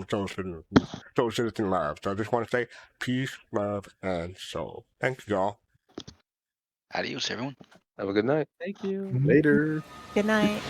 Soul Citizen love. So I just want to say peace, love, and soul. Thank you, y'all. Adios, everyone. Have a good night. Thank you. Later. Good night.